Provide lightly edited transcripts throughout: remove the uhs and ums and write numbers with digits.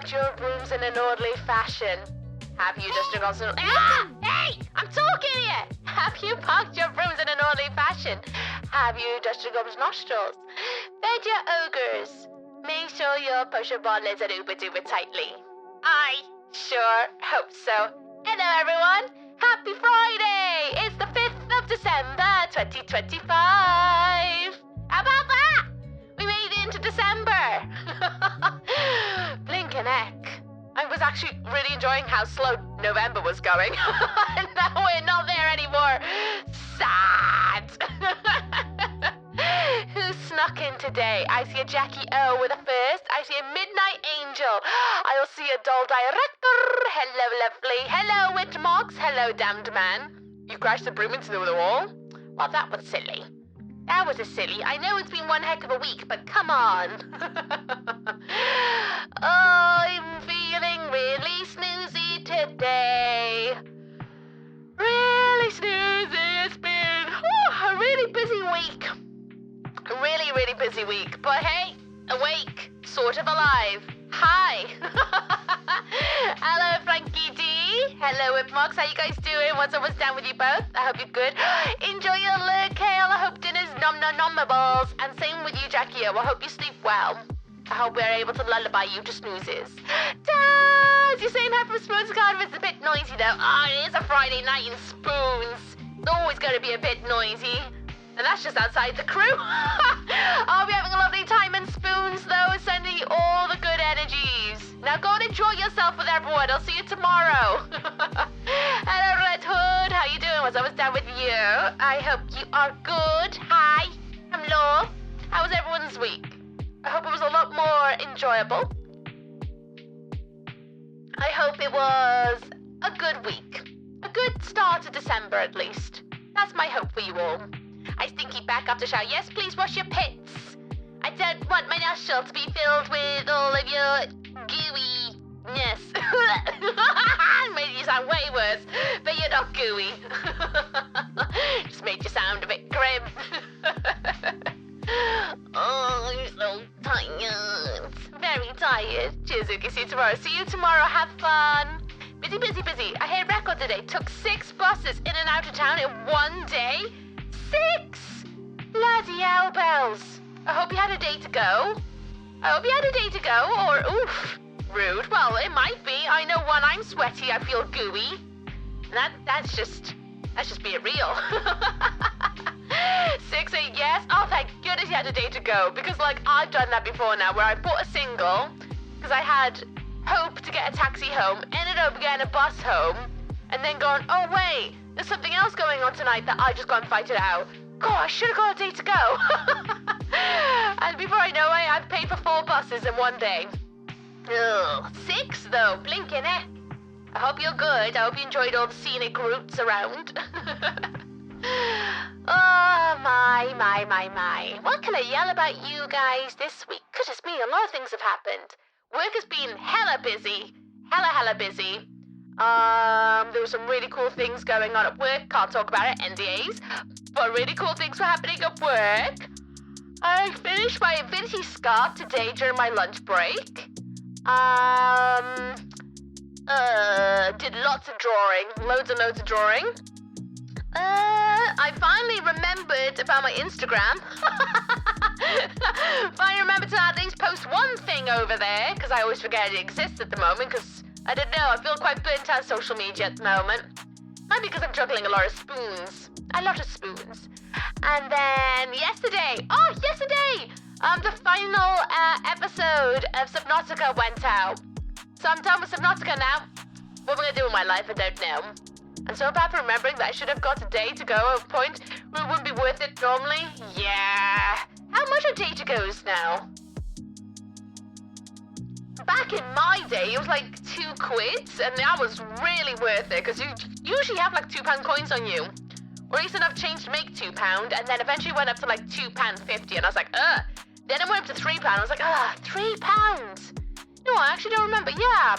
packed your rooms in an orderly fashion? Have you dusted your nostrils? Ah! Hey! I'm talking here! Have you packed your rooms in an orderly fashion? Have you dusted your nostrils? Fed your ogres? Make sure your potion bottle is uber tightly. I sure hope so. Hello everyone! Happy Friday! It's the 5th of December, 2025. How about that? We made it into December. Blinking heck. I was actually really enjoying how slow November was going. And now we're not there anymore. Sad. Who snuck in today? I see a Jackie O with a first. I see a Midnight Angel. I will see a Doll Director. Hello, lovely. Hello, Witch Mox. Hello, damned man. You crashed the broom into the wall? Well, that was silly. That was a silly. I know it's been one heck of a week, but come on. I'm feeling really snoozy today. Really snoozy. It's been a really busy week. A really, really busy week. But hey, awake, sort of alive. Hi. Hello, Frankie D. Hello, Whipmox. How you guys doing? What's down with you both? I hope you're good. Enjoy your lurk, Kale. I hope dinner's nom-nom-nomables. And same with you, Jackie O. I hope you sleep well. I hope we're able to lullaby you to snoozes. Dad, you're saying hi from Spoons Cardiff. It's a bit noisy, though. Oh, it is a Friday night in Spoons. It's always going to be a bit noisy. And that's just outside the crew. I'll be having a lovely time in Spoons, though, sending you all the good energies. Now go and enjoy yourself with everyone. I'll see you tomorrow. Hello, Red Hood. How you doing? What's down with you? I hope you are good. Hi. Hello. How was everyone's week? I hope it was a lot more enjoyable. I hope it was a good week. A good start to December, at least. That's my hope for you all. I stinky back after shower. Yes, please wash your pits. I don't want my nostril to be filled with all of your gooey-ness. Made you sound way worse, but you're not gooey. Just made you sound a bit grim. Oh, I'm so tired. Very tired. Cheers, Uki. See you tomorrow. See you tomorrow. Have fun. Busy, busy, busy. I hit a record today. Took 6 buses in and out of town in one day. 6! Bloody hellbells. I hope you had a day to go. Or, oof, rude. Well, it might be. I know when I'm sweaty, I feel gooey. And that's just being real. 6, 8, yes. Oh, thank goodness you had a day to go. Because, like, I've done that before now, where I bought a single, because I had hope to get a taxi home, ended up getting a bus home, and then going, oh, wait, there's something else going on tonight that I just got to fight it out. God, I should have got a day to go. And before I know it, I've paid for 4 buses in one day. Ugh, 6 though, blinking heck. I hope you're good. I hope you enjoyed all the scenic routes around. Oh, my. What can I yell about you guys this week? Goodness me, a lot of things have happened. Work has been hella busy. Hella busy. There were some really cool things going on at work. Can't talk about it, NDAs. But really cool things were happening at work. I finished my Infinity Scarf today during my lunch break. Did lots of drawing. Loads and loads of drawing. I finally remembered about my Instagram. Finally remembered to at least post one thing over there, because I always forget it exists at the moment, because I don't know, I feel quite burnt out social media at the moment. Might be because I'm juggling a lot of spoons. A lot of spoons. And then yesterday, the final episode of Subnautica went out. So I'm done with Subnautica now. What am I going to do with my life, I don't know. And so apart from remembering that I should have got a day to go at a point where it wouldn't be worth it normally, yeah. How much are day to goes now? Back in my day, it was like 2 quids, and that was really worth it, because you usually have like £2 coins on you. Or at least enough change to make £2, and then eventually went up to like £2.50, and I was like, Then it went up to £3, I was like, £3. No, I actually don't remember, yeah.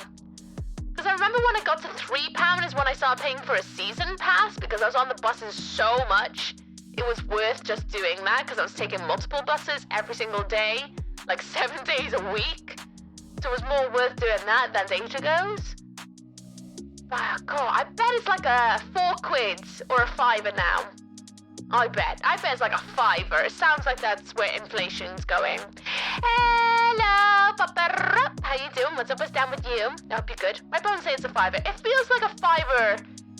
Because I remember when I got to £3 is when I started paying for a season pass, because I was on the buses so much. It was worth just doing that, because I was taking multiple buses every single day, like 7 days a week. So it was more worth doing that than data goes. Oh, God, I bet it's like a 4 quids or a fiver now. I bet it's like a fiver. It sounds like that's where inflation's going. Hello, Papa. How you doing? What's up? What's down with you? I hope you're good. My bones say it's a fiver. It feels like a fiver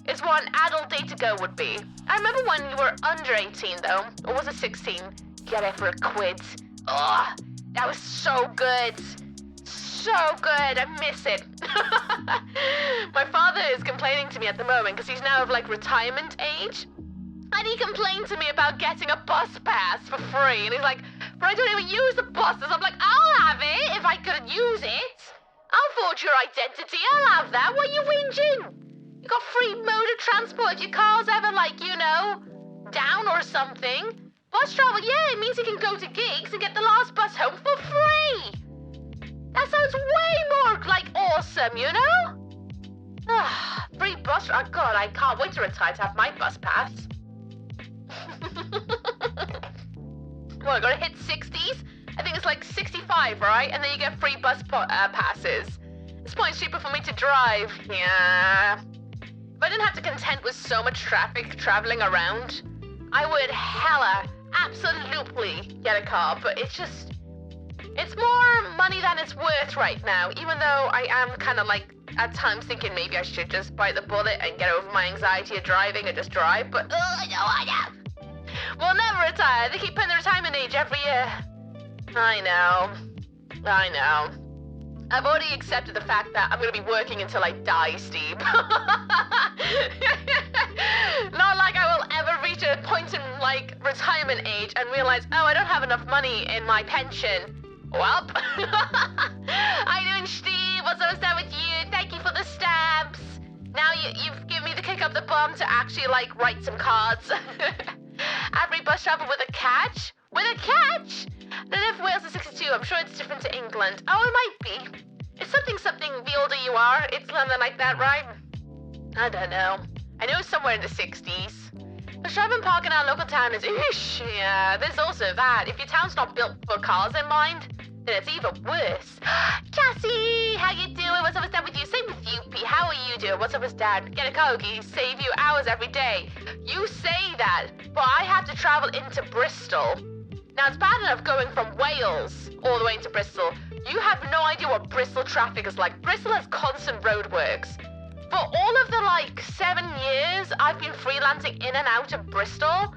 is what an adult day to go would be. I remember when you were under 18 though, or was it 16? Get it for a quid. Oh, that was so good. So good. I miss it. My father is complaining to me at the moment because he's now of like retirement age. And he complained to me about getting a bus pass for free. And he's like, but I don't even use the buses. I'm like, I'll have it if I could use it. I'll forge your identity. I'll have that. What are you whinging? You got free mode of transport if your car's ever like, you know, down or something. Bus travel, yeah, it means you can go to gigs and get the last bus home for free. That sounds way more, like, awesome, you know? Free bus, oh God, I can't wait to retire to have my bus pass. Well, I gotta hit 60s. I think it's like 65, right? And then you get free bus passes. This point's cheaper for me to drive. Yeah. If I didn't have to contend with so much traffic traveling around, I would absolutely get a car. But it's more money than it's worth right now. Even though I am kind of like at times thinking maybe I should just bite the bullet and get over my anxiety of driving and just drive. But I know. We'll never retire. They keep putting the retirement age every year. I know. I've already accepted the fact that I'm going to be working until I die, Steve. Not like I will ever reach a point in, like, retirement age and realize, oh, I don't have enough money in my pension. Well, how you doing, Steve? What's up with you? Thank you for the stamps. Now you've given me the kick up the bum to actually, like, write some cards. Every bus travel with a catch? With a catch? I don't know if Wales is 62. I'm sure it's different to England. Oh, it might be. It's something the older you are. It's something like that, right? I don't know. I know it's somewhere in the 60s. The driving park in our local town is ish. Yeah, there's also that. If your town's not built for cars in mind, then it's even worse. Cassie, how you doing? What's up with Dad with you? Same with you, P. How are you doing? What's up with Dad? Get a Kogi, save you hours every day. You say that, but I have to travel into Bristol. Now, it's bad enough going from Wales all the way into Bristol. You have no idea what Bristol traffic is like. Bristol has constant roadworks. For all of the, 7 years I've been freelancing in and out of Bristol,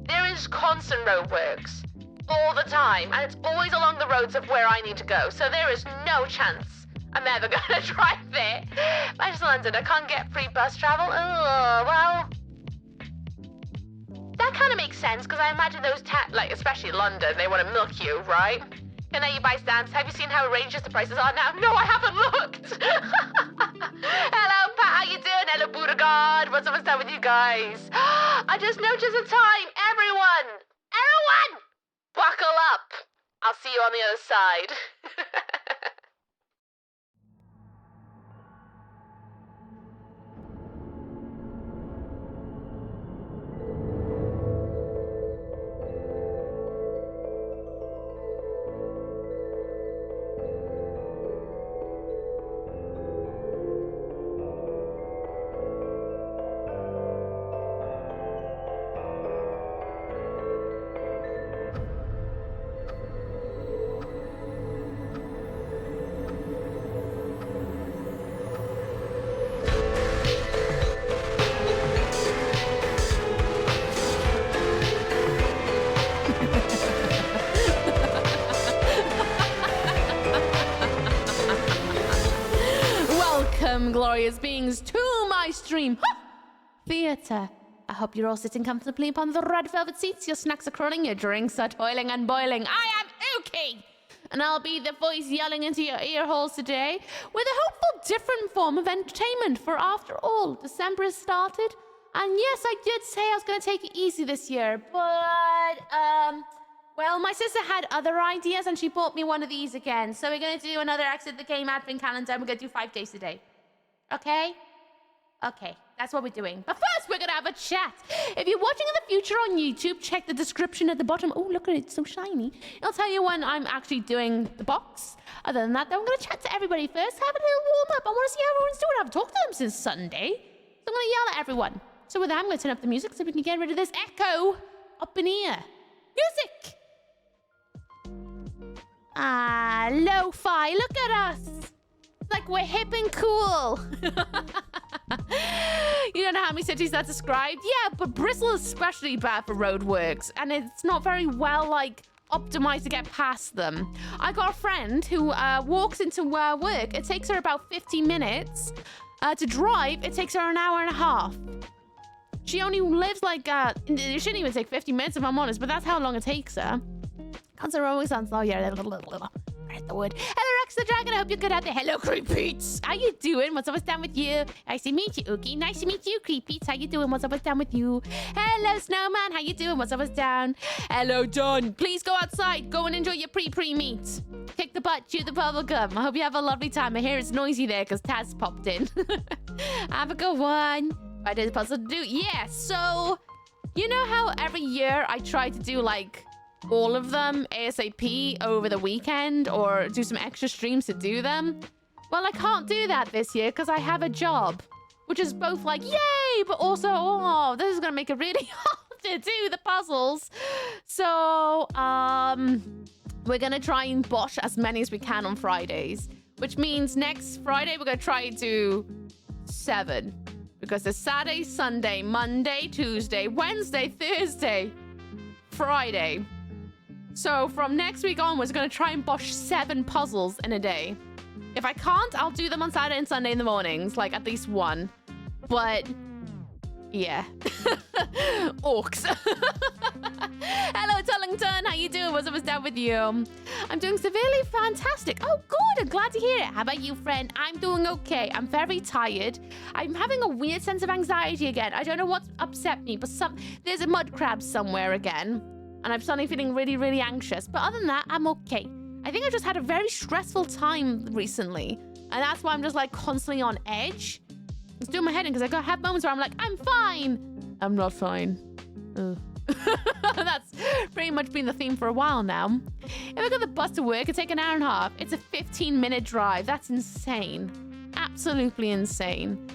there is constant roadworks. All the time. And it's always along the roads of where I need to go. So there is no chance I'm ever going to drive there. Manchester, London, I can't get free bus travel. Oh, well... That kind of makes sense, because I imagine those, especially London, they want to milk you, right? And now you buy stamps. Have you seen how outrageous the prices are now? No, I haven't looked. Hello, Pat, how you doing? Hello, Buddha God. What's up with you guys? I just noticed the time. Everyone, buckle up. I'll see you on the other side. Glorious beings to my stream theatre. I hope you're all sitting comfortably upon the red velvet seats. Your snacks are crawling, your drinks are toiling and boiling. I am Ookie, and I'll be the voice yelling into your ear holes today with a hopeful different form of entertainment. For after all, December has started, and yes, I did say I was going to take it easy this year, but well, my sister had other ideas and she bought me one of these again. So we're going to do another Exit the Game advent calendar, and we're going to do 5 days a day. Okay? Okay, that's what we're doing. But first, we're gonna have a chat. If you're watching in the future on YouTube, check the description at the bottom. Oh, look at it, it's so shiny. It'll tell you when I'm actually doing the box. Other than that, though, I'm gonna chat to everybody first, have a little warm-up. I wanna see how everyone's doing. I haven't talked to them since Sunday. So I'm gonna yell at everyone. So with that, I'm gonna turn up the music so we can get rid of this echo up in here. Music! Ah, lo-fi, look at us. It's like we're hip and cool. You don't know how many cities that's described? Yeah, but Bristol is especially bad for roadworks, and it's not very well, like, optimized to get past them. I got a friend who walks into work. It takes her about 50 minutes. To drive, it takes her an hour and a half. She only lives like, it shouldn't even take 50 minutes if I'm honest, but that's how long it takes her. Concert always sounds, oh yeah, right the wood. Hello, Rex the Dragon, I hope you're good out there. Hello, Creepeats. How you doing? What's up, what's down with you? Nice to meet you, Ookie. Nice to meet you, Creepeats. How you doing? What's up, what's down with you? Hello, Snowman. How you doing? What's up, what's down? Hello, Don. Please go outside. Go and enjoy your pre-meat. Kick the butt, chew the bubble gum. I hope you have a lovely time. I hear it's noisy there because Taz popped in. Have a good one. Right, there's a puzzle to do. Yeah, so you know how every year I try to do like all of them ASAP over the weekend or do some extra streams to do them? Well, I can't do that this year because I have a job, which is both like, yay, but also, oh, this is going to make it really hard to do the puzzles. So, we're going to try and bosh as many as we can on Fridays, which means next Friday, we're going to try to do 7 because there's Saturday, Sunday, Monday, Tuesday, Wednesday, Thursday, Friday. So from next week onwards, we're going to try and bosh 7 puzzles in a day. If I can't, I'll do them on Saturday and Sunday in the mornings, like at least 1. But yeah. Orcs. Hello, Tullington. How you doing? What's up, what's down with you? I'm doing severely fantastic. Oh, good. I'm glad to hear it. How about you, friend? I'm doing okay. I'm very tired. I'm having a weird sense of anxiety again. I don't know what's upset me, but there's a mud crab somewhere again. And I'm suddenly feeling really, really anxious. But other than that, I'm okay. I think I just had a very stressful time recently. And that's why I'm just like constantly on edge. It's doing my head in because I have moments where I'm like, I'm fine. I'm not fine. That's pretty much been the theme for a while now. If I got the bus to work, it'd take an hour and a half. It's a 15-minute drive. That's insane. Absolutely insane.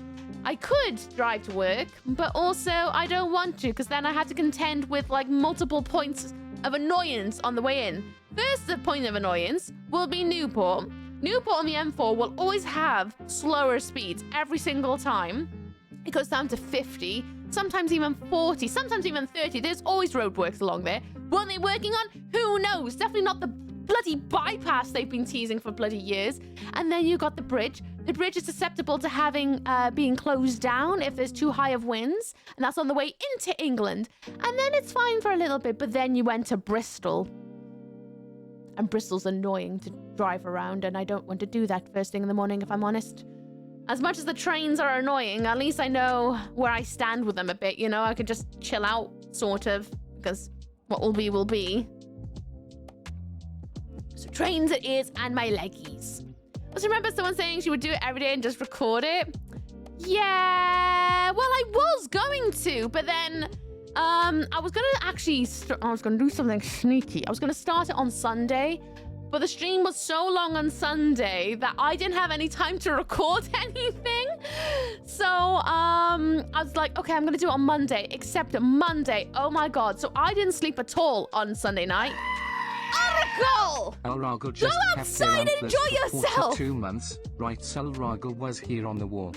I could drive to work, but also I don't want to because then I have to contend with like multiple points of annoyance on the way in. First, the point of annoyance will be Newport. Newport on the M4 will always have slower speeds every single time. It goes down to 50, sometimes even 40, sometimes even 30. There's always roadworks along there. What are they working on? Who knows? Definitely not the bloody bypass they've been teasing for bloody years. And then you got the bridge. The bridge is susceptible to having being closed down if there's too high of winds, and that's on the way into England. And then it's fine for a little bit, but then you went to Bristol. And Bristol's annoying to drive around, and I don't want to do that first thing in the morning, if I'm honest. As much as the trains are annoying, at least I know where I stand with them a bit, you know? I could just chill out, sort of, because what will be will be. So trains it is, and my leggies. I just remember someone saying she would do it every day and just record it. Yeah, well, I was going to, but then I was going to actually, I was going to do something sneaky. I was going to start it on Sunday, but the stream was so long on Sunday that I didn't have any time to record anything. So I was like, okay, I'm going to do it on Monday, except Monday, oh my God. So I didn't sleep at all on Sunday night. Oracle! Oracle just go outside and enjoy yourself! 2 months, right? Oracle was here on the wall.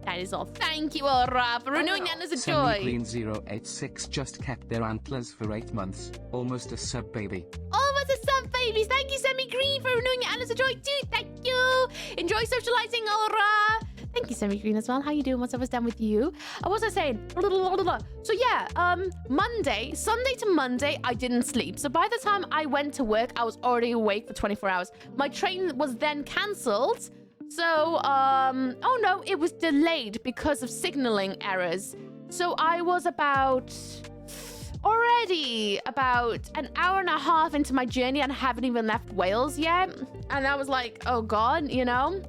That is all. Thank you, Aura, for renewing that as a joy. Semi-Clean 086 just kept their antlers for 8 months. Almost a sub baby. Almost a sub babies. Thank you, Semi-Green, for renewing your antlers as a joy too. Thank you. Enjoy socializing, Aura. Thank you, Semi-Green, as well. How you doing? What's up? What's down with you? What was I saying? So yeah, Sunday to Monday, I didn't sleep. So by the time I went to work, I was already awake for 24 hours. My train was then cancelled. So, oh no, it was delayed because of signaling errors. So I was already about an hour and a half into my journey and I haven't even left Wales yet. And I was like, oh God, you know?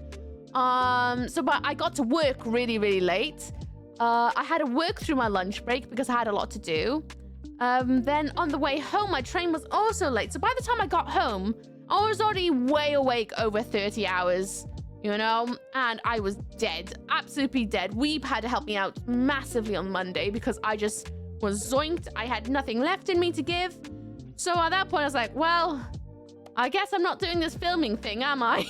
But I got to work really, really late. I had to work through my lunch break because I had a lot to do. Then on the way home, my train was also late. So by the time I got home, I was already way awake over 30 hours, you know? And I was dead, absolutely dead. Weeb had to help me out massively on Monday because I just was zoinked. I had nothing left in me to give. So at that point, I was like, well, I guess I'm not doing this filming thing, am I?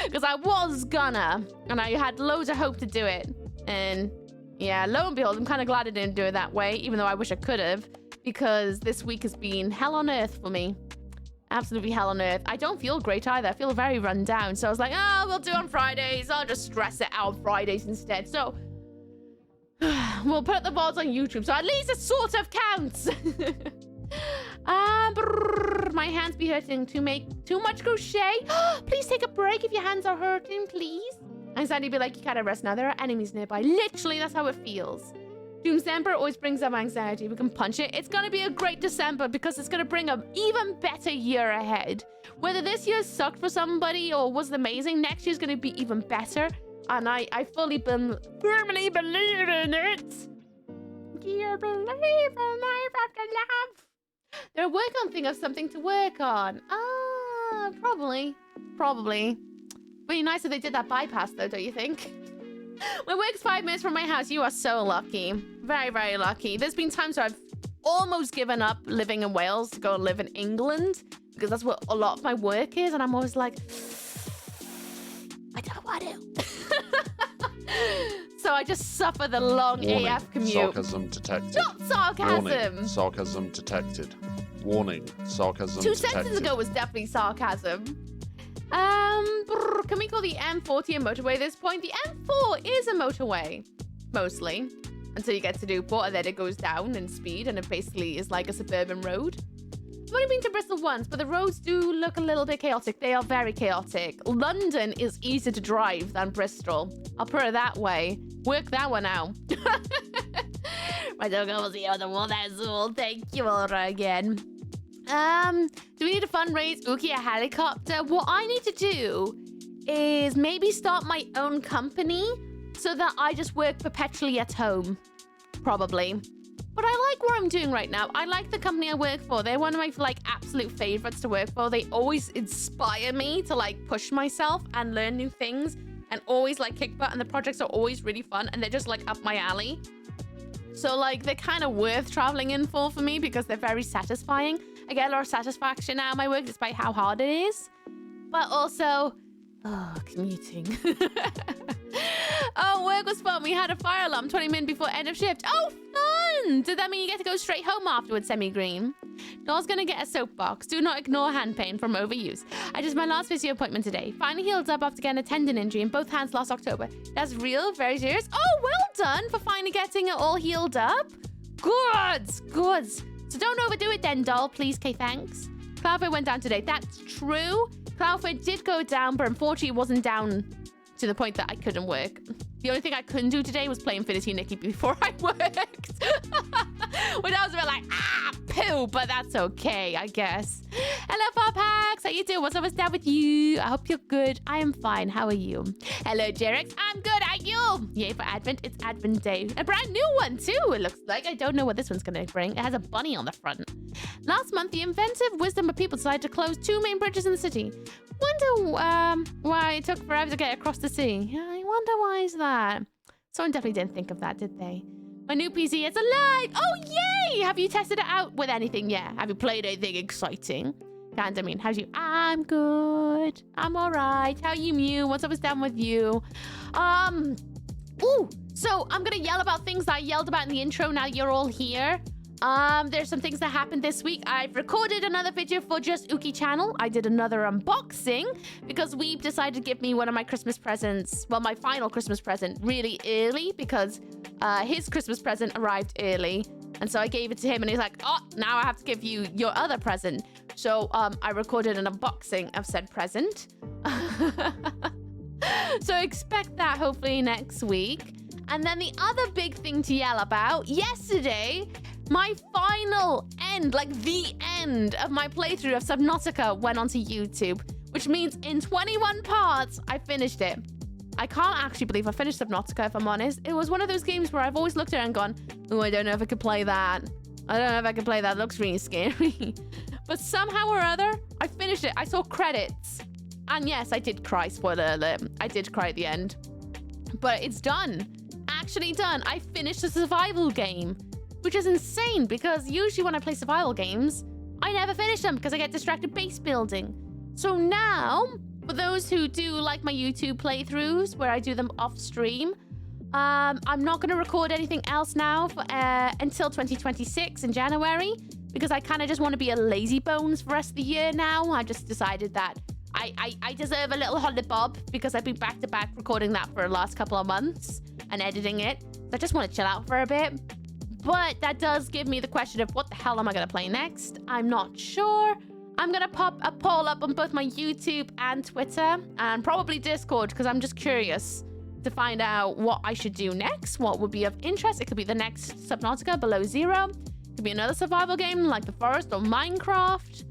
Because I was gonna, and I had loads of hope to do it. And yeah, lo and behold, I'm kind of glad I didn't do it that way, even though I wish I could have, because this week has been hell on earth for me. Absolutely hell on earth. I don't feel great either. I feel very run down. So I was like, oh, we'll do it on Fridays. I'll just stress it out on Fridays instead. So we'll put the VODs on YouTube. So at least it sort of counts. My hands be hurting to make too much crochet. Please take a break if your hands are hurting, please. Anxiety be like, you gotta rest now. There are enemies nearby. Literally, that's how it feels. Doomstemper always brings up anxiety. We can punch it. It's gonna be a great December because it's gonna bring an even better year ahead. Whether this year sucked for somebody or was amazing, next year's gonna be even better. And I firmly believe in it. Do you believe in life after love? They're working on thing of something to work on. Ah, probably. Be nice if they did that bypass though, don't you think? My work's 5 minutes from my house. You are so lucky. Very, very lucky. There's been times where I've almost given up living in Wales to go live in England because that's what a lot of my work is. And I'm always like, I don't want to. So I just suffer the long Warning, AF commute. Sarcasm detected. Not sarcasm. Warning, sarcasm detected. Warning, sarcasm Two detected. sentences ago was definitely sarcasm. Can we call the M40 a motorway at this point? The M4 is a motorway, mostly, until you get to Newport, and then it goes down in speed, and it basically is like a suburban road. I've only been to Bristol once, but the roads do look a little bit chaotic. They are very chaotic. London is easier to drive than Bristol. I'll put it that way. Work that one out. My dog was here on the wall. That's all. Thank you, Laura, again. Do we need to fundraise Ookie a helicopter? What I need to do is maybe start my own company so that I just work perpetually at home. Probably. But I like what I'm doing right now. I like the company I work for. They're one of my absolute favorites to work for. They always inspire me to push myself and learn new things and always kick butt, and the projects are always really fun and they're just up my alley. So they're kind of worth traveling in for me because they're very satisfying. I get a lot of satisfaction out of my work despite how hard it is. But also, commuting. Oh, work was fun. We had a fire alarm 20 minutes before end of shift. Oh, fun! Did that mean you get to go straight home afterwards, Semi-Green? Doll's gonna get a soapbox. Do not ignore hand pain from overuse. I just my last physio appointment today. Finally healed up after getting a tendon injury in both hands last October. That's real? Very serious? Oh, well done for finally getting it all healed up. Good. So don't overdo it then, doll. Please, okay, thanks. Cloudflare went down today. That's true. Cloudflare did go down, but unfortunately it wasn't down to the point that I couldn't work. The only thing I couldn't do today was play Infinity Nikki before I worked. When I was a bit poo, but that's okay, I guess. Hello, Farpax. How you doing? What's down with you? I hope you're good. I am fine. How are you? Hello, Jerix. I'm good. How are you? Yay for Advent. It's Advent Day. A brand new one, too, it looks like. I don't know what this one's going to bring. It has a bunny on the front. Last month, the inventive wisdom of people decided to close 2 main bridges in the city. Wonder why it took forever to get across the sea. Yeah, I wonder why is that? Someone definitely didn't think of that, did they? My new PC is alive! Oh, yay! Have you tested it out with anything yet? Have you played anything exciting? And I mean, how's you? I'm good. I'm all right. How are you, Mew? What's up is down with you? Ooh, so I'm gonna yell about things that I yelled about in the intro now you're all here. There's some things that happened this week. I've recorded another video for Just Ookie channel. I did another unboxing because Weeb decided to give me one of my Christmas presents. Well, my final Christmas present really early because his Christmas present arrived early. And so I gave it to him and he's like, oh, now I have to give you your other present. So I recorded an unboxing of said present. So expect that hopefully next week. And then the other big thing to yell about, yesterday, my final end, the end of my playthrough of Subnautica went onto YouTube, which means in 21 parts, I finished it. I can't actually believe I finished Subnautica, if I'm honest. It was one of those games where I've always looked at it and gone, oh, I don't know if I could play that. I don't know if I can play that. It looks really scary. But somehow or other, I finished it. I saw credits. And yes, I did cry. Spoiler alert. I did cry at the end. But it's done. Actually done. I finished a survival game. Which is insane because usually when I play survival games, I never finish them because I get distracted base building. So now, for those who do like my YouTube playthroughs where I do them off stream, I'm not going to record anything else now for, until 2026 in January because I kind of just want to be a lazy bones for the rest of the year now. I just decided that I deserve a little holiday bob because I've been back to back recording that for the last couple of months and editing it. So I just want to chill out for a bit. But that does give me the question of what the hell am I going to play next? I'm not sure. I'm going to pop a poll up on both my YouTube and Twitter and probably Discord because I'm just curious to find out what I should do next, what would be of interest. It could be the next Subnautica Below Zero. It could be another survival game like The Forest or Minecraft.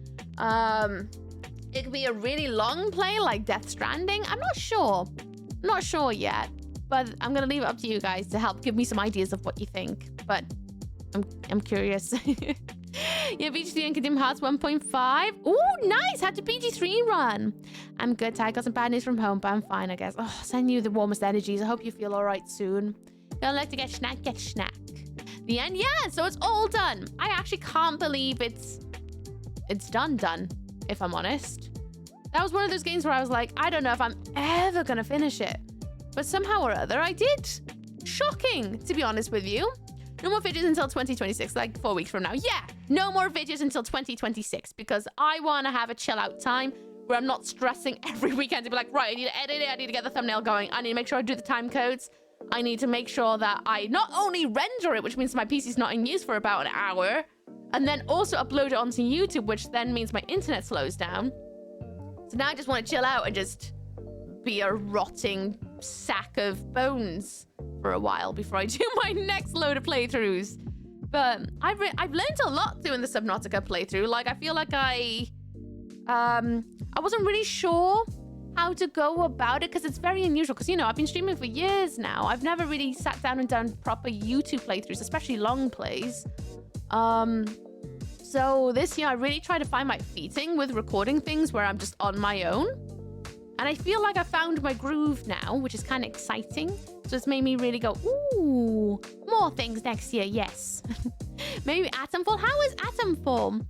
It could be a really long play like Death Stranding. I'm not sure. Not sure yet. But I'm going to leave it up to you guys to help give me some ideas of what you think. But I'm curious. Yeah, BG3 and Kingdom Hearts 1.5. Ooh, nice. Had to BG3 run. I'm good, Ty. Got some bad news from home, but I'm fine, I guess. Oh, sending you the warmest energies. I hope you feel all right soon. Don't like to get snack, get snack. The end? Yeah, so it's all done. I actually can't believe it's done, if I'm honest. That was one of those games where I was like, I don't know if I'm ever going to finish it. But somehow or other, I did. Shocking, to be honest with you. No more videos until 2026, like 4 weeks from now. Yeah, no more videos until 2026 because I want to have a chill out time where I'm not stressing every weekend to be like, right, I need to edit it. I need to get the thumbnail going. I need to make sure I do the time codes. I need to make sure that I not only render it, which means my PC's not in use for about an hour, and then also upload it onto YouTube, which then means my internet slows down. So now I just want to chill out and just be a rotting sack of bones for a while before I do my next load of playthroughs. But I've learned a lot doing the Subnautica playthrough. Like, I feel like I wasn't really sure how to go about it because it's very unusual. Because, you know, I've been streaming for years now. I've never really sat down and done proper YouTube playthroughs, especially long plays. So this year I really try to find my feeting with recording things where I'm just on my own. And I feel like I found my groove now, which is kind of exciting. So it's made me really go, ooh, more things next year, yes. Maybe Atomfall. How is Atomfall?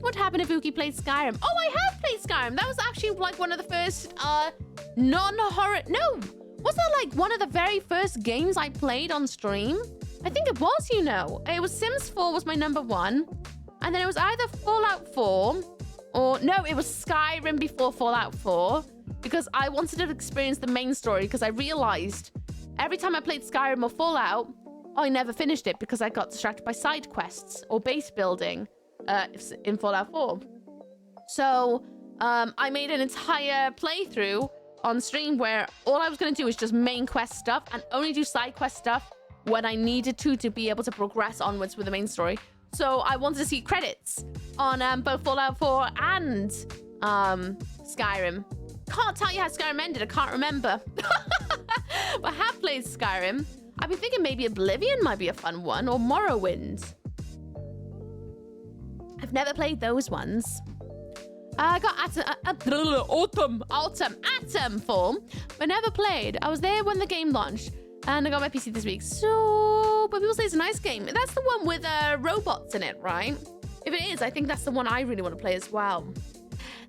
What happened if Uki played Skyrim? Oh, I have played Skyrim. That was actually like one of the first non-horror... No, was that like one of the very first games I played on stream? I think it was, you know. It was Sims 4 was my #1. And then it was either Fallout 4 or... No, it was Skyrim before Fallout 4. Because I wanted to experience the main story because I realized every time I played Skyrim or Fallout, I never finished it because I got distracted by side quests or base building in Fallout 4. So I made an entire playthrough on stream where all I was going to do was just main quest stuff and only do side quest stuff when I needed to be able to progress onwards with the main story. So I wanted to see credits on both Fallout 4 and Skyrim. Can't tell you how Skyrim ended. I can't remember. But I have played Skyrim. I've been thinking maybe Oblivion might be a fun one, or Morrowind. I've never played those ones. I got Atomfall, but never played. I was there when the game launched, and I got my PC this week. So, but people say it's a nice game. That's the one with robots in it, right? If it is, I think that's the one I really want to play as well.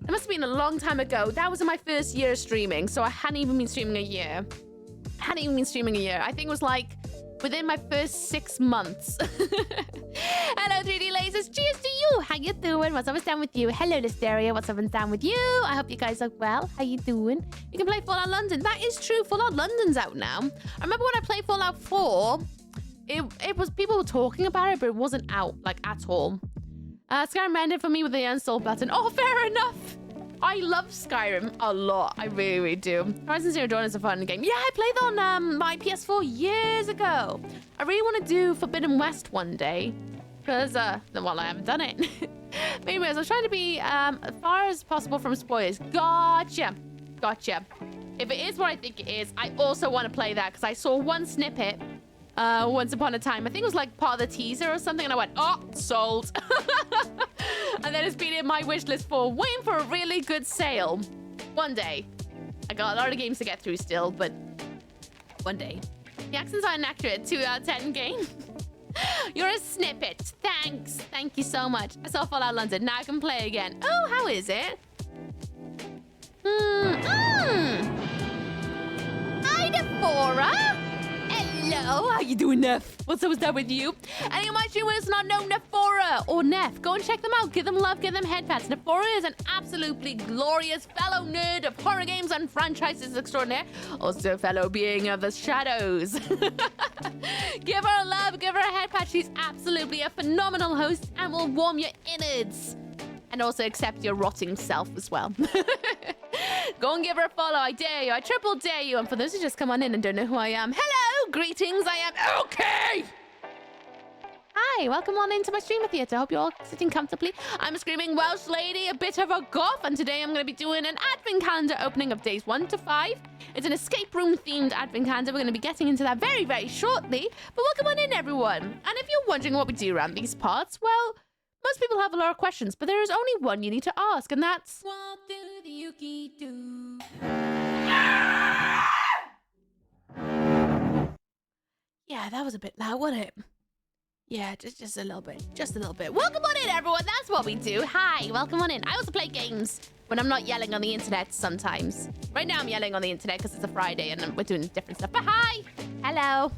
That must have been a long time ago. That was in my first year streaming, so I hadn't even been streaming a year. I think it was like within my first 6 months. Hello, 3D Lasers. Cheers to you. How you doing? What's up and down with you? Hello, Listeria. What's up and down with you? I hope you guys are well. How you doing? You can play Fallout London. That is true. Fallout London's out now. I remember when I played Fallout 4, it was people were talking about it, but it wasn't out like at all. Skyrim ended for me with the uninstall button. Oh, fair enough. I love Skyrim a lot. I really, really do. Horizon Zero Dawn is a fun game. Yeah, I played on my PS4 years ago. I really want to do Forbidden West one day. Because, well, I haven't done it. But anyways, I was trying to be as far as possible from spoilers. Gotcha. If it is what I think it is, I also want to play that because I saw one snippet once upon a time. I think it was like part of the teaser or something, and I went, oh, sold. And then it's been in my wish list for waiting for a really good sale. One day. I got a lot of games to get through still, but one day. The accents are inaccurate. 2 out of 10 game. You're a snippet. Thanks. Thank you so much. I saw Fallout London. Now I can play again. Oh, how is it? Hi, Nephora. Hello. How you doing, Neph? What's up with you? Any of my streamers not know Nephora or Neph, go and check them out. Give them love. Give them head pats. Nephora is an absolutely glorious fellow nerd of horror games and franchises extraordinaire. Also a fellow being of the shadows. Give her love. Give her a head pat. She's absolutely a phenomenal host and will warm your innards. And also accept your rotting self as well. Go and give her a follow. I dare you. I triple dare you. And for those who just come on in and don't know who I am, hello, greetings. I am okay. Hi, welcome on into my streamer theatre. Hope you're all sitting comfortably. I'm a screaming Welsh lady, a bit of a goth, and today I'm going to be doing an advent calendar opening of days 1 to 5. It's an escape room themed advent calendar. We're going to be getting into that very, very shortly. But welcome on in, everyone. And if you're wondering what we do around these parts, well, most people have a lot of questions, but there is only one you need to ask, and that's... What do the Yuki do? Yeah, that was a bit loud, wasn't it? Yeah, just a little bit. Just a little bit. Welcome on in, everyone. That's what we do. Hi, welcome on in. I also play games when I'm not yelling on the internet sometimes. Right now I'm yelling on the internet because it's a Friday and we're doing different stuff. But hi! Hello.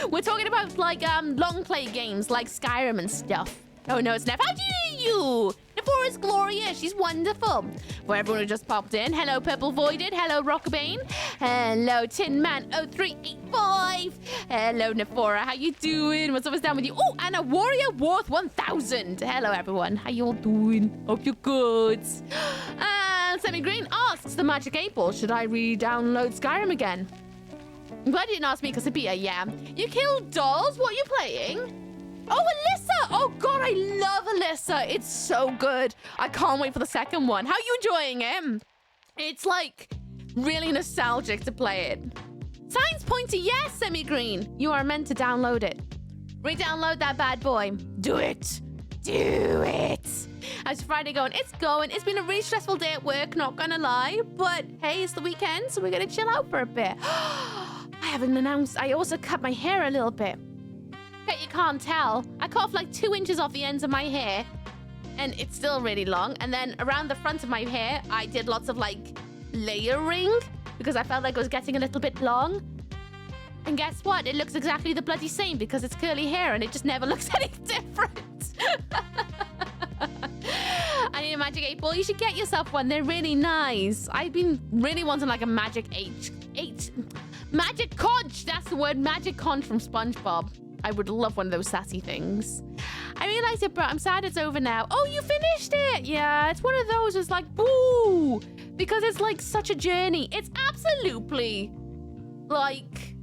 We're talking about, like, long play games like Skyrim and stuff. Oh, no, it's Neff. How do you? Nephora's glorious. She's wonderful. For everyone who just popped in, hello, Purple Voided. Hello, Rockabane. Hello, Tin Man 0385. Hello, Nephora. How you doing? What's up down with you? Oh, and a Warrior Worth 1000. Hello, everyone. How you all doing? Hope you're good. And Semi Green asks the Magic 8 Ball, should I re-download Skyrim again? I'm glad you didn't ask me because it'd be a yeah. You killed dolls? What are you playing? Oh, Alyssa! Oh, God, I love Alyssa. It's so good. I can't wait for the second one. How are you enjoying it? It's, like, really nostalgic to play it. Signs point to yes, Semi-Green. You are meant to download it. Re-download that bad boy. Do it. Do it. How's Friday going? It's going. It's been a really stressful day at work, not gonna lie. But, hey, it's the weekend, so we're gonna chill out for a bit. I haven't announced. I also cut my hair a little bit. Bet you can't tell. I cut off like 2 inches off the ends of my hair and it's still really long. And then around the front of my hair, I did lots of like layering because I felt like it was getting a little bit long. And guess what? It looks exactly the bloody same because it's curly hair and it just never looks any different. I need a Magic 8 Ball. You should get yourself one. They're really nice. I've been really wanting like a Magic 8. Magic Conch. That's the word. Magic Conch from SpongeBob. I would love one of those sassy things. I really liked it, but I'm sad it's over now. Oh, you finished it! Yeah, it's one of those. It's like, boo! Because it's like such a journey. It's absolutely like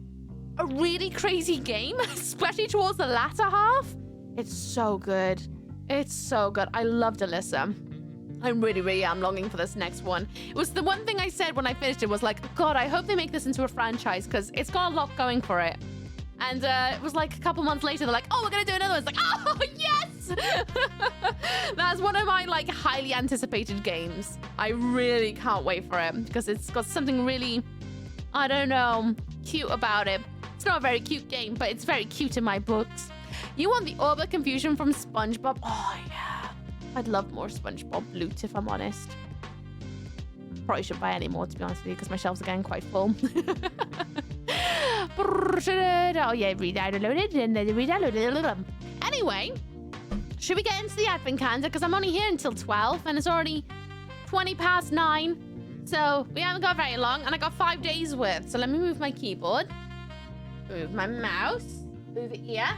a really crazy game, especially towards the latter half. It's so good. It's so good. I loved Alyssa. I really am longing for this next one. It was the one thing I said when I finished it was like, God, I hope they make this into a franchise because it's got a lot going for it. And it was like a couple months later, they're like, oh, we're going to do another one. It's like, oh, yes! That's one of my like highly anticipated games. I really can't wait for it because it's got something really, I don't know, cute about it. It's not a very cute game, but it's very cute in my books. You want the Orb of Confusion from SpongeBob? Oh, yeah. I'd love more SpongeBob loot, if I'm honest. Probably shouldn't buy any more, to be honest with you, because my shelves are getting quite full. Oh, yeah, re-downloaded and then re-downloaded. Anyway, should we get into the advent calendar? Because I'm only here until 12, and it's already 20 past 9. So we haven't got very long, and I got 5 days worth. So let me move my keyboard, move my mouse, move it here.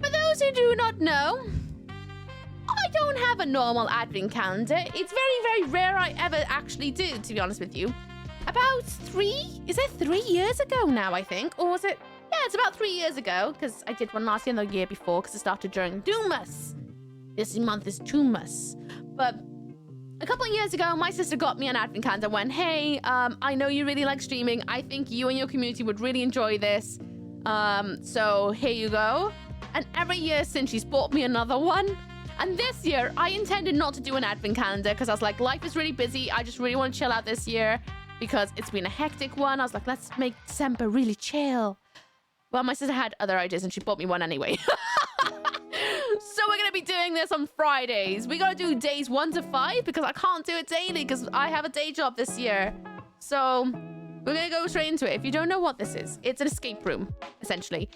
For those who do not know, I don't have a normal advent calendar. It's very, very rare I ever actually do, to be honest with you. About 3? Is it 3 years ago now, I think? Or was it? Yeah, it's about 3 years ago, because I did one last year and the year before, because it started during Doomas. This month is Doomas. But A couple of years ago, my sister got me an advent calendar and went, hey, I know you really like streaming. I think you and your community would really enjoy this. So here you go. And every year since, she's bought me another one. And this year, I intended not to do an advent calendar because I was like, life is really busy. I just really want to chill out this year because it's been a hectic one. I was like, let's make December really chill. Well, my sister had other ideas and she bought me one anyway. So we're going to be doing this on Fridays. We got to do days 1 to 5 because I can't do it daily because I have a day job this year. So we're going to go straight into it. If you don't know what this is, it's an escape room, essentially.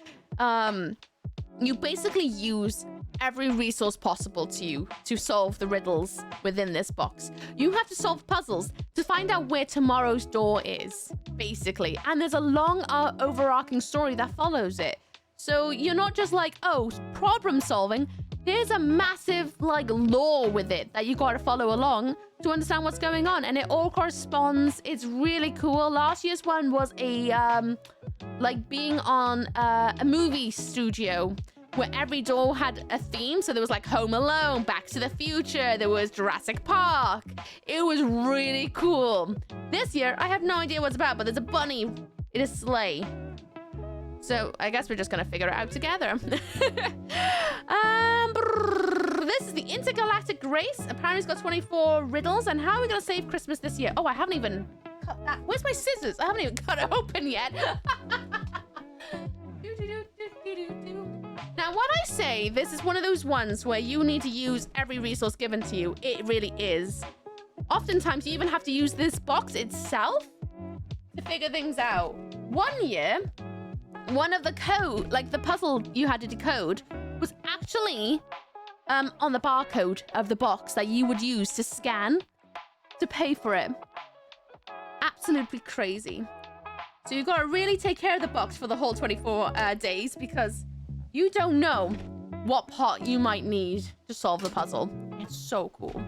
You basically use every resource possible to you to solve the riddles within this box. You have to solve puzzles to find out where tomorrow's door is, basically. And there's a long overarching story that follows it. So you're not just like, oh, problem solving. There's a massive like lore with it that you got to follow along to understand what's going on. And it all corresponds. It's really cool. Last year's one was a like being on a movie studio where every door had a theme. So there was like Home Alone, Back to the Future, there was Jurassic Park. It was really cool. This year, I have no idea what it's about, but there's a bunny in a sleigh. So I guess we're just gonna figure it out together. This is the Intergalactic Race. Apparently it's got 24 riddles. And how are we gonna save Christmas this year? Oh, I haven't even cut that. Where's my scissors? I haven't even cut it open yet. Now, when I say this is one of those ones where you need to use every resource given to you, it really is. Oftentimes, you even have to use this box itself to figure things out. One year, one of the code, like the puzzle you had to decode, was actually on the barcode of the box that you would use to scan to pay for it. Absolutely crazy. So you've got to really take care of the box for the whole 24 days because you don't know what part you might need to solve the puzzle. It's so cool.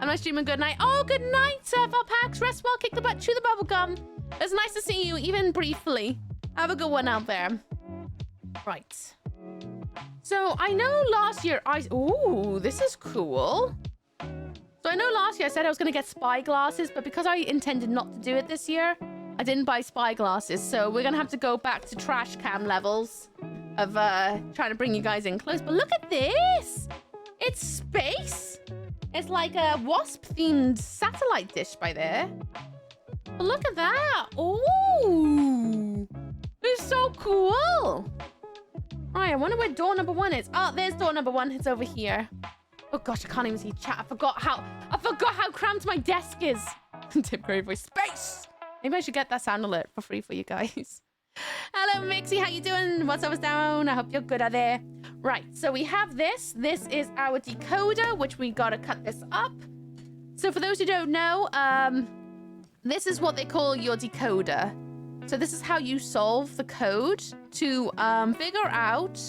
Am I streaming good night? Oh, good night, Valpax. Rest well, kick the butt, chew the bubble gum. It's nice to see you, even briefly. Have a good one out there. Right. So I know last year ooh, this is cool. So I know last year I said I was going to get spy glasses, but because I intended not to do it this year, I didn't buy spy glasses. So we're going to have to go back to trash cam levels of trying to bring you guys in close. But look at this. It's space. It's like a wasp-themed satellite dish by there. But look at that. Ooh. It's so cool. All right, I wonder where door number 1 is. Oh, there's door number 1. It's over here. Oh gosh, I can't even see chat. I forgot how cramped my desk is. Tim Curry voice. Space. Maybe I should get that sound alert for free for you guys. Hello, Mixie. How you doing? What's up, what's down? I hope you're good out there. Right, so we have this. This is our decoder, which we gotta cut this up. So for those who don't know, this is what they call your decoder. So this is how you solve the code to figure out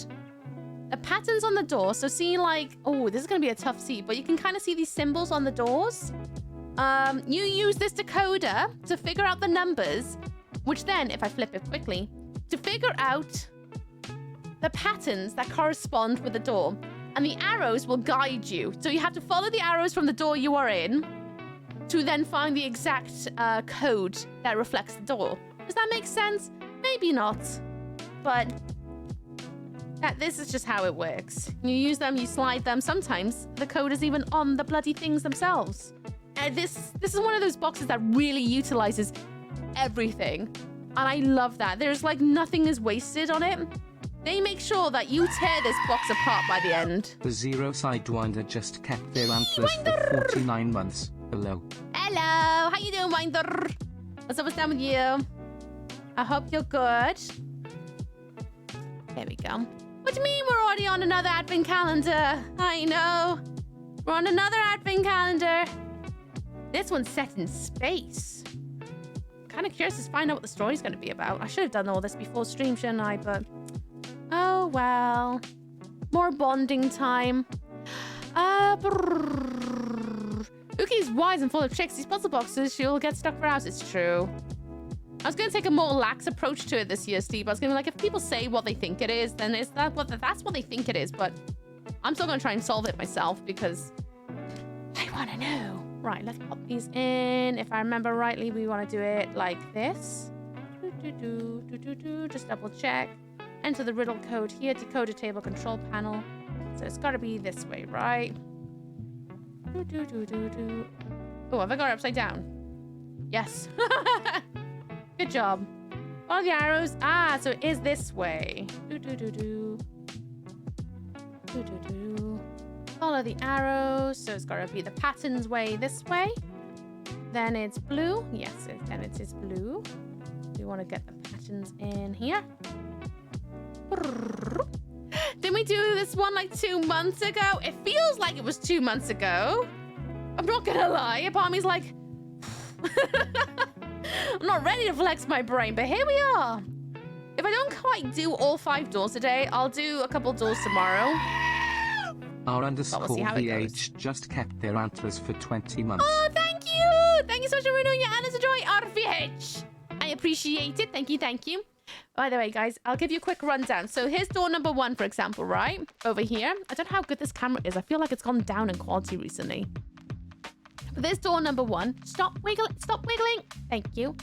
the patterns on the door. So see, like, oh, this is gonna be a tough see, but you can kind of see these symbols on the doors. You use this decoder to figure out the numbers, which then, if I flip it quickly, to figure out the patterns that correspond with the door. And the arrows will guide you. So you have to follow the arrows from the door you are in to then find the exact code that reflects the door. Does that make sense? Maybe not. But this is just how it works. You use them, you slide them. Sometimes the code is even on the bloody things themselves. This is one of those boxes that really utilizes everything. And I love that. There's like nothing is wasted on it. They make sure that you tear this box apart by the end. The zero-side winder just kept their antlers for 49 months. Hello. Hello. How you doing, Winder? What's up, what's down with you? I hope you're good. There we go. What do you mean we're already on another advent calendar? I know. We're on another advent calendar. This one's set in space. Kind of curious to find out what the story's going to be about. I should have done all this before stream, shouldn't I? But oh well. More bonding time. Uki's wise and full of tricks. These puzzle boxes, she'll get stuck for hours. It's true. I was going to take a more lax approach to it this year, Steve. I was going to be like, if people say what they think it is, then that's what they think it is. But I'm still going to try and solve it myself because I want to know. Right, let's pop these in. If I remember rightly, we want to do it like this. Just double check. Enter the riddle code here. Decoder table control panel. So it's got to be this way, right? Oh, have I got it upside down? Yes. Good job. Follow the arrows. Ah, so it is this way. Follow the arrows. So it's got to be the pattern's way this way. Then it's blue. Yes, then it is blue. We want to get the patterns in here. Didn't we do this one like 2 months ago? It feels like it was 2 months ago. I'm not gonna lie. A part of me's like, I'm not ready to flex my brain, but here we are. If I don't quite do all 5 doors today, I'll do a couple doors tomorrow. R underscore We'll see how it goes. VH just kept their antlers for 20 months. Oh, thank you. Thank you so much for renewing your Anna's Joy RVH. I appreciate it. Thank you, thank you. By the way, guys, I'll give you a quick rundown. So here's door number 1, for example, right? Over here. I don't know how good this camera is. I feel like it's gone down in quality recently. But there's door number 1. Stop wiggling. Stop wiggling. Thank you.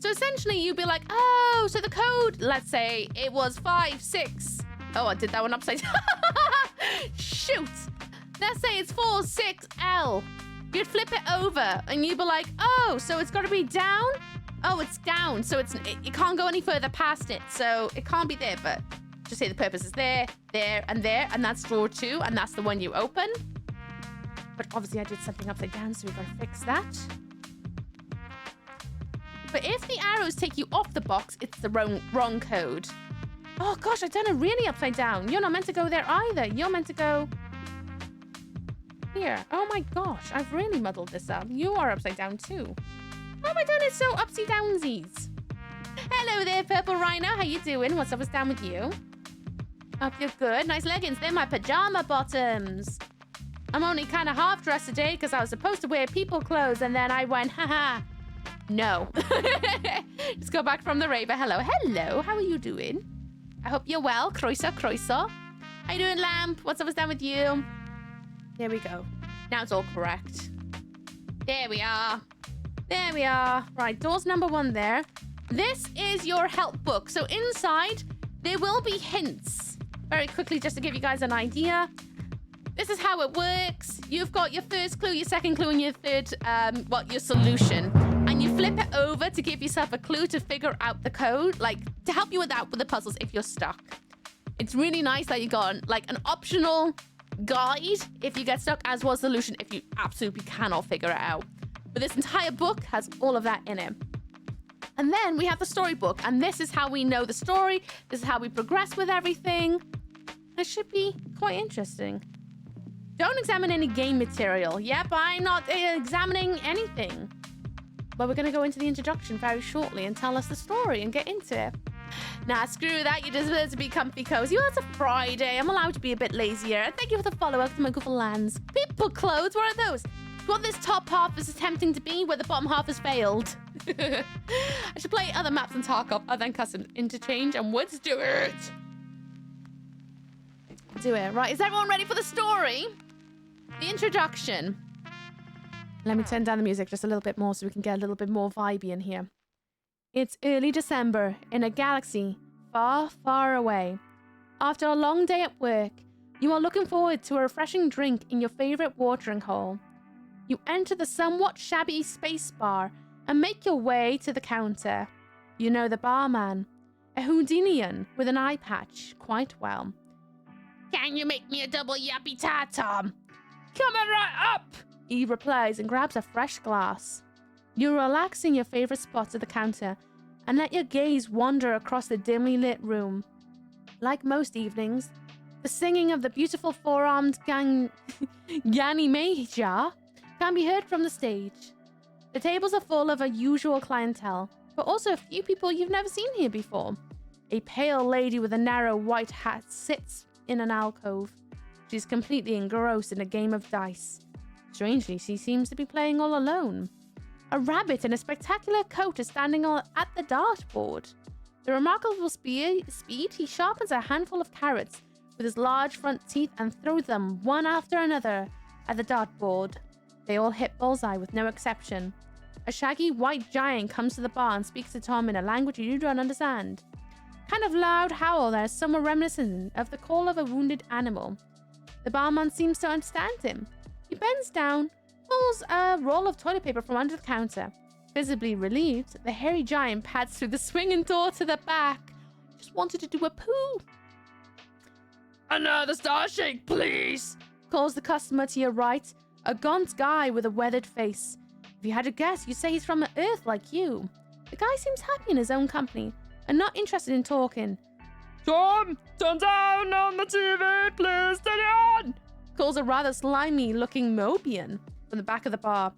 So essentially, you'd be like, oh, so the code, let's say it was 5, 6. Oh, I did that one upside down. Shoot. Let's say it's 4, 6, L. You'd flip it over and you'd be like, oh, so it's got to be down? Oh, it's down. So it can't go any further past it. So it can't be there, but just say the purpose is there, there, and there. And that's drawer 2, and that's the one you open. But obviously I did something upside down, so we've got to fix that. But if the arrows take you off the box, it's the wrong code. Oh gosh, I've done it really upside down. You're not meant to go there either. You're meant to go here. Oh my gosh, I've really muddled this up. You are upside down too. How have I done it so upsy downsies? Hello there, Purple Rhino. How you doing? What's up? What's down with you? Hope you're good. Nice leggings. They're my pajama bottoms. I'm only kind of half dressed today because I was supposed to wear people clothes and then I went, haha, no. Just go back from the rave. Hello. Hello. How are you doing? I hope you're well. Croiser, Croiser. How you doing, Lamp? What's up? What's down with you? There we go. Now it's all correct. There we are. There we are. Right, doors number 1 there. This is your help book. So inside, there will be hints. Very quickly, just to give you guys an idea. This is how it works. You've got your first clue, your second clue, and your third, your solution. And you flip it over to give yourself a clue to figure out the code, like, to help you with the puzzles if you're stuck. It's really nice that you got, like, an optional guide if you get stuck, as well as solution if you absolutely cannot figure it out. But this entire book has all of that in it. And then we have the storybook, and this is how we know the story. This is how we progress with everything. It should be quite interesting. Don't examine any game material. Yep, I'm not examining anything. But we're going to go into the introduction very shortly and tell us the story and get into it. Nah, screw that. You deserve to be comfy cozy. Well, it's a Friday. I'm allowed to be a bit lazier. Thank you for the follow-up to my Google Lands. People clothes, what are those? What this top half is attempting to be, where the bottom half has failed. I should play other maps in Tarkov, and then custom interchange, and let's do it. Do it. Right, is everyone ready for the story? The introduction. Let me turn down the music just a little bit more so we can get a little bit more vibey in here. It's early December in a galaxy far, far away. After a long day at work, you are looking forward to a refreshing drink in your favorite watering hole. You enter the somewhat shabby space bar and make your way to the counter. You know the barman, a Houdinian with an eye patch, quite well. Can you make me a double yappy tatum? Coming right up, he replies and grabs a fresh glass. You relax in your favorite spot at the counter and let your gaze wander across the dimly lit room. Like most evenings, the singing of the beautiful four-armed Ganymede can be heard from the stage. The tables are full of a usual clientele, but also a few people you've never seen here before. A pale lady with a narrow white hat sits in an alcove. She's completely engrossed in a game of dice. Strangely, she seems to be playing all alone. A rabbit in a spectacular coat is standing at the dartboard. With remarkable speed, he sharpens a handful of carrots with his large front teeth and throws them one after another at the dartboard. They all hit bullseye with no exception. A shaggy white giant comes to the bar and speaks to Tom in a language you don't understand. Kind of loud howl that is somewhat reminiscent of the call of a wounded animal. The barman seems to understand him. He bends down, pulls a roll of toilet paper from under the counter. Visibly relieved, the hairy giant pads through the swinging door to the back. Just wanted to do a poo. "Another star shake, please," calls the customer to your right, a gaunt guy with a weathered face. If you had to guess, you'd say he's from Earth like you. The guy seems happy in his own company and not interested in talking. "Tom, turn down on the TV, please, turn it on," calls a rather slimy-looking Mobian from the back of the bar.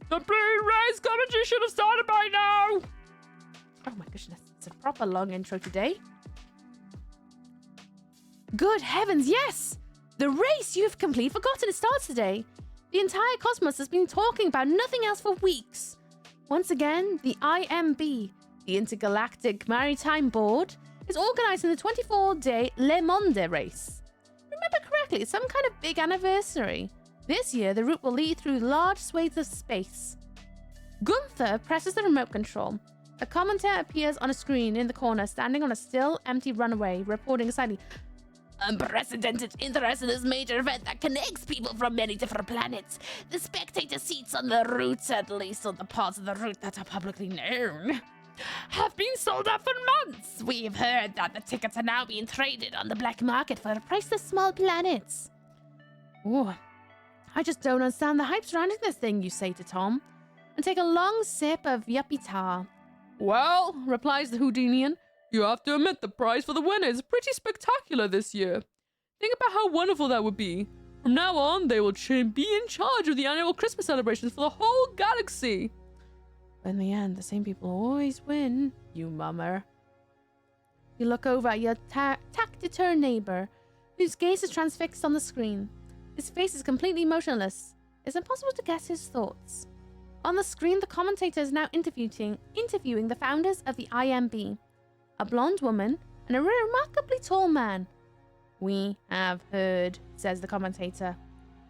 "The Blu-ray's commentary should have started by now." Oh my goodness, it's a proper long intro today. Good heavens, yes! The race you've completely forgotten it starts today. The entire cosmos has been talking about nothing else for weeks. Once again, the IMB, the Intergalactic Maritime Board, is organizing the 24-day Le Monde race. Remember correctly, it's some kind of big anniversary. This year, the route will lead through large swathes of space. Gunther presses the remote control. A commentator appears on a screen in the corner, standing on a still, empty runway, reporting silently, "Unprecedented interest in this major event that connects people from many different planets. The spectator seats on the route, at least on the parts of the route that are publicly known, have been sold out for months. We've heard that the tickets are now being traded on the black market for a priceless small planets." Oh, I just don't understand the hype surrounding this thing, you say to Tom, and take a long sip of yuppie tar. "Well," replies the Houdinian, "you have to admit the prize for the winner is pretty spectacular this year. Think about how wonderful that would be. From now on, they will be in charge of the annual Christmas celebrations for the whole galaxy." But in the end, the same people always win, you mummer. You look over at your taciturn neighbor, whose gaze is transfixed on the screen. His face is completely motionless. It's impossible to guess his thoughts. On the screen, the commentator is now interviewing the founders of the IMB. A blonde woman and a remarkably tall man. "We have heard," says the commentator,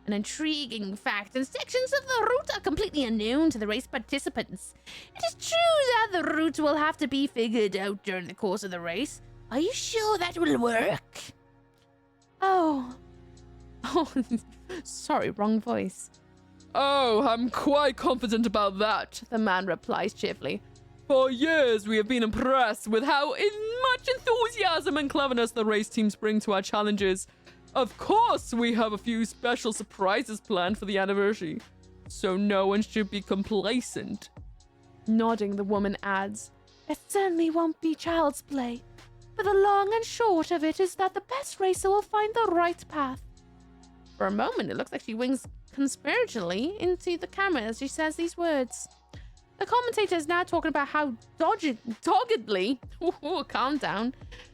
"an intriguing fact, and sections of the route are completely unknown to the race participants. It is true that the route will have to be figured out during the course of the race. Are you sure that will work?" Oh, sorry, wrong voice. "Oh, I'm quite confident about that," the man replies cheerfully. "For years, we have been impressed with how much enthusiasm and cleverness the race teams bring to our challenges. Of course, we have a few special surprises planned for the anniversary, so no one should be complacent." Nodding, the woman adds, "It certainly won't be child's play, but the long and short of it is that the best racer will find the right path." For a moment, it looks like she winks conspiratorially into the camera as she says these words. The commentator is now talking about how doggedly, calm down,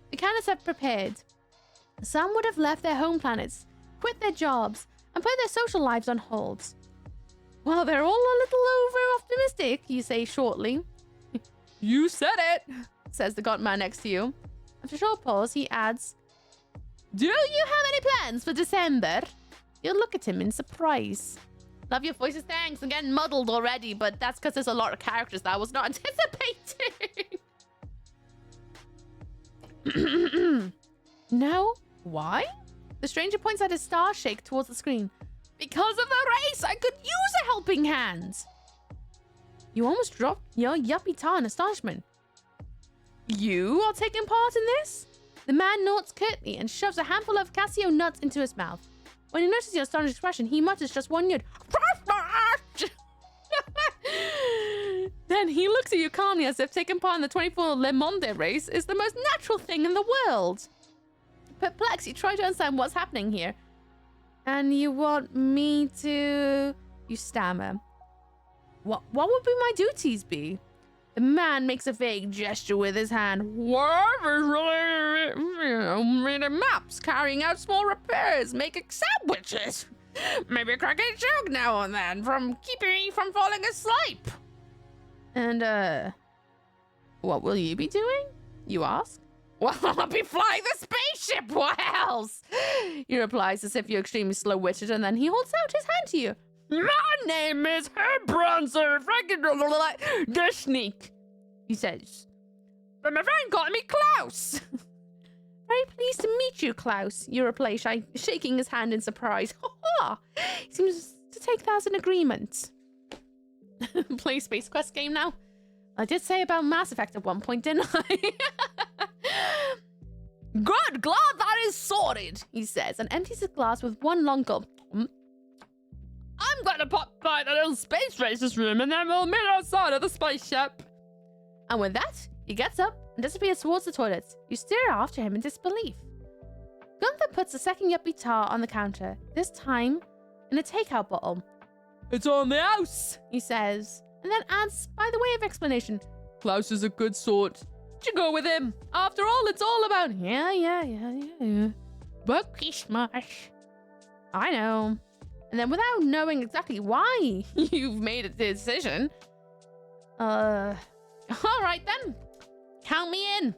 the candidates have prepared. Some would have left their home planets, quit their jobs, and put their social lives on hold. "Well, they're all a little over-optimistic," you say shortly. "You said it," says the gaunt man next to you. After a short pause, he adds, "Do you have any plans for December?" You look at him in surprise. Love your voices, thanks. I'm getting muddled already, but that's because there's a lot of characters that I was not anticipating. No? Why? The stranger points out his star shake towards the screen. "Because of the race, I could use a helping hand." You almost dropped your yuppie tar in astonishment. "You are taking part in this?" The man nods curtly and shoves a handful of Casio nuts into his mouth. When he notices your astonished expression, he mutters just one word. Then he looks at you calmly as if taking part in the 24 Le Monde race is the most natural thing in the world. Perplexed, you try to understand what's happening here. "And you want me to..." You stammer. What would be my duties be?" The man makes a vague gesture with his hand. "Reading maps, carrying out small repairs, making sandwiches. Maybe cracking a joke now and then from keeping me from falling asleep." "And, what will you be doing?" you ask. "Well, I'll be flying the spaceship, what else?" He replies as if you're extremely slow-witted, and then he holds out his hand to you. My name is Herbronzer the Sneak, he says. But my friend called me Klaus. Very pleased to meet you, Klaus, you reply, shaking his hand in surprise. He seems to take that as an agreement. Play Space Quest game now? I did say about Mass Effect at one point, didn't I? Good, glad that is sorted, he says, and empties his glass with one long gulp. I'm gonna pop by the little space racers room and then we'll meet outside of the spaceship. And with that, he gets up and disappears towards the toilets. You stare after him in disbelief. Gunther puts a second yuppie tar on the counter, this time in a takeout bottle. It's on the house, he says, and then adds, by the way of explanation, Klaus is a good sort. You go with him. After all, it's all about yeah. Bucky smash. I know. And then without knowing exactly why you've made a decision, all right then. Count me in.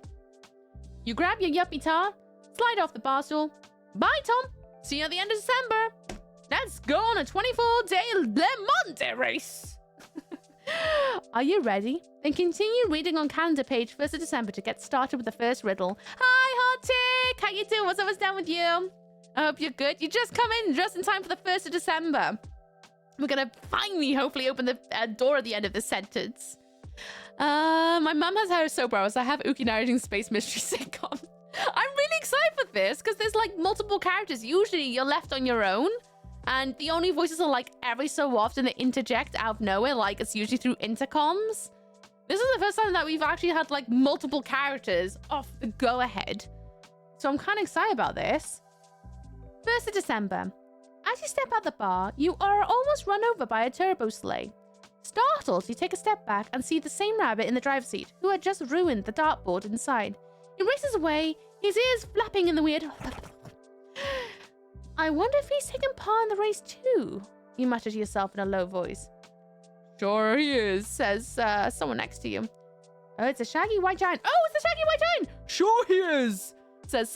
You grab your yuppie tar, slide off the bar stool. Bye, Tom. See you at the end of December. Let's go on a 24-day Monday race. Are you ready? Then continue reading on calendar page 1st of December to get started with the first riddle. Hi, Hot Tick. How you doing? What's down with you? I hope you're good. You just come in just in time for the 1st of December. We're going to finally, hopefully, open the door at the end of this sentence. My mum has her soap hours. I have Uki narrating space mystery sitcom. I'm really excited for this because there's like multiple characters. Usually you're left on your own and the only voices are like every so often they interject out of nowhere. Like it's usually through intercoms. This is the first time that we've actually had like multiple characters off the go-ahead. So I'm kind of excited about this. 1st of December. As you step out the bar, you are almost run over by a turbo sleigh. Startled, you take a step back and see the same rabbit in the driver's seat, who had just ruined the dartboard inside. He races away, his ears flapping in the weird... I wonder if he's taken part in the race too, you mutter to yourself in a low voice. Sure he is, says someone next to you. Oh, it's a shaggy white giant. Oh, it's a shaggy white giant! Sure he is, says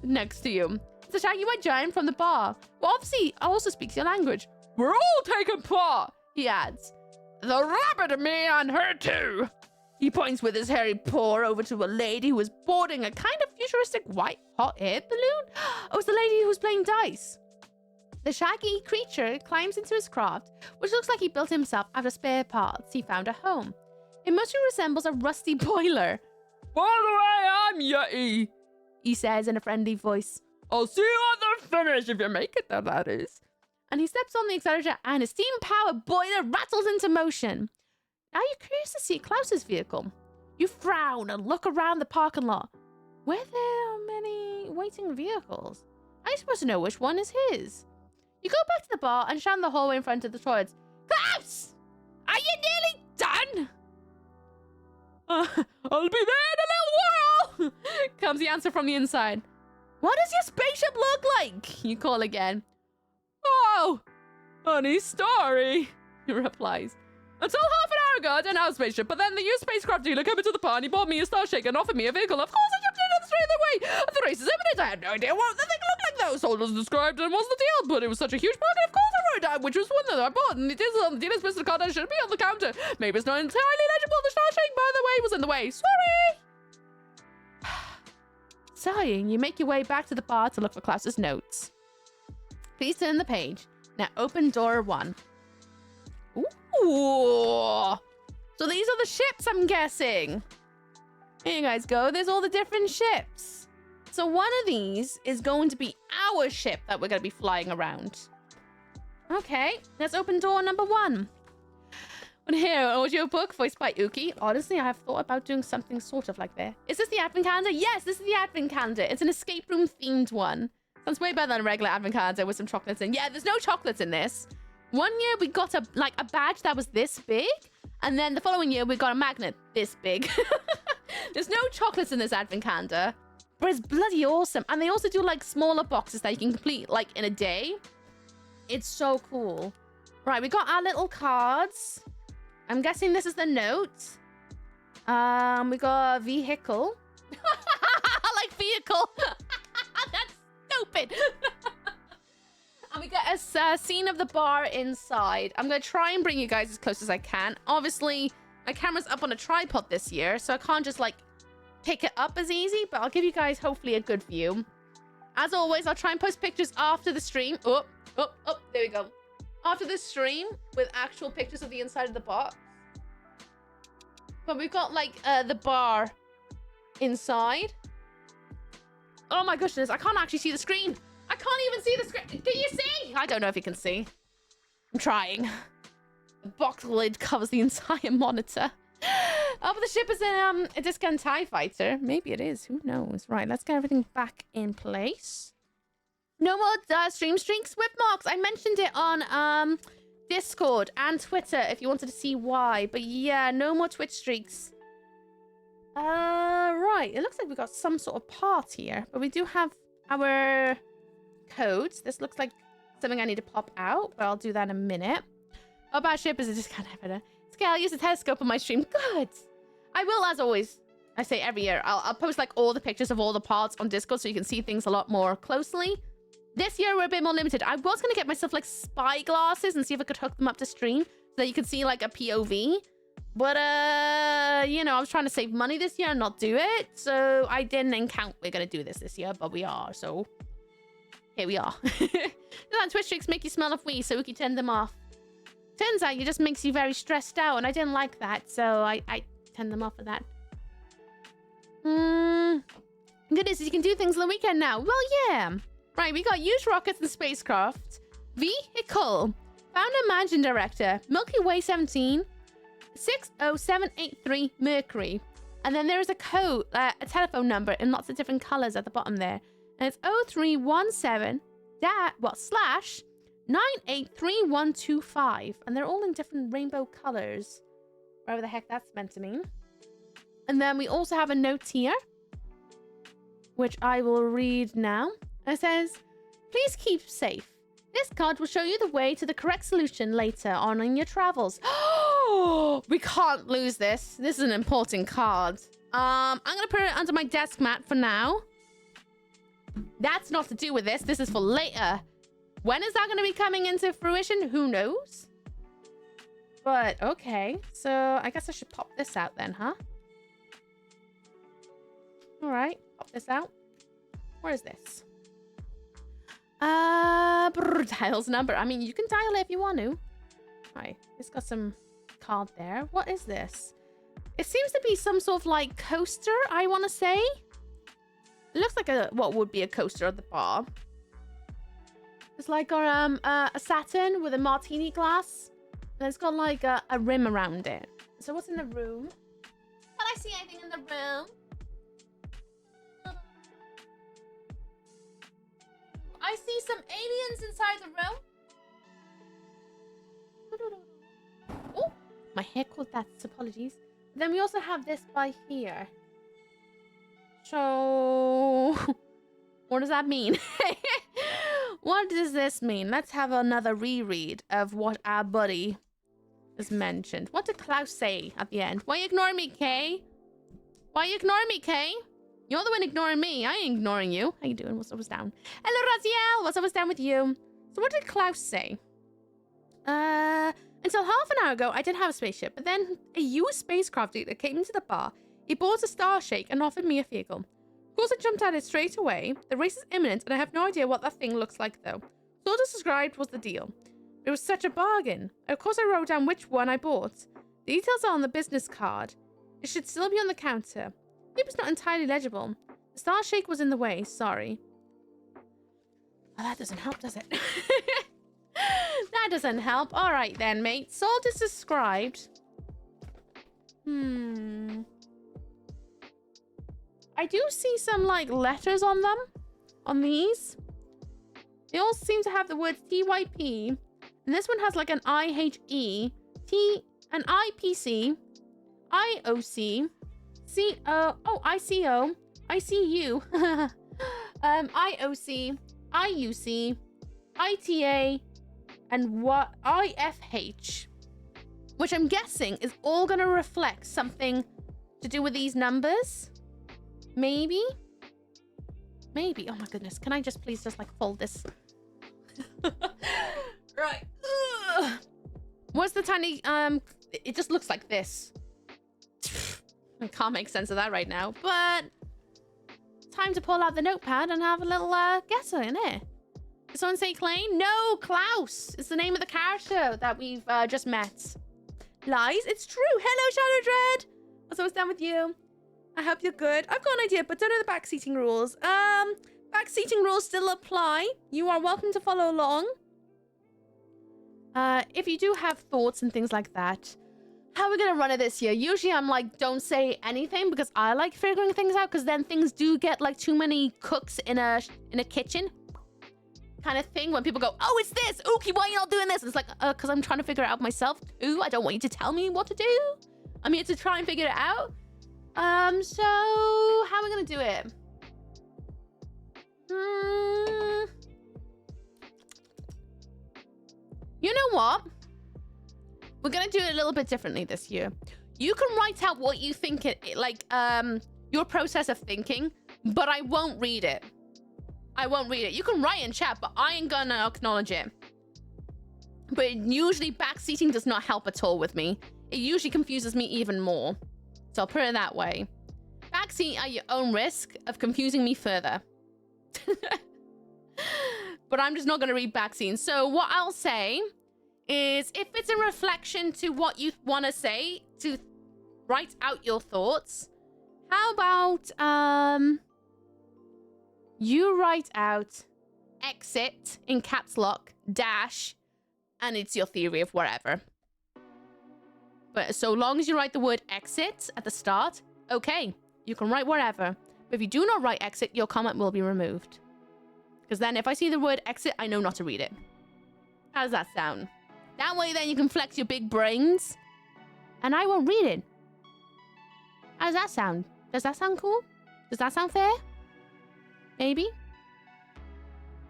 next to you. It's a shaggy white giant from the bar. Well, obviously, also speaks your language. We're all taking part, he adds. The rabbit and me and her too. He points with his hairy paw over to a lady who is boarding a kind of futuristic white hot air balloon. Oh, it's the lady who's playing dice. The shaggy creature climbs into his craft, which looks like he built himself out of spare parts he found at home. It mostly resembles a rusty boiler. By the way, I'm Yeti, he says in a friendly voice. I'll see you at the finish if you make it there, that is. And he steps on the accelerator and a steam-powered boiler rattles into motion. Now you're curious to see Klaus's vehicle. You frown and look around the parking lot. Where there are many waiting vehicles. I'm supposed to know which one is his. You go back to the bar and shun the hallway in front of the toilets. Klaus! Are you nearly done? I'll be there in a little while, comes the answer from the inside. What does your spaceship look like? You call again. Oh, funny story, he replies. Until half an hour ago, I didn't have a spaceship, but then the used spacecraft dealer came into the party, bought me a Starshake, and offered me a vehicle. Of course, I jumped in straight away. The race is imminent. I had no idea what the thing looked like, though. So it was described and what's the deal, but it was such a huge market. Of course, I wrote it, which was one that I bought, and it is on the dealer's list of card. I should be on the counter. Maybe it's not entirely legible. The Starshake, by the way, was in the way. Sorry. Sighing, you make your way back to the bar to look for Klaus's notes. Please turn the page. Now open door 1. Ooh. So these are the ships, I'm guessing. Here you guys go. There's all the different ships. So one of these is going to be our ship that we're going to be flying around. Okay, let's open door number 1. And here, an audio book voiced by Uki. Honestly, I have thought about doing something sort of like that. Is this the advent calendar? Yes, this is the advent calendar. It's an escape room themed one. Sounds way better than a regular advent calendar with some chocolates in. Yeah, there's no chocolates in this. One year we got a badge that was this big, and then the following year we got a magnet this big. There's no chocolates in this advent calendar, but it's bloody awesome. And they also do like smaller boxes that you can complete like in a day. It's so cool. Right, we got our little cards. I'm guessing this is the note. We got a vehicle. I like vehicle. That's stupid. And we got a scene of the bar inside. I'm going to try and bring you guys as close as I can. Obviously, my camera's up on a tripod this year, so I can't just, like, pick it up as easy, but I'll give you guys, hopefully, a good view. As always, I'll try and post pictures after the stream. Oh, there we go. After the stream, with actual pictures of the inside of the box. But we've got, like, the bar inside. Oh my goodness, I can't actually see the screen. I can't even see the screen. Can you see? I don't know if you can see. I'm trying. The box lid covers the entire monitor. Oh, but the ship is a discount TIE fighter. Maybe it is. Who knows? Right, let's get everything back in place. No more stream streaks with Mox. I mentioned it on Discord and Twitter if you wanted to see why. But yeah, no more Twitch streaks. Right. It looks like we got some sort of part here. But we do have our codes. This looks like something I need to pop out. But I'll do that in a minute. Oh, bad ship is a discount fighter. Okay, I'll use a telescope on my stream. Good. I will, as always. I say every year. I'll post like all the pictures of all the parts on Discord so you can see things a lot more closely. This year we're a bit more limited. I was gonna get myself like spy glasses and see if I could hook them up to stream so that you could see like a POV. But you know, I was trying to save money this year and not do it, so I didn't encounter we're gonna do this year, but we are. So here we are. Twitch streaks make you smell of weed, so we can turn them off. Turns out it just makes you very stressed out, and I didn't like that, so I turned them off for that. Goodness, you can do things on the weekend now. Well, yeah. Right, we got used rockets and spacecraft. Vehicle. Found a managing director. Milky Way 17. 60783 Mercury. And then there is a code, a telephone number in lots of different colors at the bottom there. And it's 0317 / 983125, and they're all in different rainbow colors, whatever the heck that's meant to mean. And then we also have a note here, which I will read now. It says, please keep safe. This card will show you the way to the correct solution later on in your travels. Oh, we can't lose this. This is an important card. I'm gonna put it under my desk mat for now. That's not to do with this. This is for later. When is that going to be coming into fruition? Who knows? But, okay. So, I guess I should pop this out then, huh? Alright. Pop this out. Where is this? Dials number. I mean, you can dial it if you want to. Alright. It's got some card there. What is this? It seems to be some sort of, like, coaster, I want to say. It looks like what would be a coaster at the bar. It's like a Saturn with a martini glass. And it's got like a rim around it. So what's in the room? Can I see anything in the room? I see some aliens inside the room. Oh, my hair caught that. Apologies. Then we also have this by here. So, what does that mean? What does this mean? Let's have another reread of what our buddy has mentioned. What did Klaus say at the end? Why are you ignoring me, Kay? Why are you ignoring me, Kay? You're the one ignoring me. I ain't ignoring you. How you doing? What's up, what's down? Hello, Raziel. What's up, what's down with you? So what did Klaus say? Until half an hour ago, I did have a spaceship, but then a US spacecraft leader came into the bar. He bought a Starshake and offered me a vehicle. Of course, I jumped at it straight away. The race is imminent, and I have no idea what that thing looks like, though. So all just described was the deal. It was such a bargain. Of course, I wrote down which one I bought. The details are on the business card. It should still be on the counter. It was not entirely legible. The Starshake was in the way, sorry. Well, that doesn't help, does it? That doesn't help. All right, then, mate. Salt is described. I do see some, like, letters on them. On these. They all seem to have the words TYP. And this one has, like, an IHE. An IPC. IOC. ICO. ICU. IOC. IUC. ITA. And what? IFH. Which I'm guessing is all going to reflect something to do with these numbers. Maybe? Maybe. Oh my goodness. Can I just please just like fold this? a tiny, it just looks like this. I can't make sense of that right now, but time to pull out the notepad and have a little guess in it. Did someone say Klein? No, Klaus. It's the name of the character that we've just met. Lies? It's true. Hello, Shadow Dread. What's always down with you? I hope you're good. I've got an idea, but don't know the backseating rules. Backseating rules still apply. You are welcome to follow along. If you do have thoughts and things like that, how are we gonna run it this year? Usually I'm like, don't say anything because I like figuring things out, because then things do get like too many cooks in a kitchen kind of thing when people go, oh, it's this. Ookie, why are you not doing this? And it's like, because I'm trying to figure it out myself too. I don't want you to tell me what to do. I'm here to try and figure it out. So how are we gonna do it? You know what? We're gonna do it a little bit differently this year. You can write out what you think your process of thinking, but I won't read it. I won't read it. You can write in chat, but I ain't gonna acknowledge it. But usually backseating does not help at all with me. It usually confuses me even more. So I'll put it that way. Backseat at your own risk of confusing me further. But I'm just not gonna read backseating. So what I'll say is, if it's a reflection to what you want to say, to write out your thoughts, how about you write out exit in caps lock dash, and it's your theory of whatever. But so long as you write the word exit at the start, okay, you can write whatever. But if you do not write exit, your comment will be removed, because then if I see the word exit, I know not to read it. How does that sound? That way, then you can flex your big brains, and I won't read it. How does that sound? Does that sound cool? Does that sound fair? Maybe?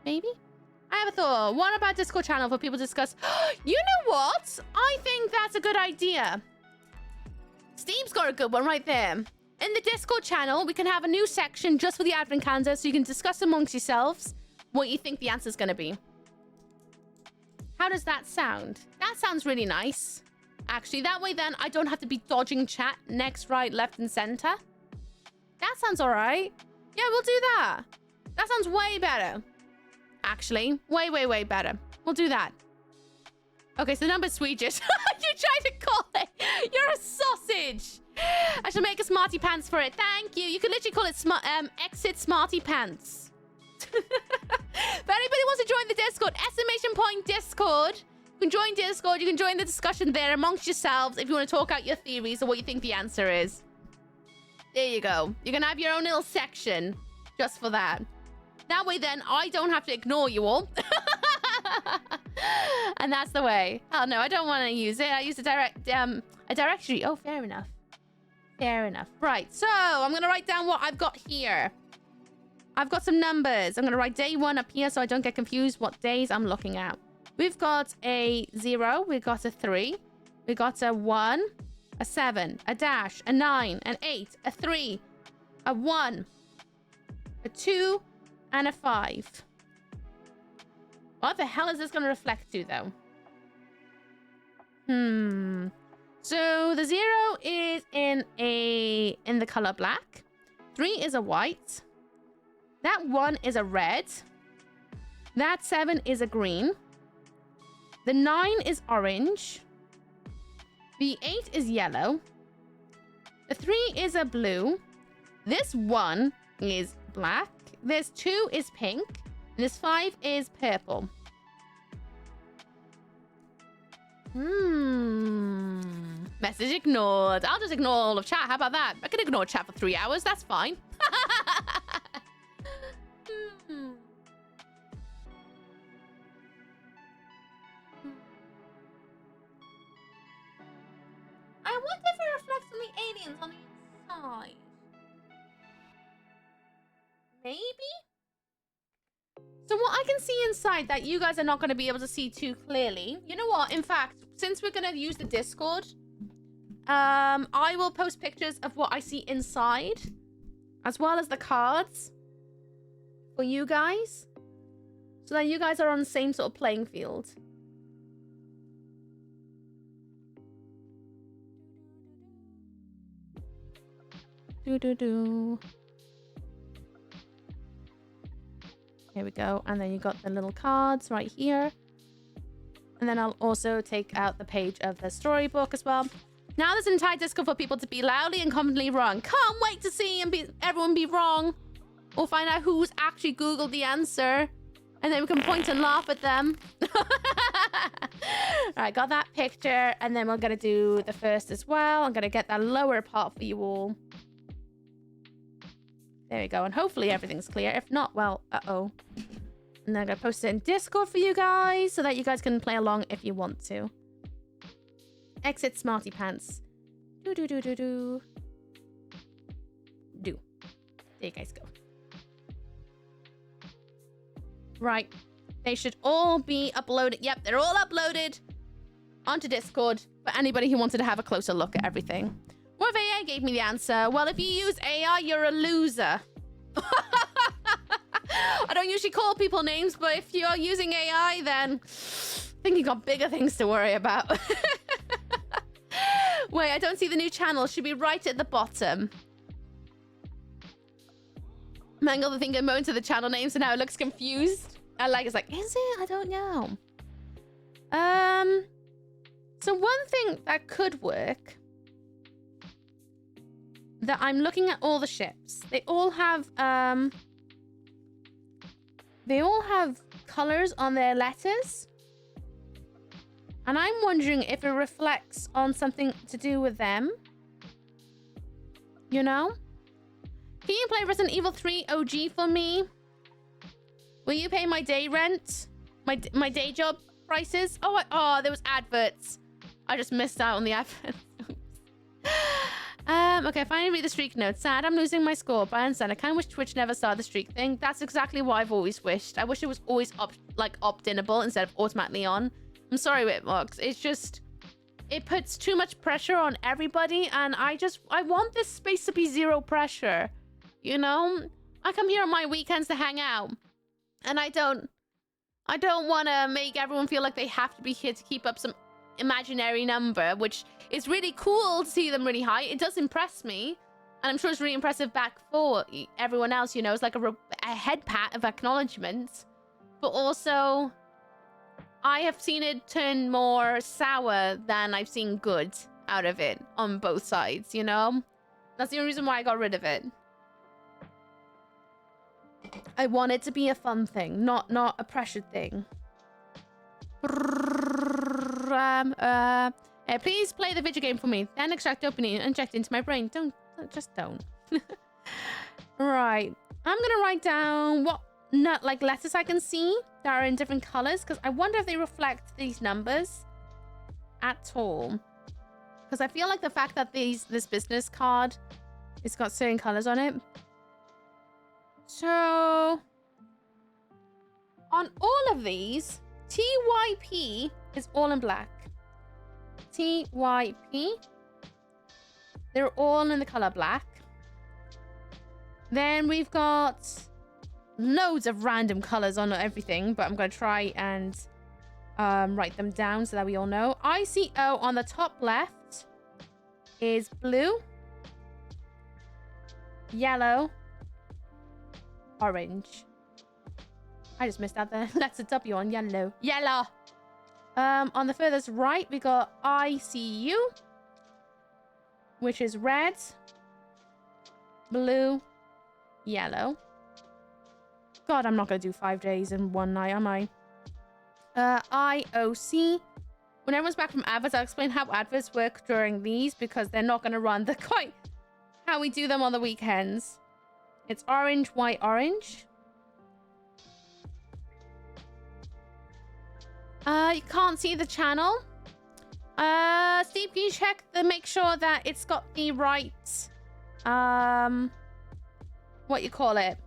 Maybe? I have a thought. What about Discord channel for people to discuss? You know what? I think that's a good idea. Steve's got a good one right there. In the Discord channel, we can have a new section just for the advent calendar, so you can discuss amongst yourselves what you think the answer's going to be. How does that sound? That sounds really nice. Actually, that way then I don't have to be dodging chat next, right, left, and center. That sounds all right. Yeah, we'll do that. That sounds way better. Actually, way, way, way better. We'll do that. Okay, so the number's Swedish. You tried to call it. You're a sausage. I shall make a smarty pants for it. Thank you. You could literally call it exit smarty pants. If anybody wants to join the Discord, !Discord. You can join Discord. You can join the discussion there amongst yourselves if you want to talk out your theories or what you think the answer is. There you go. You're going to have your own little section just for that. That way then I don't have to ignore you all. And that's the way. Oh no, I don't want to use it. I use a directory. Oh, fair enough. Fair enough. Right, so I'm going to write down what I've got here. I've got some numbers. I'm going to write day 1 up here so I don't get confused what days I'm looking at. We've got a 0. We've got a 3. We've got a 1, a 7, a dash, a 9, an 8, a 3, a 1, a 2, and a 5. What the hell is this going to reflect to, though? So the 0 is in the color black. 3 is a white. That 1 is a red. That 7 is a green. The 9 is orange. The 8 is yellow. The 3 is a blue. This 1 is black. This 2 is pink. And this 5 is purple. Message ignored. I'll just ignore all of chat. How about that? I can ignore chat for 3 hours. That's fine. I wonder if it reflects on the aliens on the inside. Maybe? So what I can see inside that you guys are not going to be able to see too clearly. You know what? In fact, since we're going to use the Discord, I will post pictures of what I see inside, as well as the cards for you guys, so that you guys are on the same sort of playing field. Do. Here we go. And then you got the little cards right here. And then I'll also take out the page of the storybook as well. Now there's an entire Discord for people to be loudly and confidently wrong. Can't wait to see everyone be wrong. Or find out who's actually Googled the answer. And then we can point and laugh at them. Alright, got that picture. And then we're going to do the first as well. I'm going to get that lower part for you all. There we go. And hopefully everything's clear. If not, well, uh-oh. And then I'm going to post it in Discord for you guys so that you guys can play along if you want to. Exit Smarty Pants. Do. There you guys go. Right. They should all be uploaded. Yep, they're all uploaded onto Discord for anybody who wanted to have a closer look at everything. What if AI gave me the answer? Well, if you use AI, you're a loser. I don't usually call people names, but if you're using AI, then I think you got bigger things to worry about. Wait, I don't see the new channel. Should be right at the bottom. Mangle the thing and moan to the channel name, so now it looks confused. It's like, is it? I don't know. So one thing that could work, that I'm looking at all the ships. They all have colors on their letters. And I'm wondering if it reflects on something to do with them. You know? Can you play Resident Evil 3 OG for me? Will you pay my day rent? My day job prices? Oh, there was adverts. I just missed out on the adverts. Okay, finally read the streak note. Sad, I'm losing my score, but I understand. I kind of wish Twitch never started the streak thing. That's exactly what I've always wished. I wish it was always opt-inable instead of automatically on. I'm sorry, Whitmox. It's just, it puts too much pressure on everybody, and I want this space to be zero pressure. You know? I come here on my weekends to hang out, and I don't want to make everyone feel like they have to be here to keep up some imaginary number, which is really cool to see them really high. It does impress me, and I'm sure it's really impressive back for everyone else, you know. It's like a head pat of acknowledgement, but also I have seen it turn more sour than I've seen good out of it on both sides, you know? That's the only reason why I got rid of it. I want it to be a fun thing, not a pressured thing. Please play the video game for me, then extract dopamine and inject into my brain. Don't. Right. I'm gonna write down what letters I can see that are in different colors, because I wonder if they reflect these numbers at all. Because I feel like the fact that this business card, it's got certain colors on it. So on all of these, TYP is all in black. TYP, they're all in the color black. Then we've got loads of random colors on everything, but I'm going to try and write them down so that we all know. ICO on the top left is blue, yellow, orange. I just missed out the letter W on yellow. Yellow. On the furthest right, we got ICU, which is red, blue, yellow. God, I'm not going to do 5 days in one night, am I? IOC. When everyone's back from adverts, I'll explain how adverts work during these, because they're not going to run the quite how we do them on the weekends. It's orange, white, orange. You can't see the channel. Steve, can you check to make sure that it's got the right, what you call it?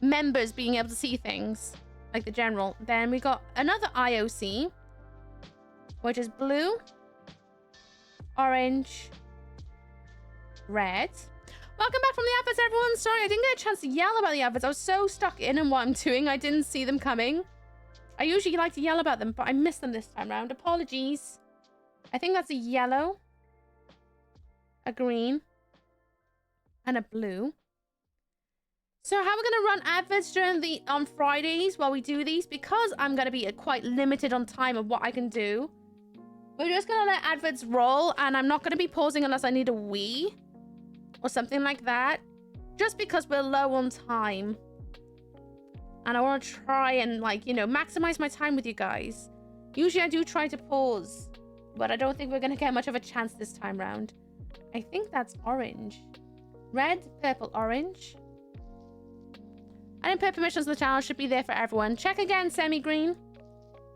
Members being able to see things, like the general. Then we got another IOC, which is blue, orange, red. Welcome back from the adverts, everyone. Sorry, I didn't get a chance to yell about the adverts. I was so stuck in what I'm doing, I didn't see them coming. I usually like to yell about them, but I missed them this time around. Apologies. I think that's a yellow, a green, and a blue. So how we're gonna run adverts on Fridays while we do these, because I'm gonna be quite limited on time of what I can do. We're just gonna let adverts roll, and I'm not gonna be pausing unless I need a wee or something like that, just because we're low on time. And I want to try and, like, you know, maximize my time with you guys. Usually I do try to pause, but I don't think we're gonna get much of a chance this time round. I think that's orange. Red, purple, orange. I didn't put permissions on the channel. Should be there for everyone. Check again, semi-green.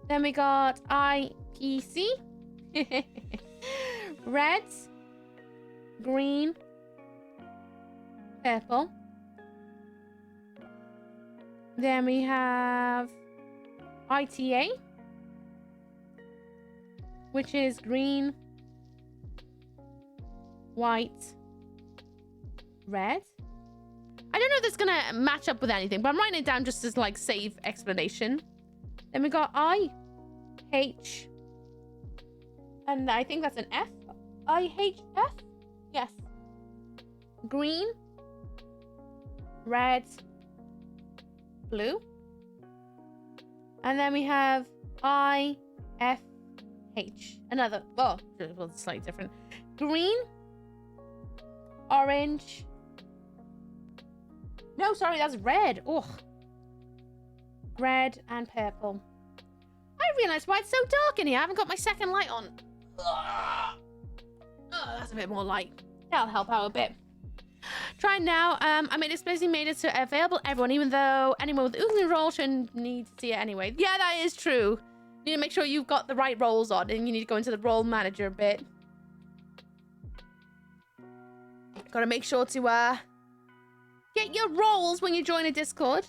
Then we got IPC. Red. Green. Purple. Then we have ITA, which is green, white, red. I don't know if this is gonna match up with anything, but I'm writing it down just as, like, save explanation. Then we got I, H, and I think that's an F. IHF? Yes. Green, red, blue. And then we have IFH. Another, well, it's slightly different. Green, orange. No, sorry, that's red. Oh, red and purple. I realized why it's so dark in here. I haven't got my second light on. Oh, that's a bit more light. That'll help out a bit. Try now. I mean, it's basically made it to available to everyone, even though anyone with Oogly roll shouldn't need to see it anyway. Yeah, that is true. You need to make sure you've got the right roles on, and you need to go into the role manager bit. Gotta make sure to get your roles when you join a Discord.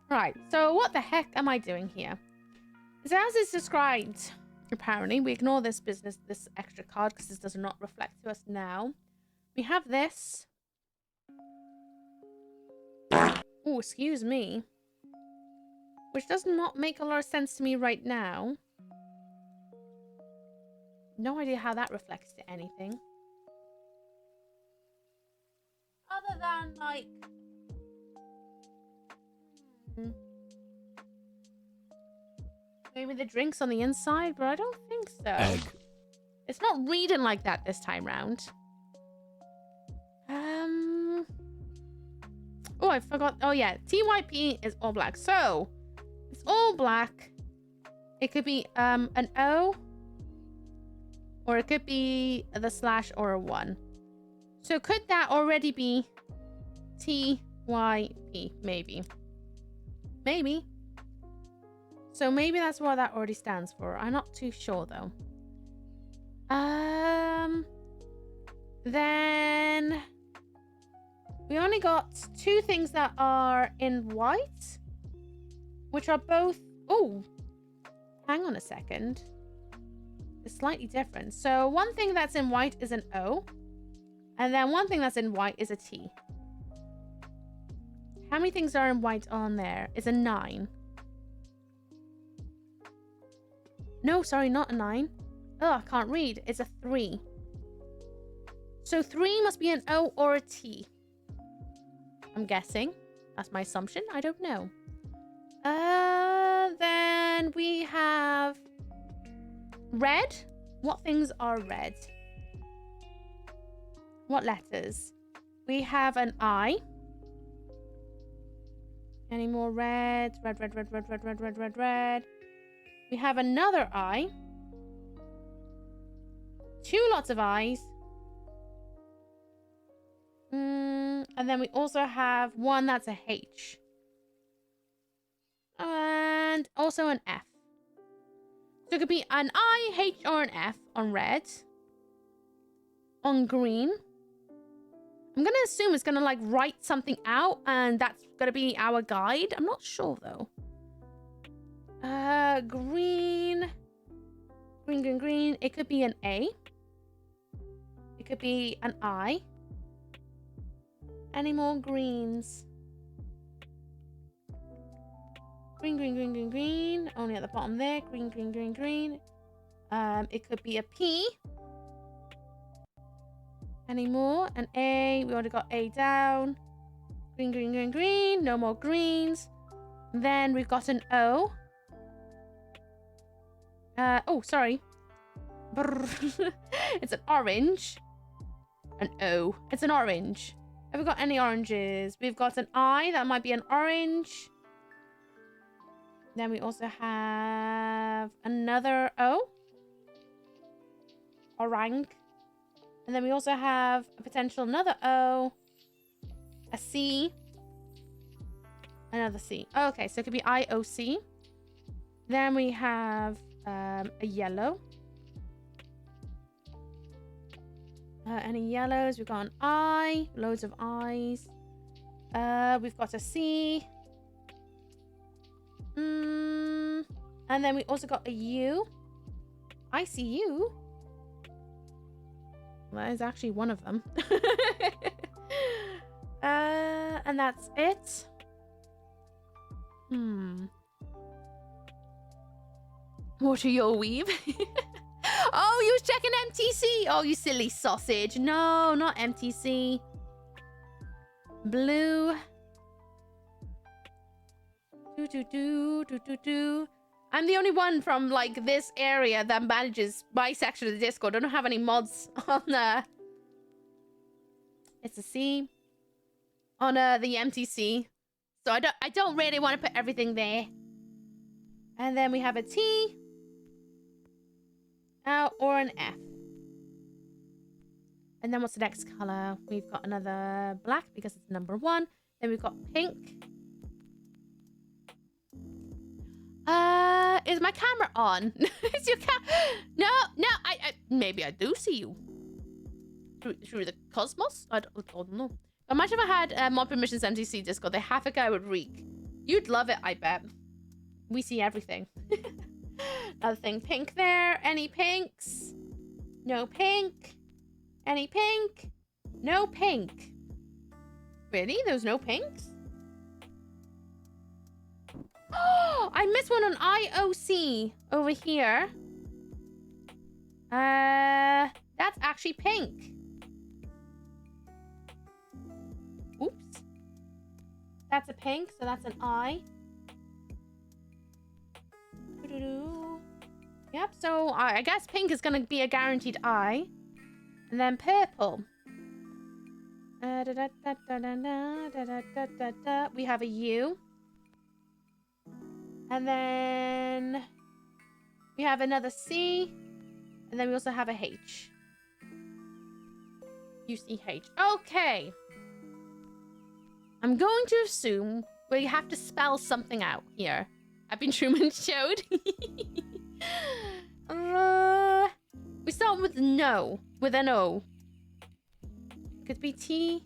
Right, so what the heck am I doing here? So as it's described, apparently, we ignore this business, this extra card, because this does not reflect to us now. We have this. Oh, excuse me. Which does not make a lot of sense to me right now. No idea how that reflects to anything. Other than, like... maybe the drink's on the inside, but I don't think so. Egg. It's not reading like that this time round. Oh, I forgot. Oh, yeah. TYP is all black. So, it's all black. It could be an O. Or it could be the slash or a 1. So, could that already be TYP? Maybe. Maybe. So, maybe that's what that already stands for. I'm not too sure, though. Then... we only got 2 things that are in white, which are both... oh, hang on a second. It's slightly different. So one thing that's in white is an O, and then one thing that's in white is a T. How many things are in white on there? It's a 9. No, sorry, not a 9. Oh, I can't read. It's a 3. So 3 must be an O or a T. I'm guessing. That's my assumption. I don't know. Then we have red. What things are red? What letters? We have an I. Any more red? Red, red, red, red, red, red, red, red, red. We have another I. 2 lots of I's. And then we also have one that's a H. And also an F. So it could be an I, H, or an F on red. On green. I'm going to assume it's going to, like, write something out, and that's going to be our guide. I'm not sure, though. Green. Green, green, green. It could be an A. It could be an I. Any more greens? Green, green, green, green, green. Only at the bottom there. Green, green, green, green. It could be a P. Any more? An A. We already got A down. Green, green, green, green. No more greens. Then we've got an O. Oh, sorry. It's an orange. An O. It's an orange. Have we got any oranges? We've got an I. That might be an orange. Then we also have another O. Orang. And then we also have a potential another O. A C. Another C. Oh, okay, so it could be IOC. Then we have a yellow. Any yellows? We've got an I. Loads of I's. We've got a C. And then we also got a U. I see you. That is actually one of them. And that's it. What are your weave? Oh, you was checking MTC. Oh, you silly sausage. No, not MTC. Blue. I'm the only one from like this area that manages my section of the Discord. I don't have any mods on the. It's a C on the MTC, so I don't really want to put everything there. And then we have a T. Or an F. And then what's the next color? We've got another black because it's number 1. Then we've got pink. Is my camera on? Is your No, I maybe I do see you. Through the cosmos? I don't know. Imagine if I had mod permissions MTC Discord. They have a guy with Reek. You'd love it, I bet. We see everything. Another thing, pink there. Any pinks? No pink. Any pink? No pink. Really? There's no pinks? Oh, I missed one on IOC over here. That's actually pink. Oops. That's a pink, so that's an I. Yep, so I guess pink is going to be a guaranteed I. And then purple. We have a U. And then we have another C. And then we also have a H. UCH. Okay. I'm going to assume we have to spell something out here. I've been Truman showed. We start with no, with an O. It could be T.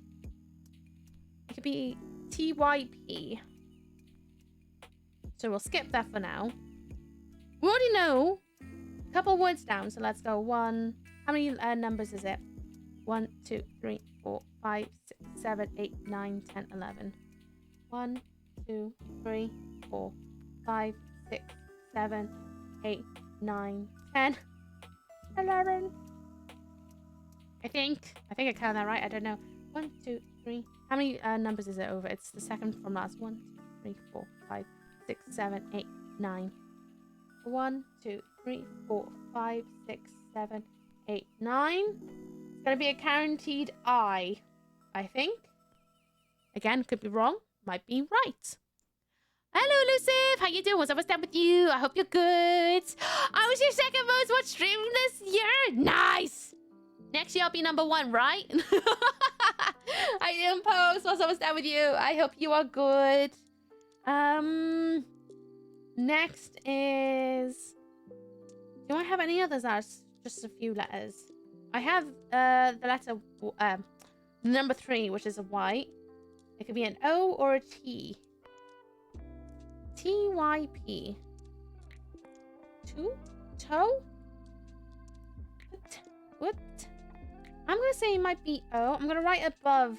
It could be TYP. So we'll skip that for now. We already know a couple words down, so let's go. 1. How many numbers is it? 1, 2, 3, 4, 5, 6, 7, 8, 9, 10, 11. 1, 2, 3, 4, 5, 6, 7, 8, 9, 10, 11. I think I counted that right. I don't know. 1, 2, 3. How many numbers is it over? It's the second from last. 1, 2, 3, 4, 5, 6, 7, 8, 9. 1, 2, 3, 4, 5, 6, 7, 8, 9. It's gonna be a guaranteed I think. Again, could be wrong. Might be right. Hello, Elusive. How you doing? What's up with you? I hope you're good. I was your second most watched stream this year. Nice. Next year I'll be number 1, right? I didn't post. What's up with you? I hope you are good. Next is... Do I have any others? That's just a few letters. I have the letter... number 3, which is a Y. It could be an O or a T. TYP. Toe? What? I'm gonna say it might be O. I'm gonna write above.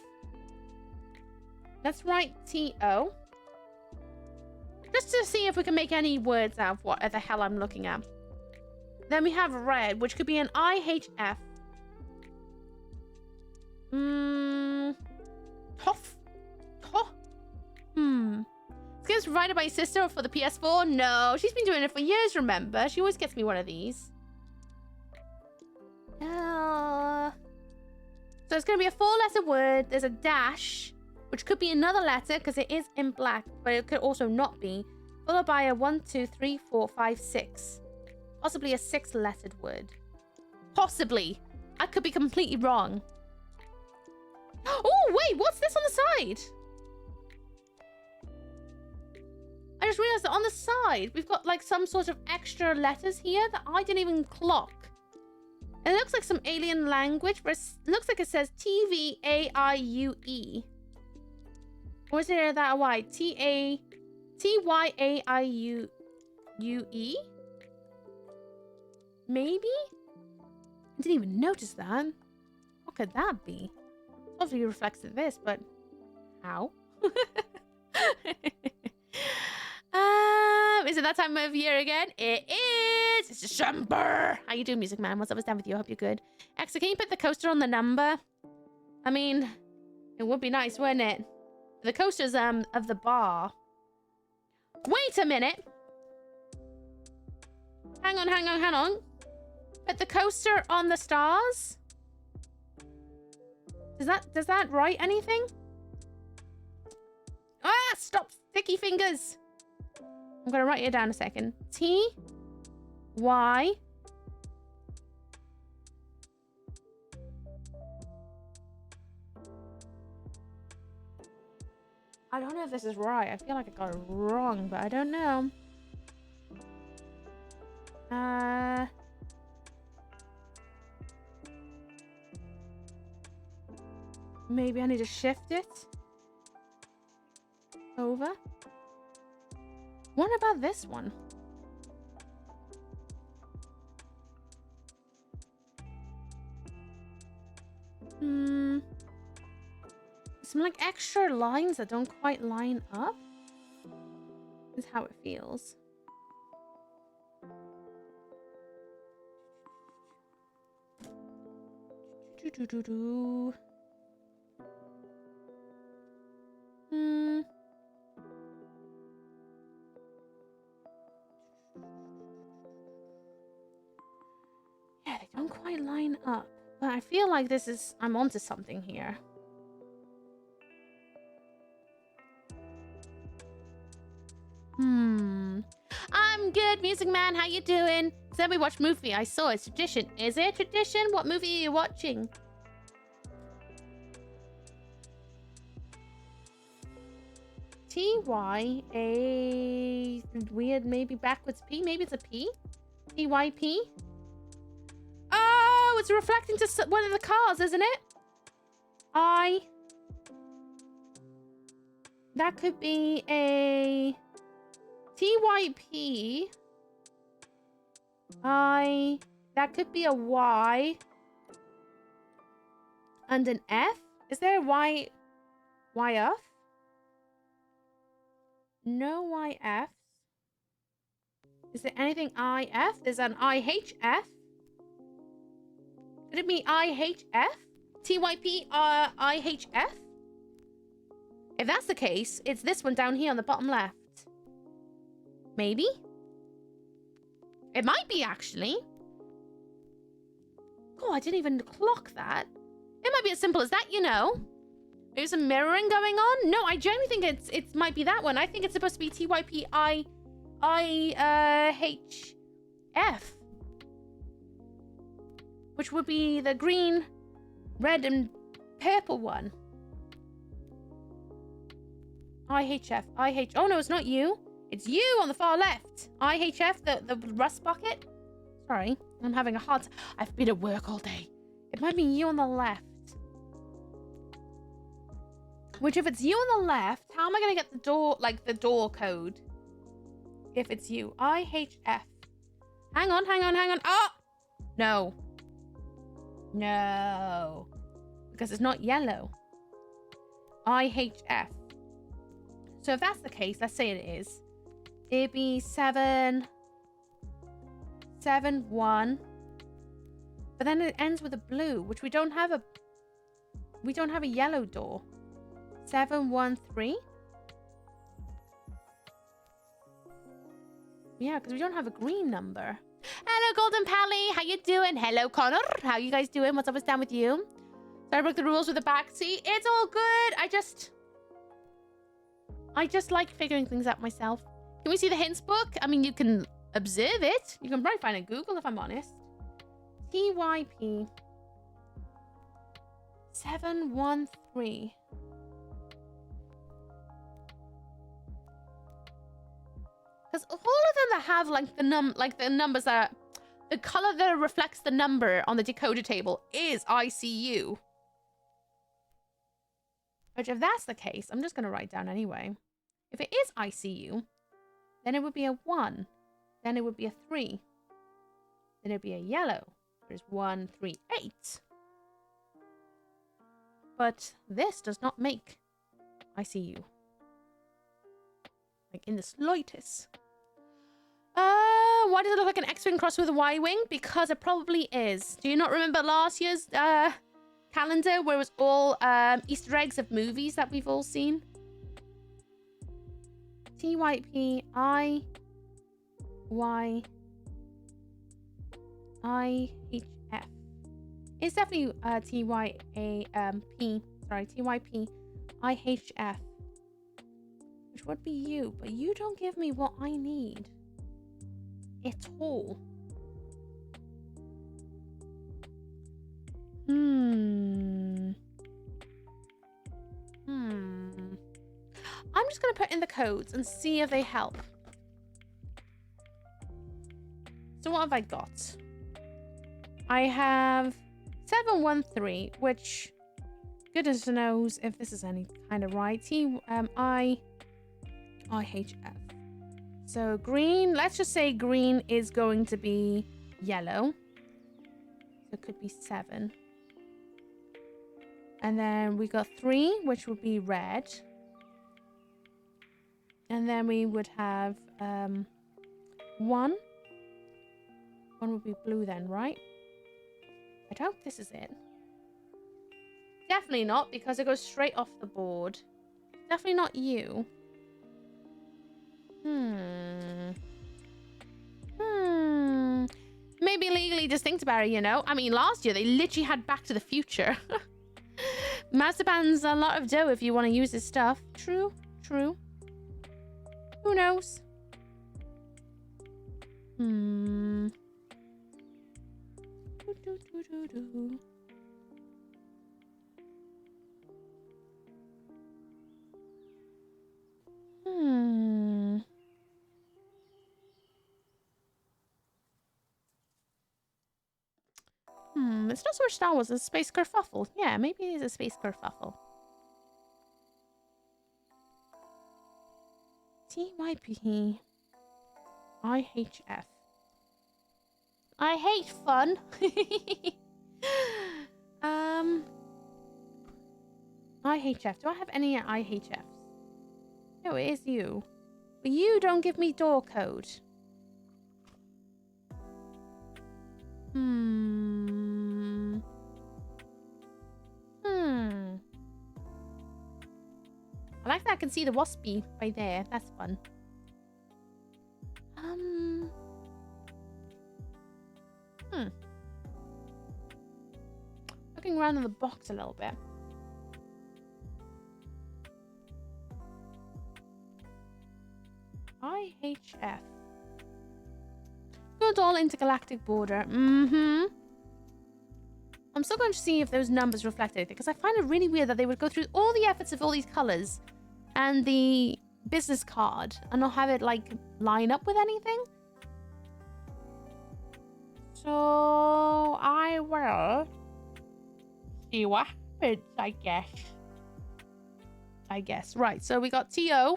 Let's write TO. Just to see if we can make any words out of what the hell I'm looking at. Then we have red, which could be an IHF. Tough. Tough. This game's provided by your sister for the PS4? No, she's been doing it for years, remember? She always gets me one of these. So it's going to be a 4-letter word. There's a dash, which could be another letter because it is in black, but it could also not be. Followed by a 1, 2, 3, 4, 5, 6. Possibly a 6-lettered word. Possibly. I could be completely wrong. Oh, wait, what's this on the side? I just realized that on the side, we've got like some sort of extra letters here that I didn't even clock. It looks like some alien language, but it looks like it says T-V-A-I-U-E. Or is it that Y? T-Y-A-I-U-E? Maybe? I didn't even notice that. What could that be? Obviously reflects to this, but how? Is it that time of year again? It is! It's December! How you doing, Music Man? What's up? What's down with you? I hope you're good. Exa, can you put the coaster on the number? I mean, it would be nice, wouldn't it? The coaster's of the bar. Wait a minute! Hang on. Put the coaster on the stars? Does that write anything? Ah! Stop! Sticky fingers! I'm gonna write it down a second. T-Y... I don't know if this is right. I feel like I got it wrong, but I don't know. Maybe I need to shift it over. What about this one? Some like extra lines that don't quite line up. Is how it feels. Yeah, they don't quite line up. But I feel like I'm onto something here. I'm good, Music Man. How you doing? Said we watch movie. I saw it's tradition. Is it tradition? What movie are you watching? T-Y-A... Weird, maybe backwards P? Maybe it's a P? T-Y-P? Oh, it's reflecting to one of the cars, isn't it? That could be a... T-Y-P... That could be a Y... and an F? Is there a Y... YF? No YFs. Is there anything IF? There's an IHF. Could it be IHF? TYP IHF? If that's the case, it's this one down here on the bottom left. Maybe? It might be, actually. Oh, I didn't even clock that. It might be as simple as that, you know. There's some mirroring going on. No, I genuinely think it might be that one. I think it's supposed to be TYP IHF. Which would be the green, red, and purple one. IHF. Oh, no, it's not you. It's you on the far left. IHF, the rust bucket. Sorry, I'm having a hard time. I've been at work all day. It might be you on the left. Which, if it's you on the left, how am I going to get the door, like the door code? If it's you. IHF. Hang on. Oh! No. No. Because it's not yellow. IHF. So if that's the case, let's say it is. It'd be 771. But then it ends with a blue, which we don't have a... We don't have a yellow door. 713? Yeah, because we don't have a green number. Hello, Golden Pally. How you doing? Hello, Connor. How you guys doing? What's up? What's down with you? So I broke the rules with the backseat. It's all good. I just like figuring things out myself. Can we see the hints book? I mean, you can observe it. You can probably find it on Google if I'm honest. TYP 713. Because all of them that have like the numbers that the color that reflects the number on the decoder table is ICU. Which if that's the case, I'm just gonna write down anyway. If it is ICU, then it would be a 1. Then it would be a 3. Then it would be a yellow. There's 1, 3, 8. But this does not make ICU. Like in the slightest. Why does it look like an X-wing crossed with a Y-wing? Because it probably is. Do you not remember last year's calendar where it was all Easter eggs of movies that we've all seen? TYP I Y I H F. It's definitely TYP I H F. Which would be you, but you don't give me what I need at all. I'm just gonna put in the codes and see if they help. So what have I got? I have 713, which goodness knows if this is any kind of right. IHF. So green, let's just say green is going to be yellow. So it could be 7. And then we got 3, which would be red. And then we would have 1. 1 would be blue then, right? I doubt this is it. Definitely not, because it goes straight off the board. Definitely not you. Maybe legally distinct about it, you know? I mean, last year they literally had Back to the Future. Masterplan's a lot of dough if you want to use this stuff. True, true. Who knows? It's not so much Star Wars, it's a space kerfuffle. Yeah, maybe it is a space kerfuffle. TYP IHF. I hate fun. IHF. Do I have any IHFs? No, it is you. But you don't give me door code. I like that I can see the waspy right there. That's fun. Looking around in the box a little bit. IHF. Good all intergalactic border. I'm still going to see if those numbers reflect anything, because I find it really weird that they would go through all the efforts of all these colors and the business card and not have it like line up with anything. So I will see what happens, I guess. Right, so we got TO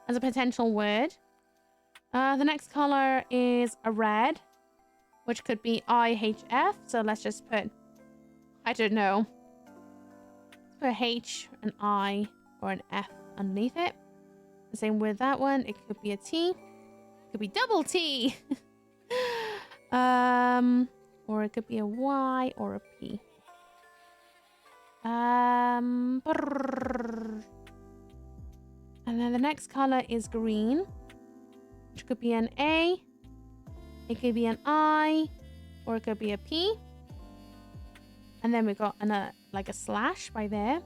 as a potential word. The next color is a red, which could be IHF. So let's just put, I don't know, put a H, an I, or an F underneath it. The same with that one. It could be a T. It could be double T. Or it could be a Y or a P. And then the next color is green, which could be an A, it could be an I, or it could be a P. And then we got like a slash by there.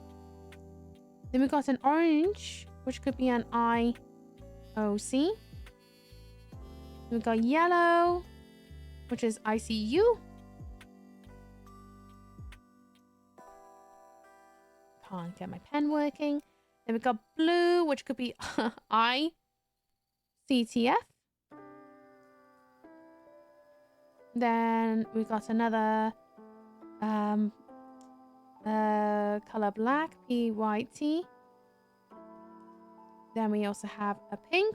Then we got an orange, which could be an IOC. We got yellow, which is ICU. Can't get my pen working. Then we got blue, which could be ICTF. Then we got another color black, PYT. Then we also have a pink,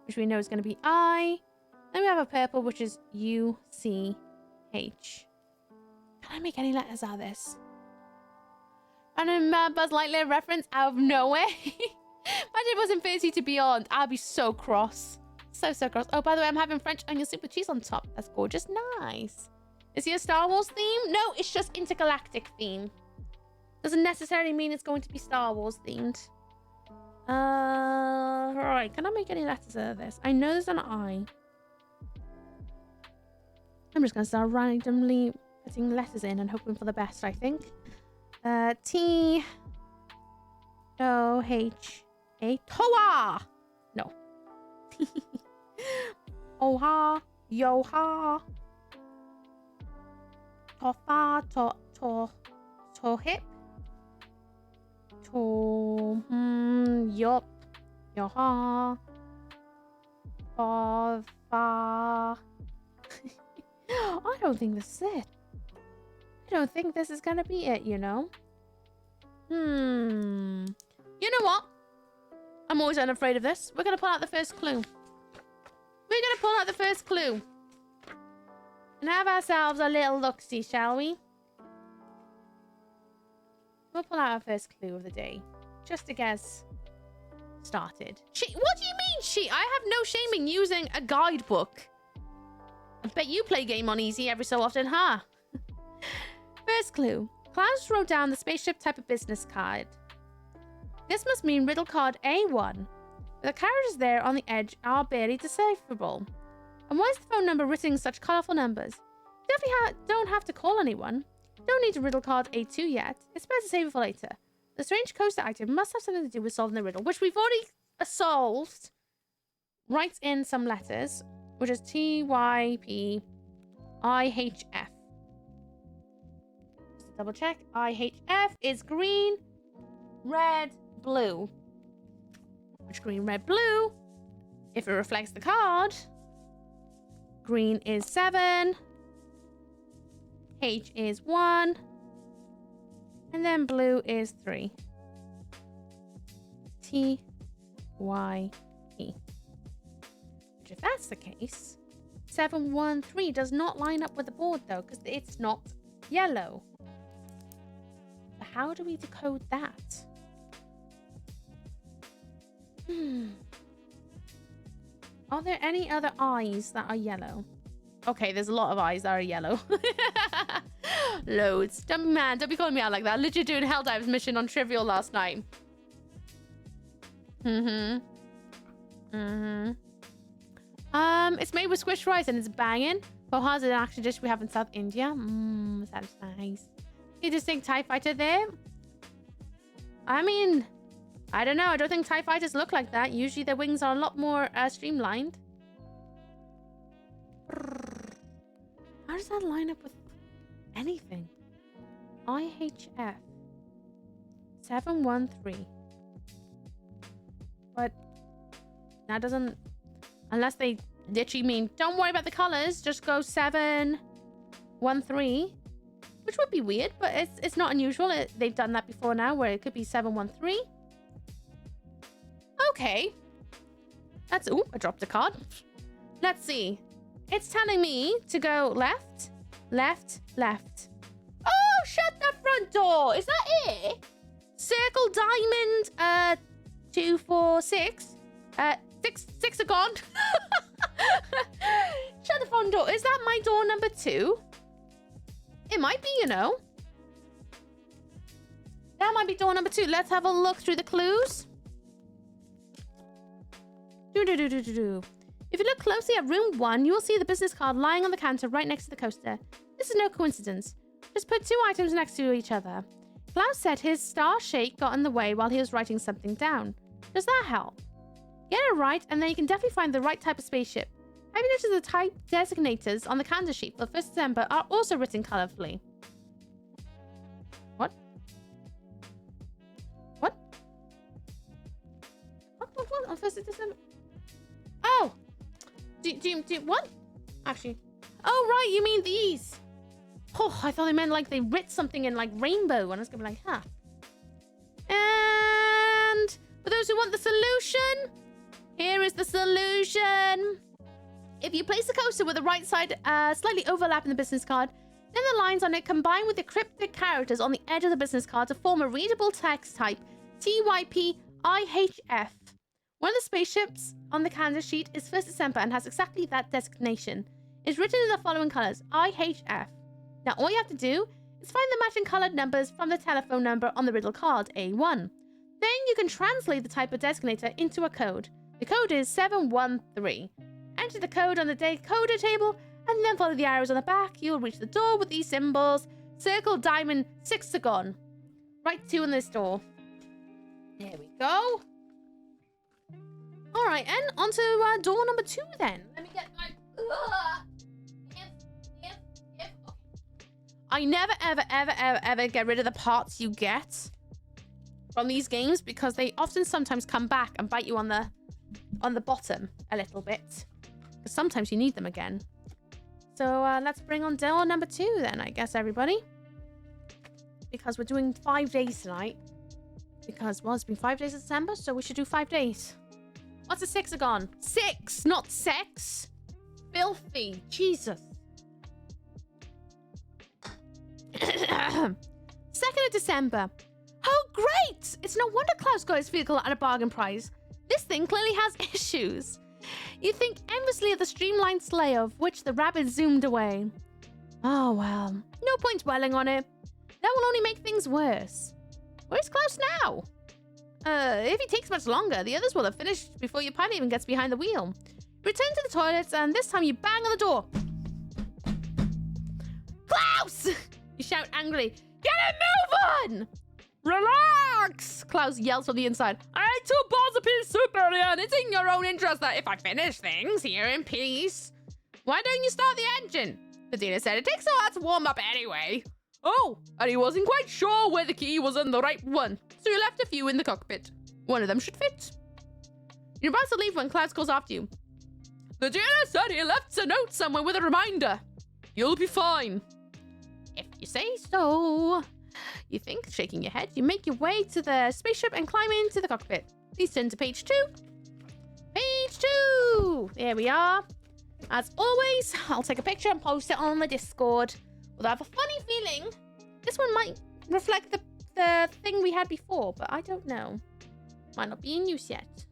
which we know is going to be I. Then we have a purple, which is UCH. Can I make any letters out of this? And a Buzz Lightyear reference out of nowhere. Imagine it was Infinity to Beyond. I'd be so cross. So cross. Oh, by the way, I'm having French onion soup with cheese on top. That's gorgeous. Nice. Is he a Star Wars theme? No, it's just intergalactic theme. Doesn't necessarily mean it's going to be Star Wars themed. Right. Can I make any letters out of this? I know there's an I. I'm just going to start randomly putting letters in and hoping for the best, I think. T O H A Toa. No. Oha Yoha Tofa to hip to yup Yoha Fa. I don't think this is it. I don't think this is gonna be it, you know? You know what? I'm always unafraid of this. We're gonna pull out the first clue. We're gonna pull out the first clue. And have ourselves a little look-see, shall we? We'll pull out our first clue of the day. Just to get us started. What do you mean, cheat? I have no shame in using a guidebook. I bet you play game on easy every so often, huh? First clue. Klaus wrote down the spaceship type of business card. This must mean riddle card A1. The characters there on the edge are barely decipherable. And why is the phone number written in such colourful numbers? You definitely don't have to call anyone. You don't need to riddle card A2 yet. It's better to save it for later. The strange coaster item must have something to do with solving the riddle, which we've already solved. Write in some letters, which is TYPIHF. Just to double check, IHF is green, red, blue. Which green, red, blue? If it reflects the card, green is 7, H is 1, and then blue is 3. TYP. Which, if that's the case, 713 does not line up with the board though, because it's not yellow. So how do we decode that? Are there any other eyes that are yellow? Okay, there's a lot of eyes that are yellow. Loads. Don't be mad. Don't be calling me out like that. Literally doing Helldive's mission on Trivial last night. It's made with squished rice and it's banging. Poha is an actual dish we have in South India. That's nice. You just think TIE Fighter there? I mean, I don't know. I don't think TIE Fighters look like that. Usually their wings are a lot more streamlined. How does that line up with anything? IHF 713. But that doesn't, unless they literally mean don't worry about the colors, just go 713, which would be weird, but it's not unusual. They've done that before now, where it could be 713. Okay, that's, ooh, I dropped a card. Let's see. It's telling me to go left, left, left. Oh, shut the front door. Is that it? Circle, diamond, 2, 4, 6. 6 are gone. Shut the front door. Is that my door number 2? It might be, you know. That might be door number 2. Let's have a look through the clues. If you look closely at room 1, you will see the business card lying on the counter right next to the coaster. This is no coincidence. Just put 2 items next to each other. Klaus said his star shake got in the way while he was writing something down. Does that help? Get it right, and then you can definitely find the right type of spaceship. Have you noticed the type designators on the calendar sheet for 1st December are also written colorfully? What? What? What? On 1st December? Oh! Do what? Actually. Oh, right, you mean these. Oh, I thought they meant like they writ something in like rainbow, and I was gonna be like, huh. And for those who want the solution, here is the solution. If you place the coaster with the right side slightly overlapping the business card, then the lines on it combine with the cryptic characters on the edge of the business card to form a readable text type TYPIHF. One of the spaceships on the calendar sheet is 1st December and has exactly that designation. It's written in the following colors, IHF. Now all you have to do is find the matching colored numbers from the telephone number on the riddle card, A1. Then you can translate the type of designator into a code. The code is 713. Enter the code on the decoder table and then follow the arrows on the back. You'll reach the door with these symbols. Circle, diamond, sexagon. Right 2 in this door. There we go. Alright, and on to door number 2 then. Let me get my... I never, ever get rid of the parts you get from these games because they often sometimes come back and bite you on the bottom a little bit. Because sometimes you need them again. So let's bring on door number 2 then, I guess, everybody. Because we're doing 5 days tonight. Because, well, it's been 5 days of December, so we should do 5 days. What's a sexagon? 6, not sex. Filthy. Jesus. 2nd of December. Oh, great! It's no wonder Klaus got his vehicle at a bargain price. This thing clearly has issues. You think endlessly of the streamlined sleigh of which the rabbit zoomed away. Oh, well. No point dwelling on it. That will only make things worse. Where's Klaus now? If he takes much longer, the others will have finished before your pilot even gets behind the wheel. Return to the toilets, and this time you bang on the door. Klaus! You shout angrily. Get a move on! Relax! Klaus yells from the inside. I ate 2 balls of peas soup earlier, and it's in your own interest that if I finish things here in peace. Why don't you start the engine? The dealer said it takes a while to warm up anyway. Oh, and he wasn't quite sure where the key was in the right one, so he left a few in the cockpit. One of them should fit. You're about to leave when Klaus calls after you. The dealer said he left a note somewhere with a reminder. You'll be fine. If you say so. You think, shaking your head, you make your way to the spaceship and climb into the cockpit. Please turn to page 2. Page 2! There we are. As always, I'll take a picture and post it on the Discord. Although I have a funny feeling this one might reflect the thing we had before, but I don't know. Might not be in use yet.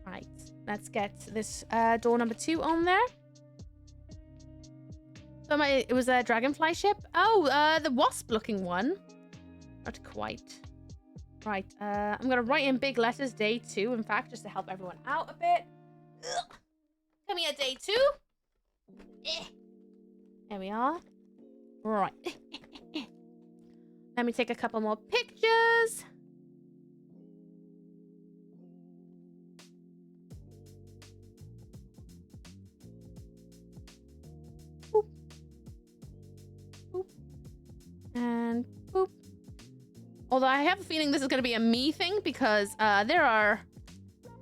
Right, let's get this door number 2 on there. So it was a dragonfly ship. Oh, the wasp-looking one. Not quite. Right, I'm gonna write in big letters day 2, in fact, just to help everyone out a bit. Ugh. Come here, day 2. There we are. Right. Let me take a couple more pictures. Boop. Boop. And boop. Although I have a feeling this is going to be a me thing because there are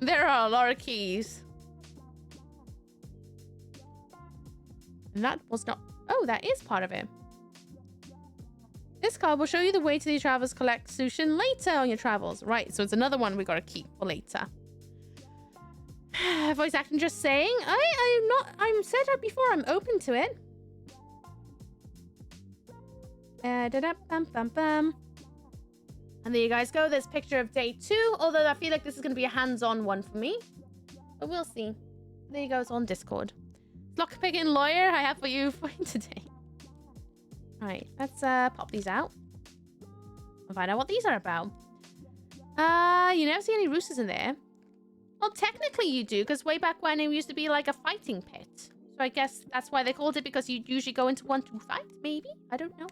a lot of keys. And that was not... Oh, that is part of it. This card will show you the way to the Travelers Collect solution later on your travels. Right, so it's another one we gotta keep for later. Voice acting just saying. I'm said that before, I'm open to it. Da-da-bum-bum-bum. And there you guys go, there's a picture of day 2, although I feel like this is gonna be a hands-on one for me. But we'll see. There you go, it's on Discord. Lockpicking lawyer I have for you today. Alright, let's pop these out. and find out what these are about. You never see any roosters in there. Well, technically you do, because way back when it used to be like a fighting pit. So I guess that's why they called it, because you usually go into one to fight, maybe? I don't know.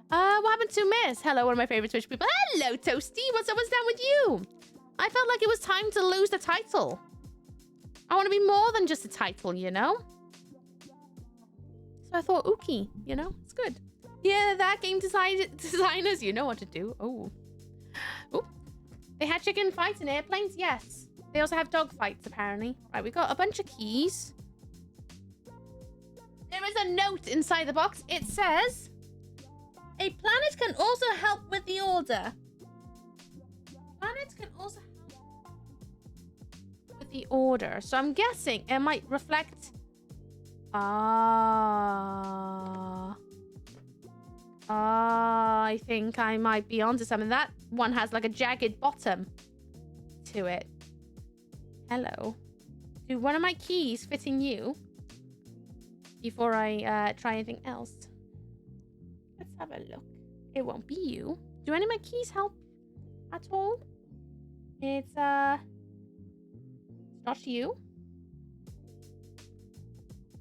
What happened to Miss? Hello, one of my favorite Twitch people. Hello, Toasty. What's down with you? I felt like it was time to lose the title. I want to be more than just a title, you know? So I thought, Ookie, you know? It's good. Yeah, that game designers, you know what to do. Oh. Ooh. They had chicken fights in airplanes? Yes. They also have dog fights, apparently. Right, we got a bunch of keys. There is a note inside the box. It says, a planet can also help with the order. Planets can also help with the order. So I'm guessing it might reflect... I think I might be onto something. That one has like a jagged bottom to it. Hello. Do one of my keys fit in you? Before I try anything else. Let's have a look. It won't be you. Do any of my keys help at all? It's not you.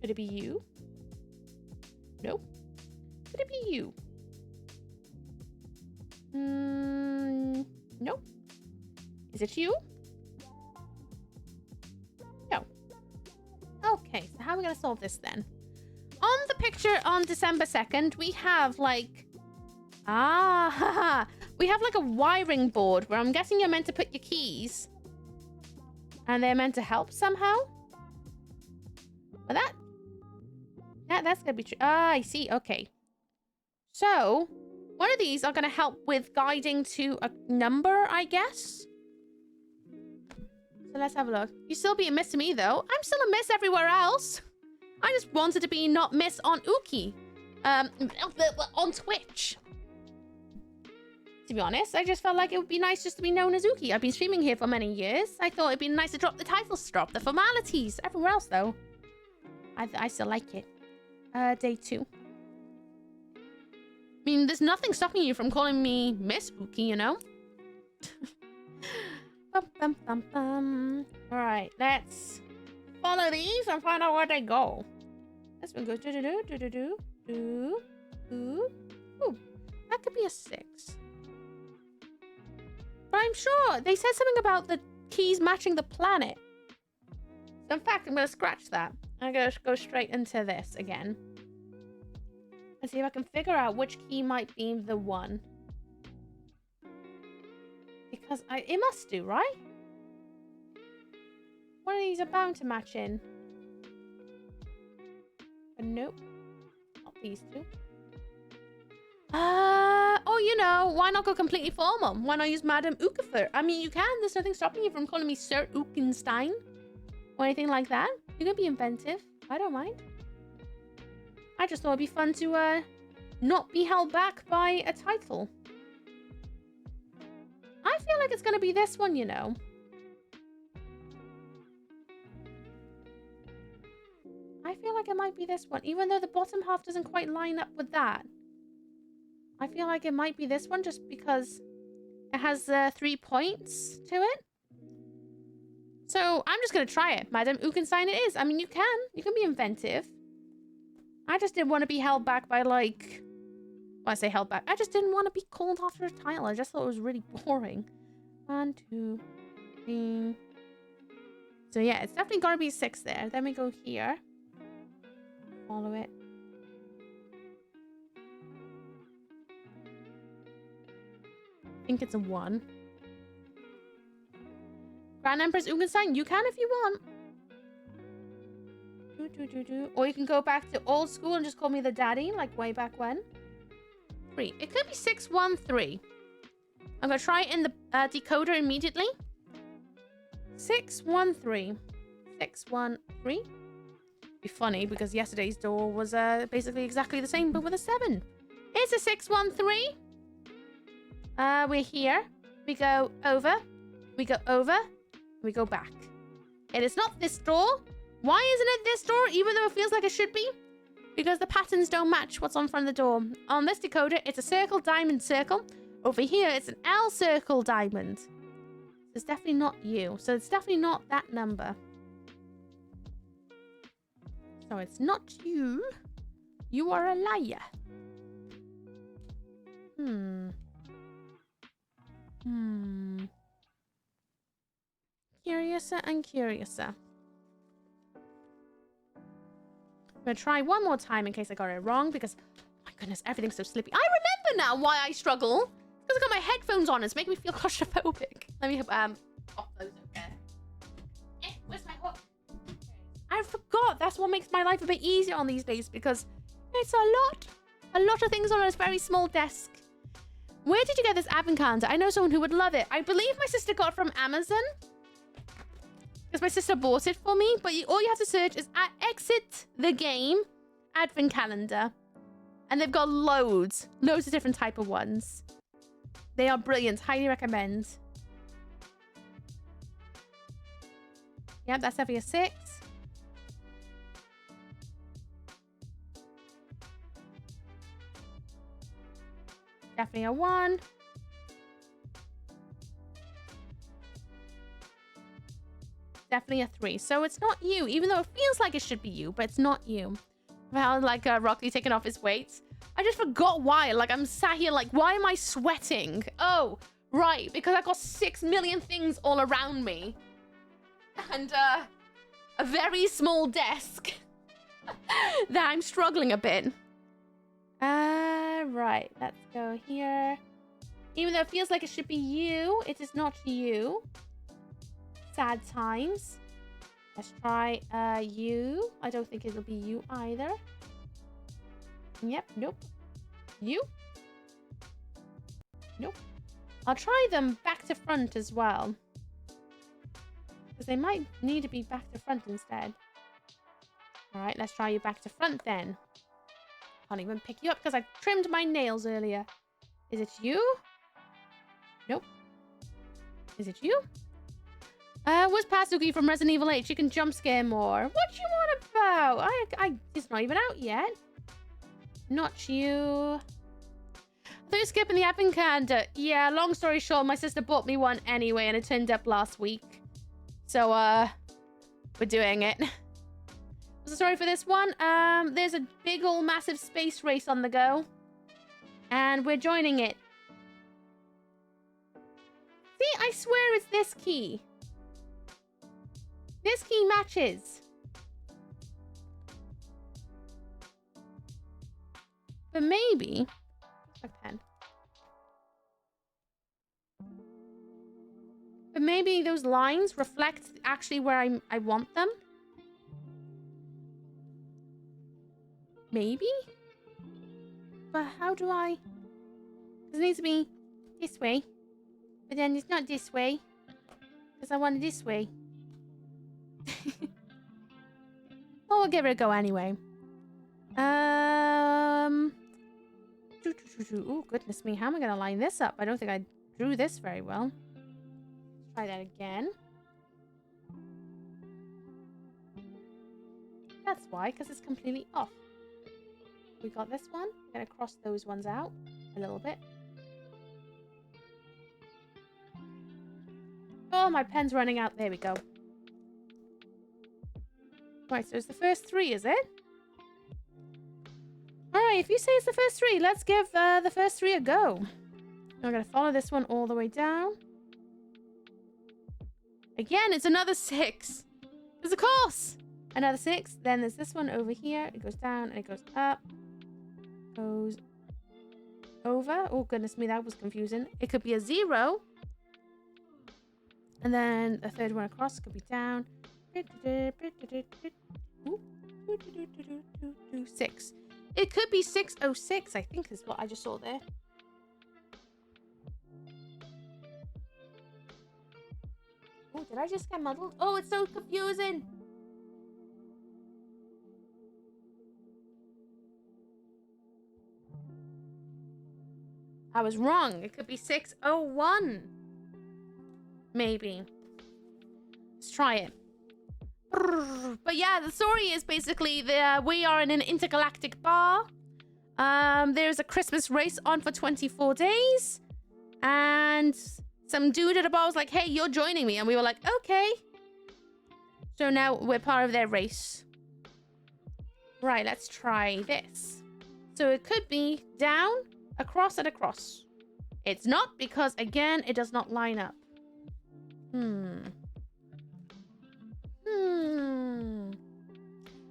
Could it be you? No. Could it be you? No. Is it you? No. Okay, so how are we going to solve this then? On the picture on December 2nd, we have like... we have like a wiring board where I'm guessing you're meant to put your keys. And they're meant to help somehow. But that's going to be true. I see. Okay. So, one of these are going to help with guiding to a number, I guess. So let's have a look. You still be a miss to me, though. I'm still a miss everywhere else. I just wanted to be not miss on Ookie. On Twitch. To be honest, I just felt like it would be nice just to be known as Ookie. I've been streaming here for many years. I thought it'd be nice to drop the titles, drop the formalities. Everywhere else, though, I still like it. Day 2. I mean, there's nothing stopping you from calling me Miss Ookie, you know? Alright, let's follow these and find out where they go. This one goes do-do-do, do-do-do, do. Ooh, that could be a 6. But I'm sure they said something about the keys matching the planet. So in fact, I'm going to scratch that. I'm going to go straight into this again. And see if I can figure out which key might be the one. Because it must do, right? One of these are bound to match in. But nope. Not these two. Oh, you know, why not go completely formal? Why not use Madam Ookifer? I mean, you can. There's nothing stopping you from calling me Sir Ookenstein. Or anything like that. You can be inventive. I don't mind. I just thought it'd be fun to not be held back by a title. I feel like it's going to be this one, you know. I feel like it might be this one, even though the bottom half doesn't quite line up with that. I feel like it might be this one just because it has 3 points to it. So I'm just going to try it. Madam Ookenstein it is. I mean, you can be inventive. I just didn't want to be held back by, like... When I say held back, I just didn't want to be called after a title. I just thought it was really boring. 1, 2, 3. So yeah, it's definitely got to be 6 there. Then we go here. Follow it. I think it's a 1. Grand Empress Ookenstein, you can if you want. Or you can go back to old school and just call me the daddy, like way back when. 3. It could be 613. I'm going to try it in the decoder immediately. 613. 613. Be funny because yesterday's door was basically exactly the same, but with a 7. It's a 613. We're here. We go over. We go over. We go back. It is not this door. Why isn't it this door, even though it feels like it should be? because the patterns don't match what's on front of the door. On this decoder, it's a circle, diamond, circle. Over here, it's an L circle, diamond. So it's definitely not you. So it's definitely not that number. So it's not you. You are a liar. Curiouser and curiouser. I'm going to try one more time in case I got it wrong because, my goodness, everything's so slippy. I remember now why I struggle. Because I got my headphones on. It's making me feel claustrophobic. Let me pop those up there. Where's my hook? I forgot. That's what makes my life a bit easier on these days because it's a lot of things on a very small desk. Where did you get this advent calendar? I know someone who would love it. I believe my sister got it from Amazon. Because my sister bought it for me. But all you have to search is exit the game advent calendar. And they've got loads of different type of ones. They are brilliant. Highly recommend. Yep, that's definitely a 6. Definitely a 1. Definitely a 3. So it's not you, even though it feels like it should be you, but it's not you. Well, like Rocky taking off his weights. I just forgot why. Like, I'm sat here like, why am I sweating? Oh, right. Because I got 6 million things all around me. And a very small desk that I'm struggling a bit. Right. Let's go here. Even though it feels like it should be you, it is not you. Sad times. Let's try you. I don't think it'll be you either. Yep, nope. You? Nope. I'll try them back to front as well. Because they might need to be back to front instead. Alright, let's try you back to front then. Can't even pick you up because I trimmed my nails earlier. Is it you? Nope. Is it you? Was Pasuki from Resident Evil 8? She can jump scare more. What you want about? It's not even out yet. Not you. I thought you were skipping the advent calendar. Yeah, long story short, my sister bought me one anyway, and it turned up last week. So, we're doing it. What's the story for this one? There's a big old massive space race on the go. And we're joining it. See, I swear it's this key. This key matches. But maybe... Where's my pen? But maybe those lines reflect actually where I want them. Maybe? But how do I... Because it needs to be this way. But then it's not this way. Because I want it this way. Well, we'll give it a go anyway. Oh, goodness me. How am I going to line this up? I don't think I drew this very well. Try that again. That's why, because it's completely off. We got this one. I'm going to cross those ones out a little bit. Oh, my pen's running out. There we go. Right, so it's the first 3, is it? Alright, if you say it's the first 3, let's give the first 3 a go. I'm going to follow this one all the way down. Again, it's another 6. Because of course! Another 6. Then there's this one over here. It goes down and it goes up. Goes over. Oh, goodness me, that was confusing. It could be a 0. And then the third one across could be down. 6. It could be 606, I think is what I just saw there. Oh, did I just get muddled? Oh, it's so confusing. I was wrong. It could be 601. Maybe. Let's try it. But yeah, the story is basically we are in an intergalactic bar. There's a Christmas race on for 24 days. And some dude at the bar was like, hey, you're joining me. And we were like, okay. So now we're part of their race. Right, let's try this. So it could be down, across, and across. It's not because, again, it does not line up.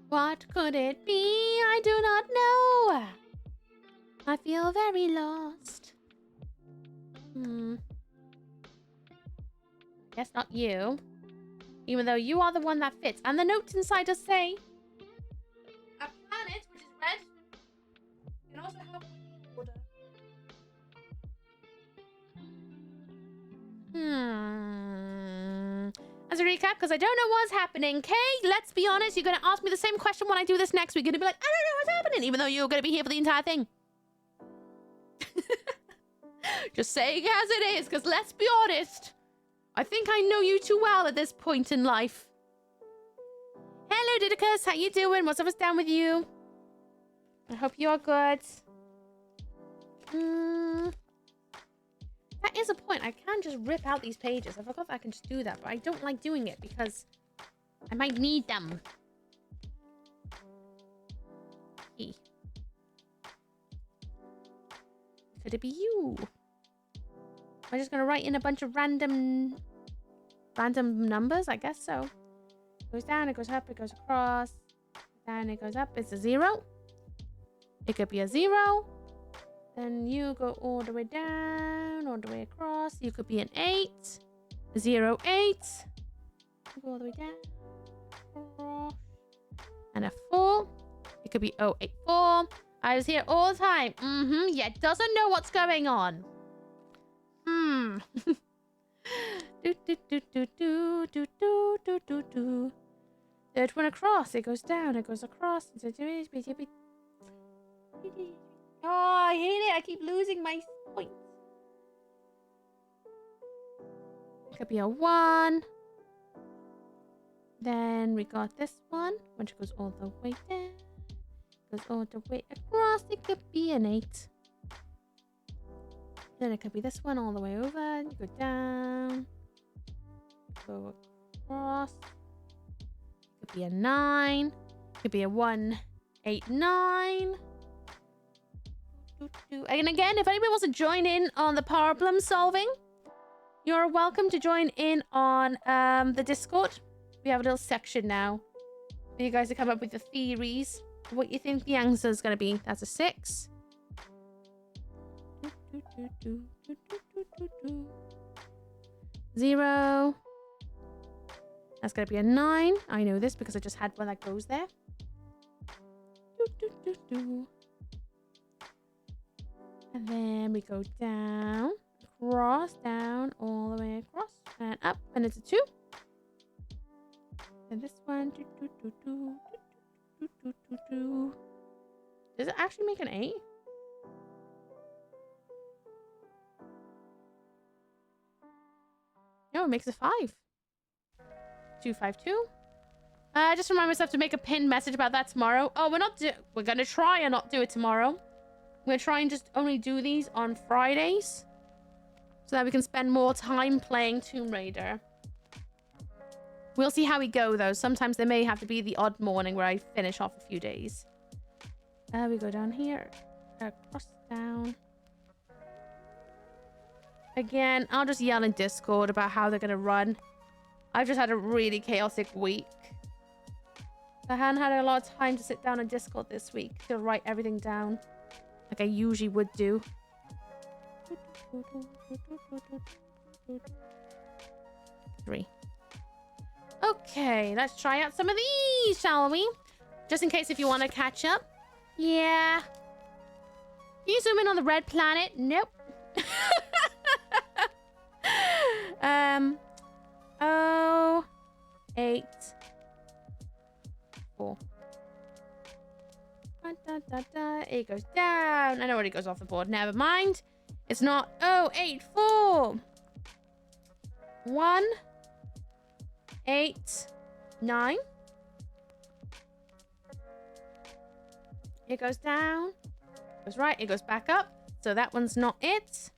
What could it be? I do not know. I feel very lost. Guess not you. Even though you are the one that fits. And the notes inside does say a planet, which is red, can also help with order. As a recap, because I don't know what's happening. Kay, let's be honest, you're going to ask me the same question when I do this next week. You're going to be like, I don't know what's happening, even though you're going to be here for the entire thing. Just saying as it is, because let's be honest, I think I know you too well at this point in life. Hello, Didicus. How you doing? What's up? What's down with you? I hope you are good. That is a point. I can just rip out these pages. I forgot that I can just do that, but I don't like doing it because I might need them. Could it be you? Am I just gonna write in a bunch of random numbers? I guess so. It goes down, it goes up, it goes across. Down, it goes up. It's a 0. It could be a 0. Then you go all the way down, all the way across. You could be an 8. 0, 8. You go all the way down. Across. And a 4. It could be 0, 8, 4. I was here all the time. Yeah, doesn't know what's going on. Third one across. It goes down. It goes across. Oh, I hate it. I keep losing my points. It could be a 1. Then we got this one, which goes all the way down. Goes all the way across. It could be an 8. Then it could be this one all the way over. You go down. Go across. It could be a 9. It could be a 1, 8, 9. And again, if anybody wants to join in on the problem solving, you're welcome to join in on the Discord. We have a little section now for you guys to come up with the theories of what you think the answer is going to be. That's a 6. 0. That's going to be a 9. I know this because I just had one that goes there. And then we go down, across, down, all the way across, and up, and it's a 2. And this one, does it actually make an 8? No, it makes a 5. 2, 5, 2. Just remind myself to make a pinned message about that tomorrow. Oh, we're gonna try and not do it tomorrow. We're trying to just only do these on Fridays so that we can spend more time playing Tomb Raider. We'll see how we go, though. Sometimes there may have to be the odd morning where I finish off a few days. We go down here. Across, down. Again, I'll just yell in Discord about how they're going to run. I've just had a really chaotic week. I hadn't had a lot of time to sit down on Discord this week to write everything down like I usually would do. 3. Okay, let's try out some of these, shall we? Just in case if you want to catch up. Yeah. Can you zoom in on the red planet? Nope. 0, 8, 4. It goes down. I know it goes off the board. Never mind. It's not 0, 8, 4. 1, 8, 9. It goes down. Goes right. It goes back up. So that one's not it.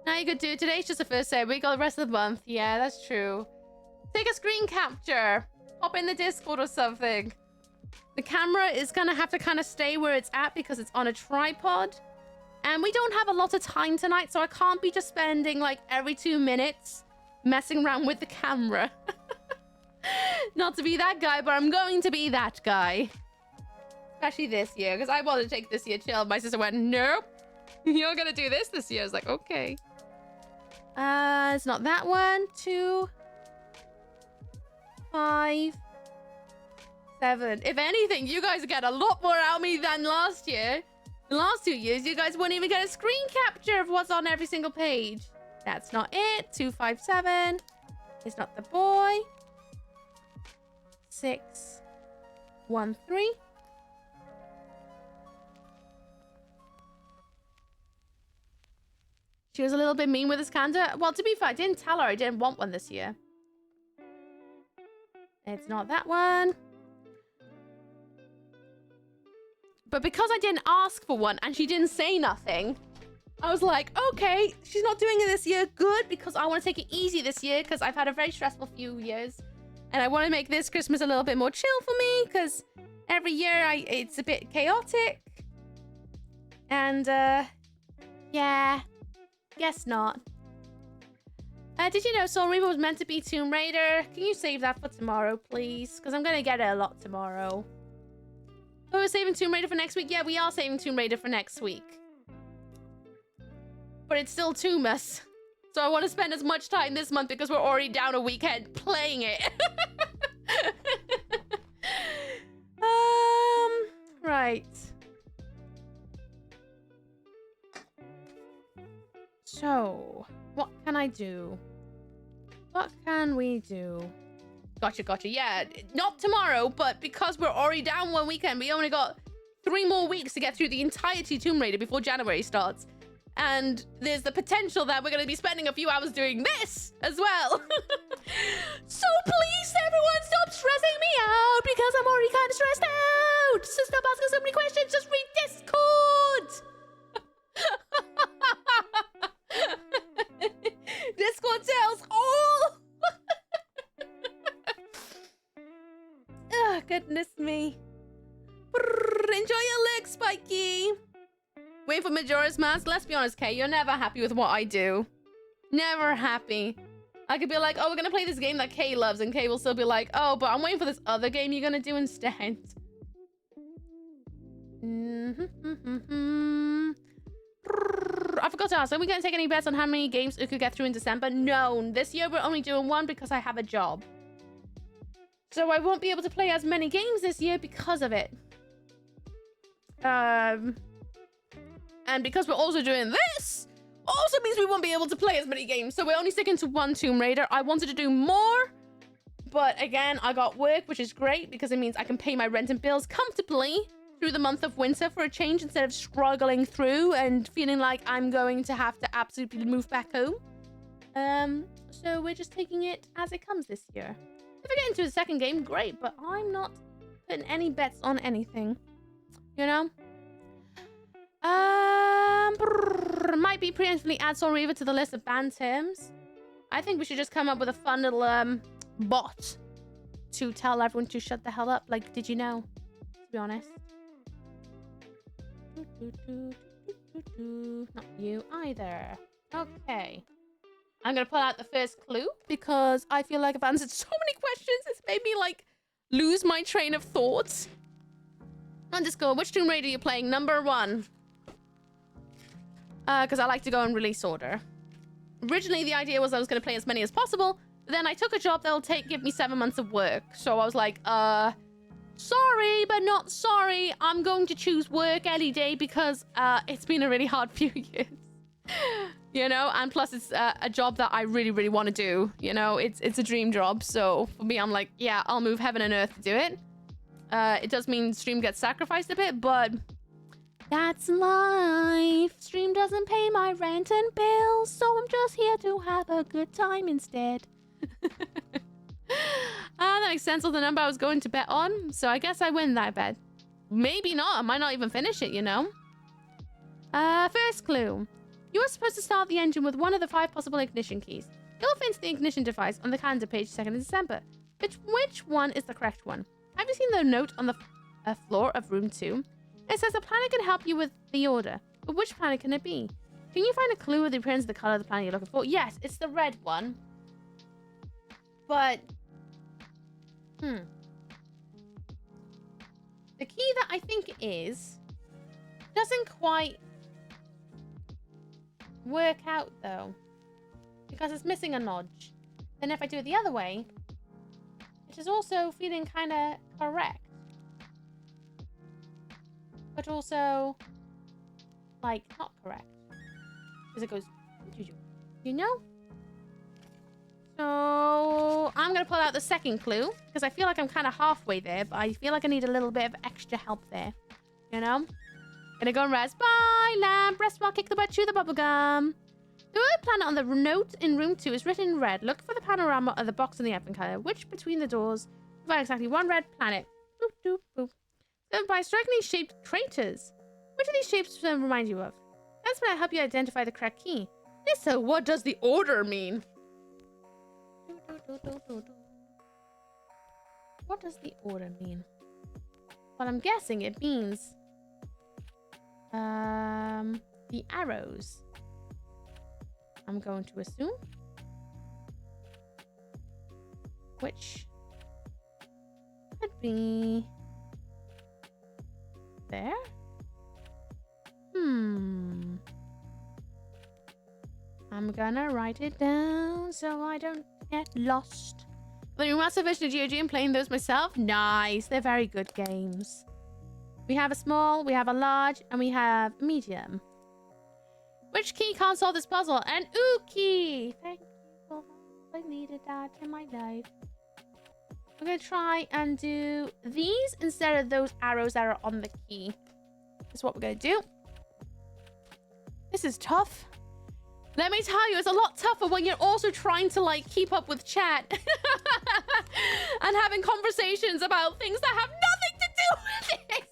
Now you could do today's just the first day. We got the rest of the month. Yeah, that's true. Take a screen capture. Pop in the Discord or something. The camera is gonna have to kind of stay where it's at because it's on a tripod. And we don't have a lot of time tonight, so I can't be just spending like every 2 minutes messing around with the camera. Not to be that guy, but I'm going to be that guy. Especially this year, because I wanted to take this year chill. My sister went, nope. You're gonna do this year. I was like, okay. It's not that one. 2, 5, 7. If anything, you guys get a lot more out of me than last year. The last 2 years, you guys wouldn't even get a screen capture of what's on every single page. That's not it. 2, 5, 7. It's not the boy. 6, 1, 3. She was a little bit mean with this candle. Well, to be fair, I didn't tell her I didn't want one this year. It's not that one. But because I didn't ask for one and she didn't say nothing, I was like, okay, she's not doing it this year. Good, because I want to take it easy this year because I've had a very stressful few years. And I want to make this Christmas a little bit more chill for me because every year it's a bit chaotic. And, yeah, guess not. Did you know Soul Reaver was meant to be Tomb Raider? Can you save that for tomorrow, please? Because I'm going to get it a lot tomorrow. Oh, we're saving Tomb Raider for next week? Yeah, we are saving Tomb Raider for next week. But it's still Toomas. So I want to spend as much time this month because we're already down a weekend playing it. Right. So, what can I do? What can we do? Gotcha. Yeah, not tomorrow, but because we're already down one weekend, we only got 3 more weeks to get through the entirety of Tomb Raider before January starts. And there's the potential that we're going to be spending a few hours doing this as well. So please, everyone, stop stressing me out because I'm already kind of stressed out. So stop asking so many questions. Just read Discord. Discord tells all. Oh, goodness me. Enjoy your leg, Spiky. Wait for Majora's Mask. Let's be honest, Kay, you're never happy with what I do. Never happy. I could be like, oh, we're gonna play this game that Kay loves, and Kay will still be like, oh, but I'm waiting for this other game you're gonna do instead. I forgot to ask, are we gonna take any bets on how many games we could get through in December? No, this year we're only doing 1 because I have a job. So I won't be able to play as many games this year because of it. And because we're also doing this, also means we won't be able to play as many games. So we're only sticking to 1 Tomb Raider. I wanted to do more, but again, I got work, which is great because it means I can pay my rent and bills comfortably through the month of winter for a change instead of struggling through and feeling like I'm going to have to absolutely move back home. So we're just taking it as it comes this year. If I get into a second game, great, but I'm not putting any bets on anything, you know? Might be preemptively add Soul Reaver to the list of banned terms. I think we should just come up with a fun little bot to tell everyone to shut the hell up. Like, did you know? To be honest. Not you either. Okay. I'm gonna pull out the first clue because I feel like I've answered so many questions. It's made me like lose my train of thoughts. On Discord, which Tomb Raider are you playing? Number 1. Because I like to go in release order. Originally, the idea was I was going to play as many as possible. But then I took a job that'll give me 7 months of work. So I was like, sorry, but not sorry. I'm going to choose work any day because it's been a really hard few years. You know, and plus it's a job that I really, really want to do. You know, it's a dream job. So for me, I'm like, yeah, I'll move heaven and earth to do it. It does mean stream gets sacrificed a bit, but that's life. Stream doesn't pay my rent and bills, so I'm just here to have a good time instead. Ah, that makes sense of the number I was going to bet on. So I guess I win that bet. Maybe not. I might not even finish it, you know? First clue. You are supposed to start the engine with one of the 5 possible ignition keys. You'll fit the ignition device on the calendar page 2nd of December. Which one is the correct one? Have you seen the note on the floor of room 2? It says a planet can help you with the order. But which planet can it be? Can you find a clue with the appearance of the color of the planet you're looking for? Yes, it's the red one. But... the key that I think is... doesn't quite... work out, though. Because it's missing a notch. Then if I do it the other way... it is also feeling kind of correct. But also... like, not correct. Because it goes... you know? So... I'm going to pull out the second clue. Because I feel like I'm kind of halfway there. But I feel like I need a little bit of extra help there. You know? Gonna go and rest. Bye, lamp. Rest while kick the butt, chew the bubblegum. The word planet on the note in room 2 is written in red. Look for the panorama of the box in the advent calendar. Which between the doors provide exactly one red planet? Boop, doop, boop. Served by strikingly shaped craters. Which of these shapes remind you of? That's where I help you identify the correct key. If so, what does the order mean? What does the order mean? Well, I'm guessing it means... the arrows. I'm going to assume. Which could be there. I'm gonna write it down so I don't get lost. The massive version of GOG and playing those myself. Nice. They're very good games. We have a small, we have a large, and we have a medium. Which key can't solve this puzzle? An ooh key. Thank you so much. I needed that in my life. I'm going to try and do these instead of those arrows that are on the key. That's what we're going to do. This is tough. Let me tell you, it's a lot tougher when you're also trying to, like, keep up with chat. And having conversations about things that have nothing to do with it.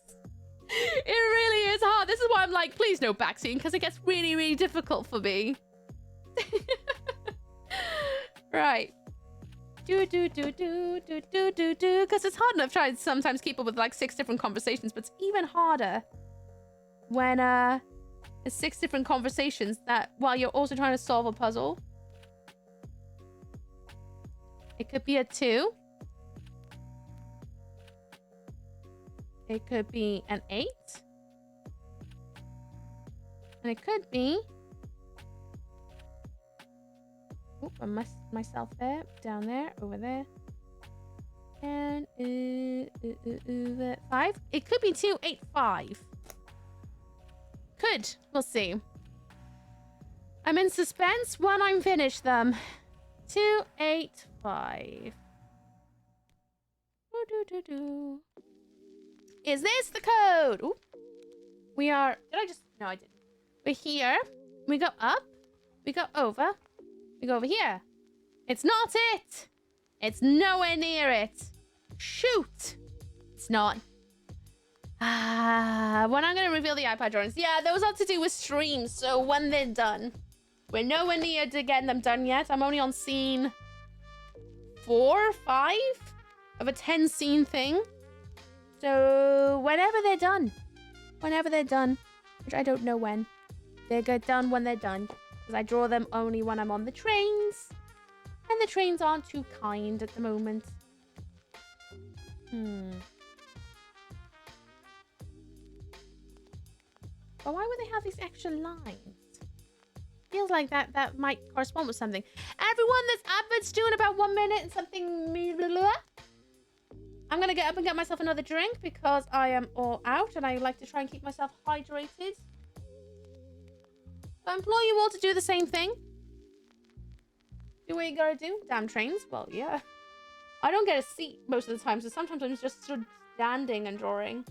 It really is hard. This is why I'm like, please no backseating, because it gets really, really difficult for me. Right. Because it's hard enough trying to sometimes keep up with like 6 different conversations, but it's even harder when it's 6 different conversations that while you're also trying to solve a puzzle. It could be a 2. It could be an 8. And it could be... oop, I messed myself there. Down there. Over there. And 5. It could be 2, 8, 5. Could. We'll see. I'm in suspense when I'm finished them. 2, 8, 5. Do. Is this the code? Ooh. We are... did I just... no, I didn't. We're here. We go up. We go over. We go over here. It's not it. It's nowhere near it. Shoot. It's not. When I'm going to reveal the iPad drawings. Yeah, those are to do with streams. So when they're done. We're nowhere near to getting them done yet. I'm only on scene 4, 5 of a 10 scene thing. So whenever they're done, which I don't know when, they get done when they're done, because I draw them only when I'm on the trains, and the trains aren't too kind at the moment. But why would they have these extra lines? Feels like that might correspond with something. Everyone, this advert's due in about 1 minute and something. Blah, blah. I'm going to get up and get myself another drink because I am all out and I like to try and keep myself hydrated. So I implore you all to do the same thing. Do what you gotta do. Damn trains. Well, yeah. I don't get a seat most of the time, so sometimes I'm just sort of standing and drawing.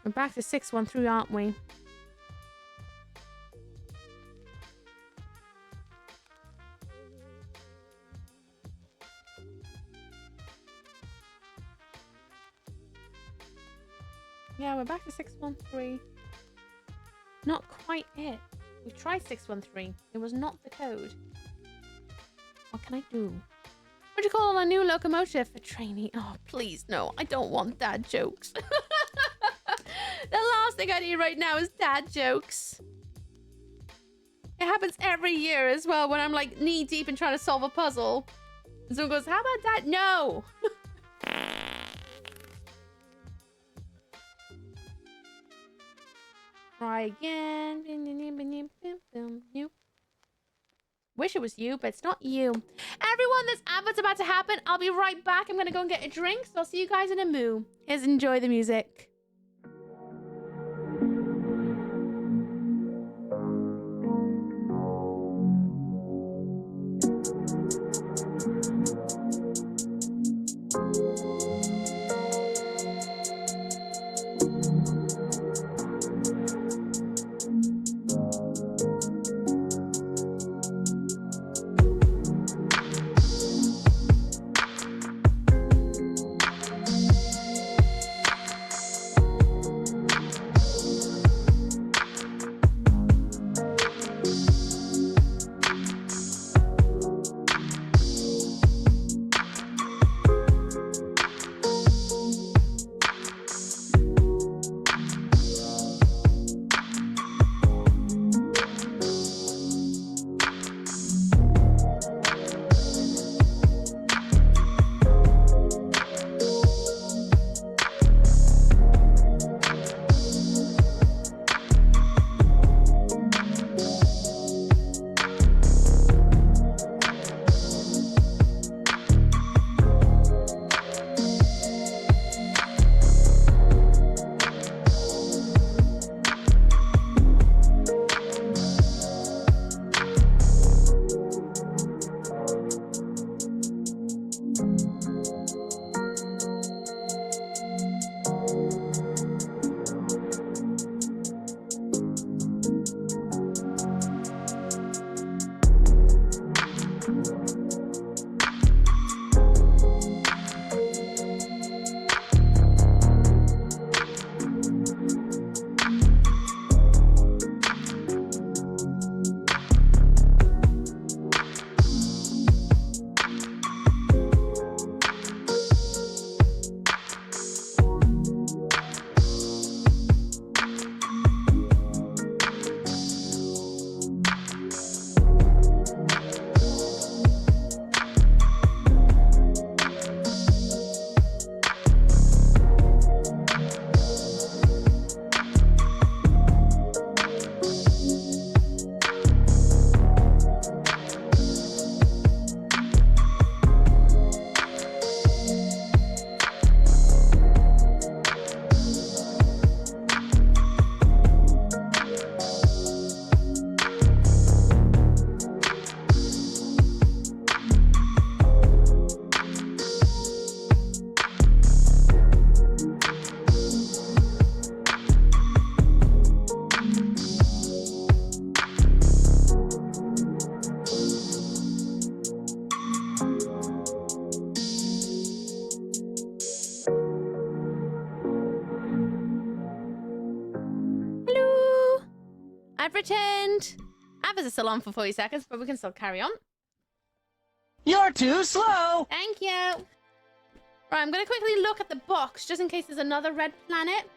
We're back to 6-1 through, aren't we? Yeah, we're back to 613. Not quite it. We tried 613. It was not the code. What can I do? What do you call a new locomotive? A trainee? Oh, please, no. I don't want dad jokes. The last thing I need right now is dad jokes. It happens every year as well when I'm like knee deep in trying to solve a puzzle. And someone goes, how about that? No. Try again. Wish it was you, but it's not you. Everyone, this advert's about to happen. I'll be right back. I'm gonna go and get a drink, so I'll see you guys in a moo. Here's enjoy the music. I've returned. Adverts are still on for 40 seconds, but we can still carry on. You're too slow! Thank you. Right, I'm going to quickly look at the box, just in case there's another red planet.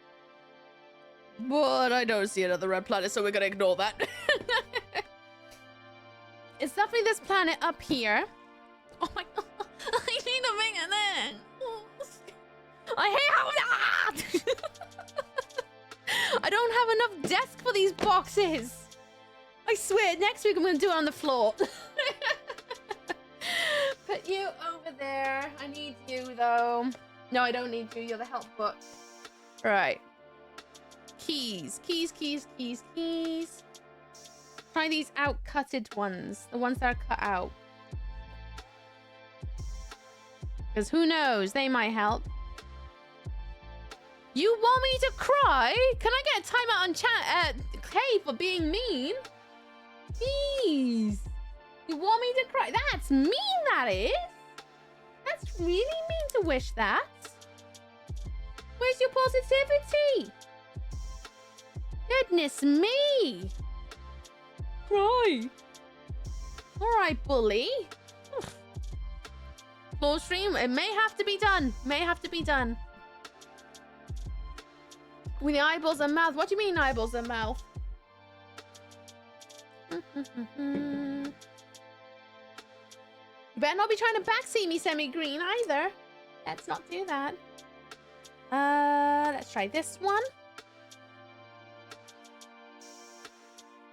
But I don't see another red planet, so we're going to ignore that. It's definitely this planet up here. Oh my god. I need to make it then. I hate how... I don't have enough desk for these boxes. I swear, next week I'm going to do it on the floor. Put you over there. I need you, though. No, I don't need you. You're the help book. Right. Keys. Keys, keys, keys, keys. Try these out-cutted ones. The ones that are cut out. Because who knows? They might help. You want me to cry? Can I get a timeout on chat Kay for being mean? Jeez. You want me to cry? That's mean, that is. That's really mean to wish that. Where's your positivity? Goodness me. Cry. All right, bully. Floor stream, it may have to be done. May have to be done. With the eyeballs and mouth. What do you mean eyeballs and mouth? You better not be trying to backseat me, semi-green, either. Let's not do that. Let's try this one.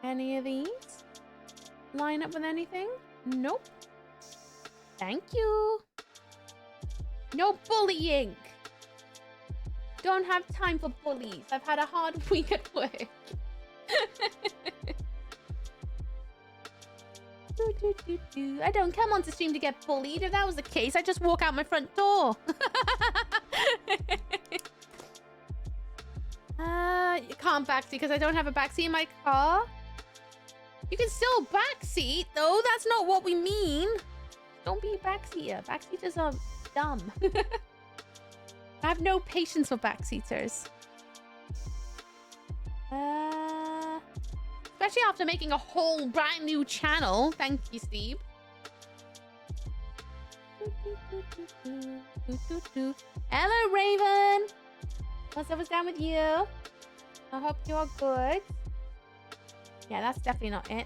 Any of these line up with anything? Nope. Thank you. No bullying. Don't have time for bullies. I've had a hard week at work. I don't come onto stream to get bullied. If that was the case, I'd just walk out my front door. You can't backseat because I don't have a backseat in my car. You can still backseat, though. That's not what we mean. Don't be a backseater. Backseaters are dumb. I have no patience for backseaters. Especially after making a whole brand new channel. Thank you, Steve. Hello, Raven. What's up down with you? I hope you're good. Yeah, that's definitely not it.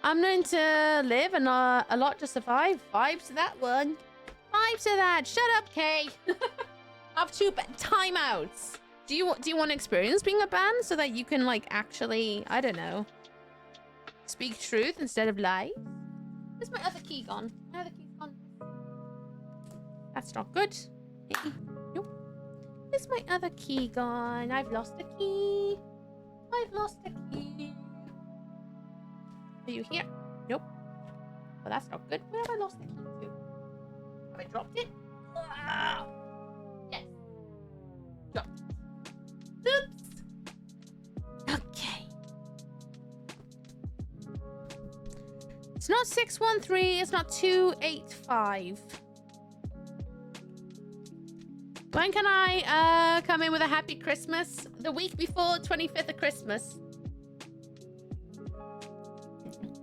I'm going to live and a lot to survive. Vibes to that one. Vibes to that. Shut up, Kay. I have 2 timeouts. Do you want to experience being a band so that you can like actually, I don't know, speak truth instead of lies? Where's my other key gone? My other key's gone. That's not good. Nope. Where's my other key gone? I've lost a key. I've lost a key. Are you here? Nope. Well, that's not good. Where have I lost the key to? Have I dropped it? Wow. Yes. Dropped it. Oops. Okay. It's not 613. It's not 285. When can I come in with a happy Christmas? The week before 25th of Christmas.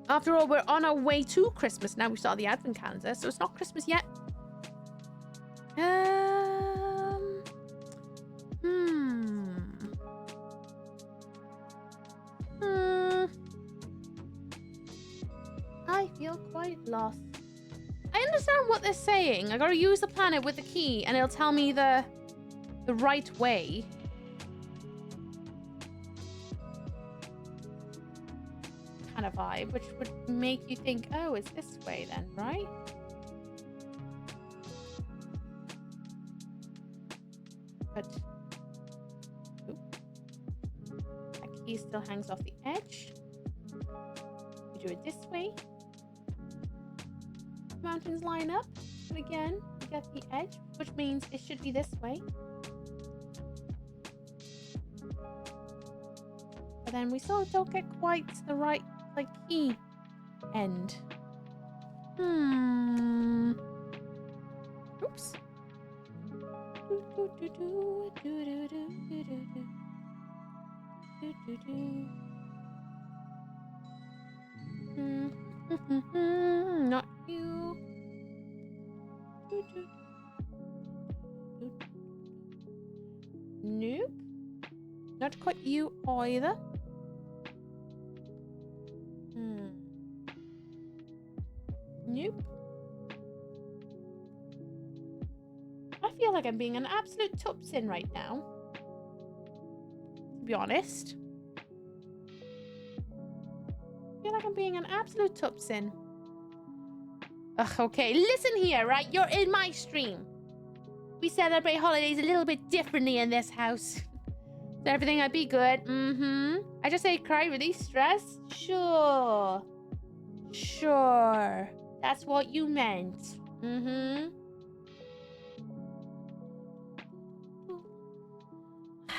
After all, we're on our way to Christmas now. We start the advent calendar, so it's not Christmas yet. I feel quite lost. I understand what they're saying. I gotta use the planet with the key, and it'll tell me the right way. Kind of vibe, which would make you think, oh, it's this way then, right? But that key still hangs off the edge. We do it this way. Mountains line up, and again, we get the edge, which means it should be this way. But then we still don't get quite the right key end. Oops. Not you. Nope. Not quite you either. Nope. I feel like I'm being an absolute tupsin right now. To be honest. I feel like I'm being an absolute tupsin. Ugh, okay, listen here, right? You're in my stream. We celebrate holidays a little bit differently in this house. So everything might be good. I just say cry, release stress. Sure. Sure. That's what you meant.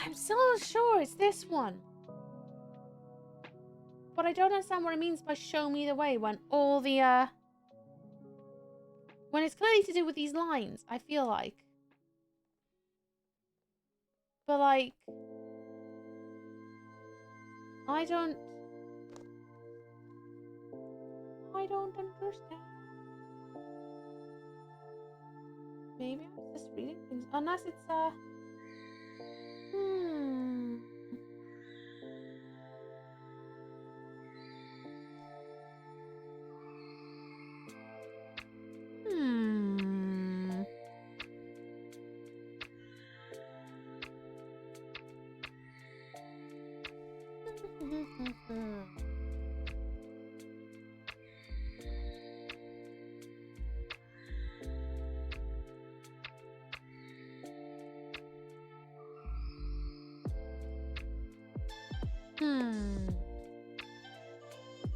I'm still sure it's this one. But I don't understand what it means by show me the way when all the, when it's clearly to do with these lines, I feel like. But, like, I don't understand. Maybe I'm just reading things. Unless it's,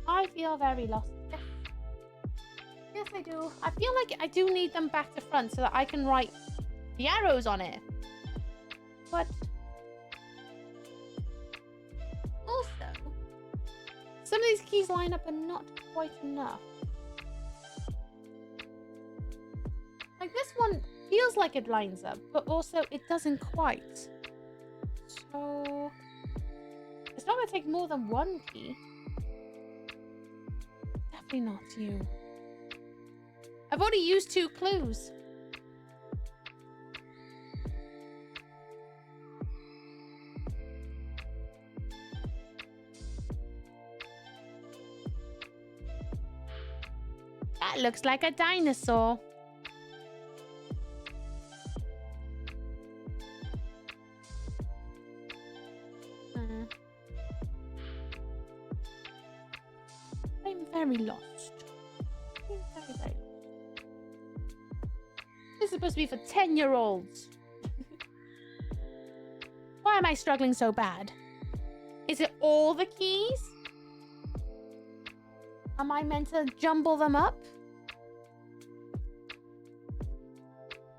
I feel very lost. Yes, I do. I feel like I do need them back to front so that I can write the arrows on it. But also, some of these keys line up and not quite enough. Like this one feels like it lines up, but also it doesn't quite. So it's not going to take more than one key. Definitely not you. I've already used 2 clues. That looks like a dinosaur. I'm very lost. I'm very, very lost. This is supposed to be for 10-year-olds. Why am I struggling so bad? Is it all the keys? Am I meant to jumble them up?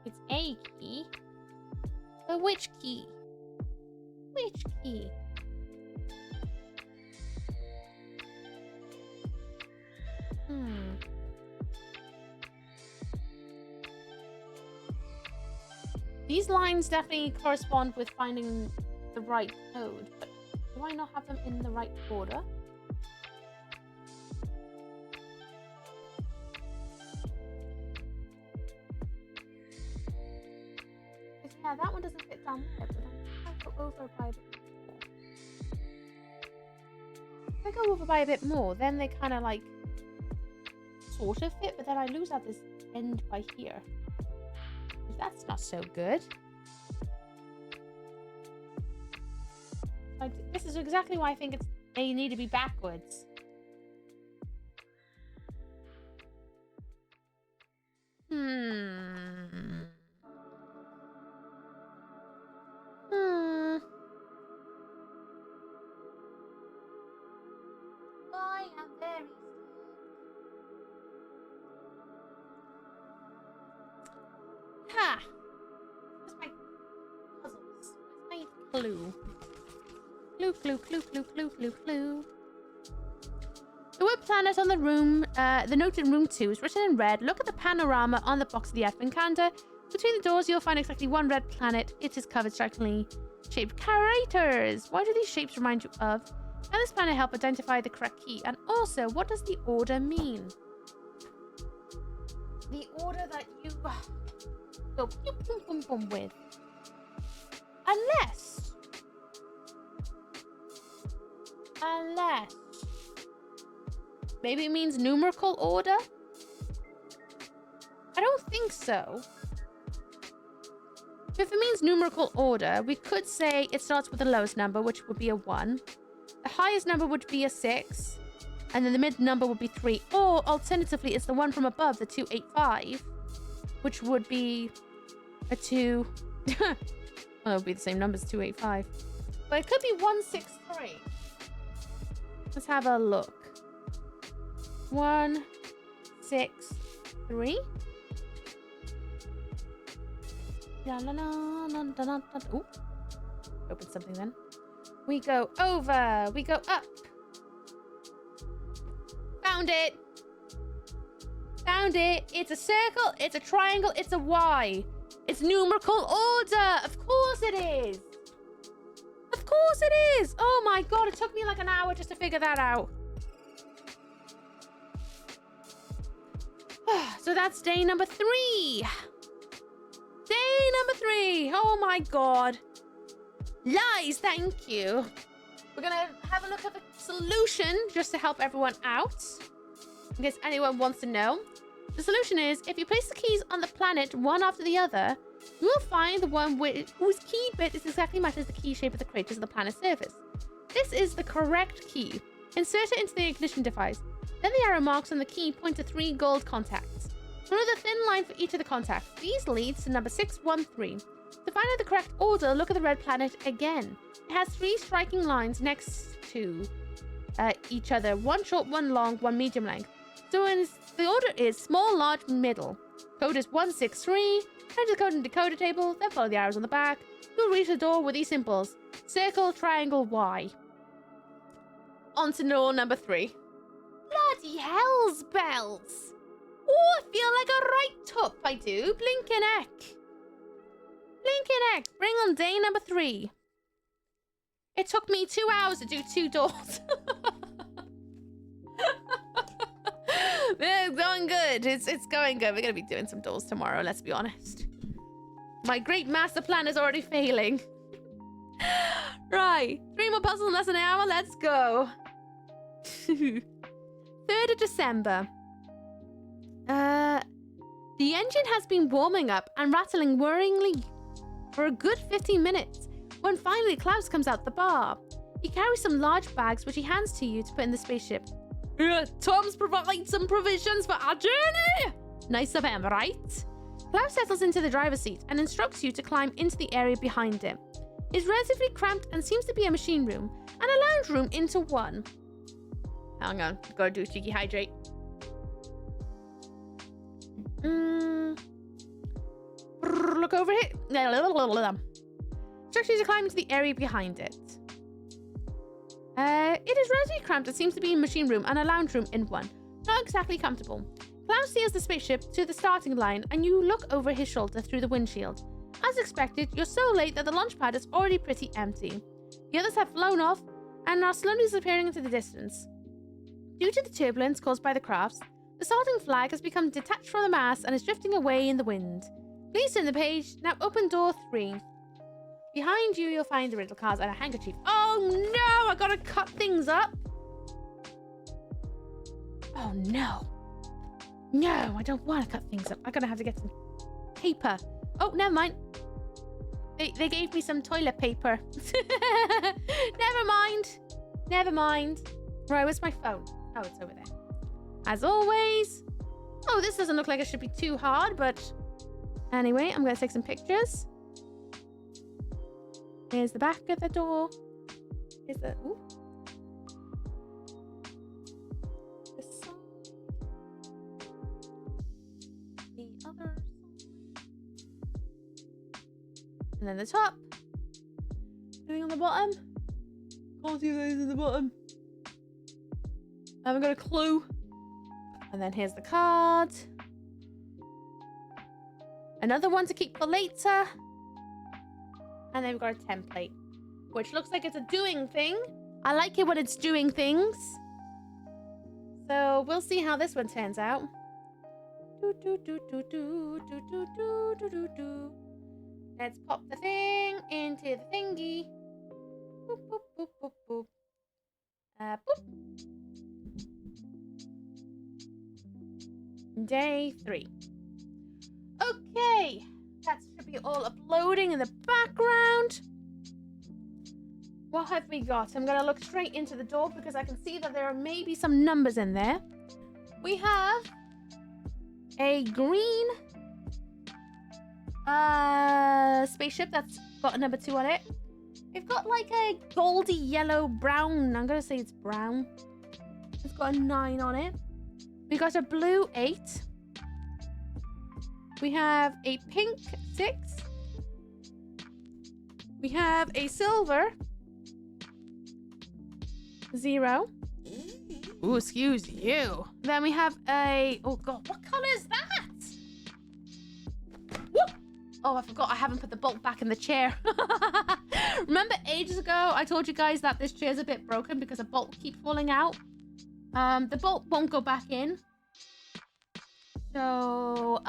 It's a key. But which key? Which key? These lines definitely correspond with finding the right code, but do I not have them in the right order? Yeah, that one doesn't fit down there, but I go over by a bit more. If I go over by a bit more, then they kind of like sort of fit, but then I lose out this end by here. That's not so good. This is exactly why I think they need to be backwards. I am very Ha! Where's my puzzles? Where's my clue? Clue. The word planet on the room, the note in room 2 is written in red. Look at the panorama on the box of the advent calendar. Between the doors, you'll find exactly one red planet. It is covered strikingly shaped craters. What do these shapes remind you of? Can this planet help identify the correct key? And also, what does the order mean? The order that you go boom, boom, boom, boom with. Unless maybe it means numerical order? I don't think so. If it means numerical order, we could say it starts with the lowest number, which would be a 1. The highest number would be a 6. And then the mid number would be 3. Or alternatively, it's the one from above, the 285, which would be a 2. Well, it would be the same number as 285. But it could be 163. Let's have a look. 1, 6, 3. La la la la la la. Ooh. Open something then. We go over. We go up. Found it. Found it. It's a circle. It's a triangle. It's a Y. It's numerical order. Of course it is. Of course it is. Oh my god. It took me like an hour just to figure that out. So that's day number 3. Day number 3. Oh my god. Lies, thank you. We're gonna have a look at the solution just to help everyone out. In case anyone wants to know. The solution is, if you place the keys on the planet one after the other, you will find the one whose key bit is exactly matches the key shape of the craters of the planet's surface. This is the correct key. Insert it into the ignition device. Then the arrow marks on the key point to 3 gold contacts. Follow the thin line for each of the contacts. These leads to number 613. To find out the correct order, look at the red planet again. It has 3 striking lines next to each other. One short, one long, one medium length. So the order is small, large, middle. Code is 163. Enter the code in the decoder table, then follow the arrows on the back. You'll reach the door with these symbols. Circle, triangle, Y. On to door number 3. Bloody hell's bells. Oh, I feel like a right top, I do. Blinking heck. Blinking heck. Bring on day number 3. It took me 2 hours to do 2 doors. It's going good. It's going good. We're going to be doing some doors tomorrow, let's be honest. My great master plan is already failing. Right. 3 more puzzles in less than an hour. Let's go. 3rd of December. The engine has been warming up and rattling worryingly for a good 15 minutes when finally Klaus comes out the bar. He carries some large bags which he hands to you to put in the spaceship. Tom's provided some provisions for our journey. Nice of him, right? Klaus settles into the driver's seat and instructs you to climb into the area behind him. It's relatively cramped and seems to be a machine room and a lounge room into one. Hang on, gotta do a cheeky hydrate. Look over here. Instructions to climb into the area behind it. It is relatively cramped. It seems to be a machine room and a lounge room in one. Not exactly comfortable. Klaus steers the spaceship to the starting line and you look over his shoulder through the windshield. As expected, you're so late that the launch pad is already pretty empty. The others have flown off and are slowly disappearing into the distance. Due to the turbulence caused by the crafts, the starting flag has become detached from the mast and is drifting away in the wind. Please turn the page. Now open door 3. Behind you, you'll find the rental cars and a handkerchief. Oh no, I gotta cut things up. Oh no. No, I don't want to cut things up. I'm gonna have to get some paper. Oh, never mind. They gave me some toilet paper. Never mind. Never mind. Right, where's my phone? Oh, it's over there. As always. Oh, this doesn't look like it should be too hard, but anyway, I'm gonna take some pictures. Here's the back of the door. Here's the... Ooh. The side. The other side. And then the top. Anything on the bottom? Can't see those in the bottom. I haven't got a clue. And then here's the card. Another one to keep for later. And then we've got a template, which looks like it's a doing thing. I like it when it's doing things. So we'll see how this one turns out. Let's pop the thing into the thingy. Boop, boop, boop, boop, boop. Boop. Day 3. Okay. That should be all uploading in the background. What have we got? I'm going to look straight into the door because I can see that there are maybe some numbers in there. We have a green spaceship that's got a number 2 on it. We've got like a goldy yellow brown. I'm going to say it's brown. It's got a 9 on it. We got a blue 8. We have a pink 6. We have a silver. 0. Ooh, excuse you. Then we have a... Oh, God. What color is that? Whoop. Oh, I forgot I haven't put the bolt back in the chair. Remember ages ago, I told you guys that this chair's a bit broken because a bolt keeps falling out. The bolt won't go back in. So,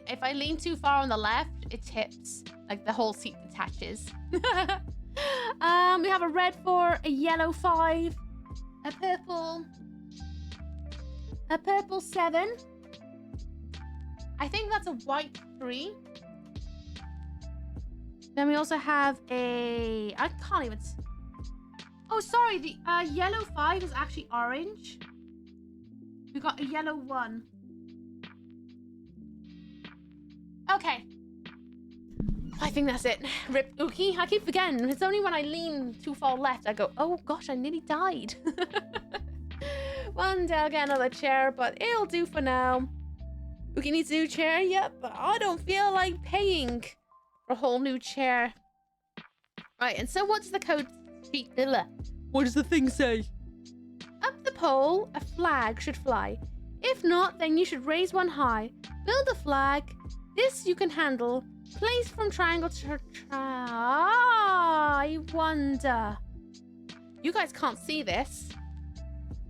if I lean too far on the left, it tips. Like, the whole seat detaches. We have a red 4, a yellow 5, a purple 7. I think that's a white 3. Then we also have a... I can't even... Oh, sorry. The yellow 5 is actually orange. We got a yellow 1. Okay. I think that's it. Rip Ookie. I keep forgetting. It's only when I lean too far left I go, oh gosh, I nearly died. One day I'll get another chair, but it'll do for now. Ookie needs a new chair, yep, but I don't feel like paying for a whole new chair. Right, and so what does the code speak? What does the thing say? Up the pole, a flag should fly. If not, then you should raise one high. Build a flag. This you can handle. Place from triangle to I wonder. You guys can't see this,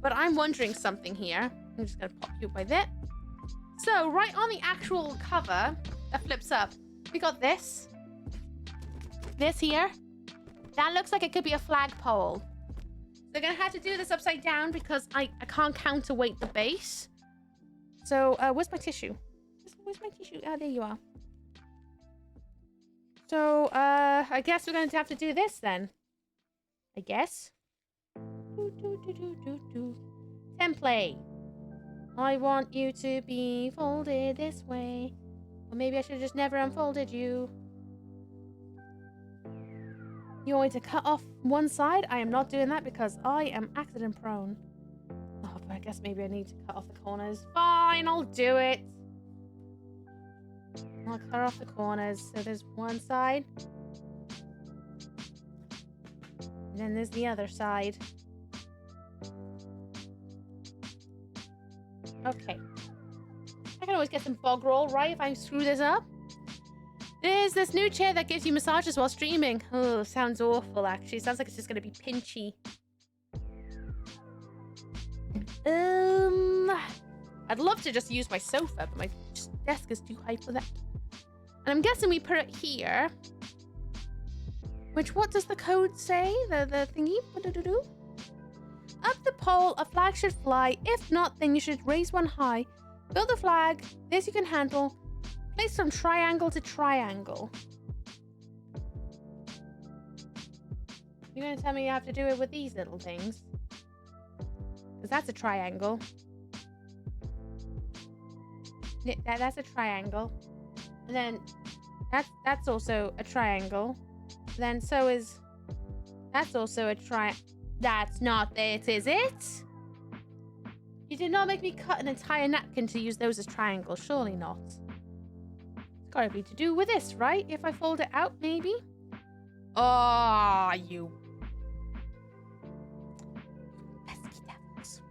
but I'm wondering something here. I'm just gonna pop you by there. So right on the actual cover that flips up, we got this. This here. That looks like it could be a flagpole. So they're gonna have to do this upside down because I can't counterweight the base. So where's my tissue? Where's my tissue? Oh, there you are. So, I guess we're going to have to do this then. I guess. Template. I want you to be folded this way. Or maybe I should have just never unfolded you. You want me to cut off one side? I am not doing that because I am accident prone. Oh, but I guess maybe I need to cut off the corners. Fine, I'll do it. I'll cut off the corners. So there's one side. And then there's the other side. Okay. I can always get some bog roll, right, if I screw this up. There's this new chair that gives you massages while streaming. Oh, sounds awful, actually. Sounds like it's just going to be pinchy. I'd love to just use my sofa, but my desk is too high for that. And I'm guessing we put it here. Which, what does the code say? The thingy? Up the pole, a flag should fly. If not, then you should raise one high. Build a flag. This you can handle. Place from triangle to triangle. You're going to tell me you have to do it with these little things? Because that's a triangle. That's a triangle. And then that's also a triangle. Then so is... That's also a That's not it, is it? You did not make me cut an entire napkin to use those as triangles. Surely not. It's gotta be to do with this, right? If I fold it out, maybe? Oh, you... pesky devils.